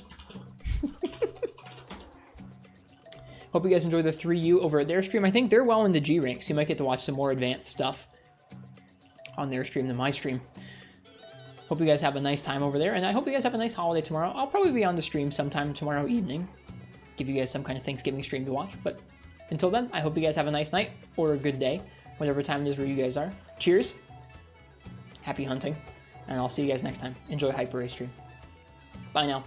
Speaker 1: Hope you guys enjoy the 3U over at their stream. I think they're well into G rank, so you might get to watch some more advanced stuff on their stream than my stream. Hope you guys have a nice time over there, and I hope you guys have a nice holiday tomorrow. I'll probably be on the stream sometime tomorrow evening. Give you guys some kind of Thanksgiving stream to watch, but until then, I hope you guys have a nice night or a good day, whatever time it is where you guys are. Cheers, happy hunting, and I'll see you guys next time. Enjoy HyperRay stream. Bye now.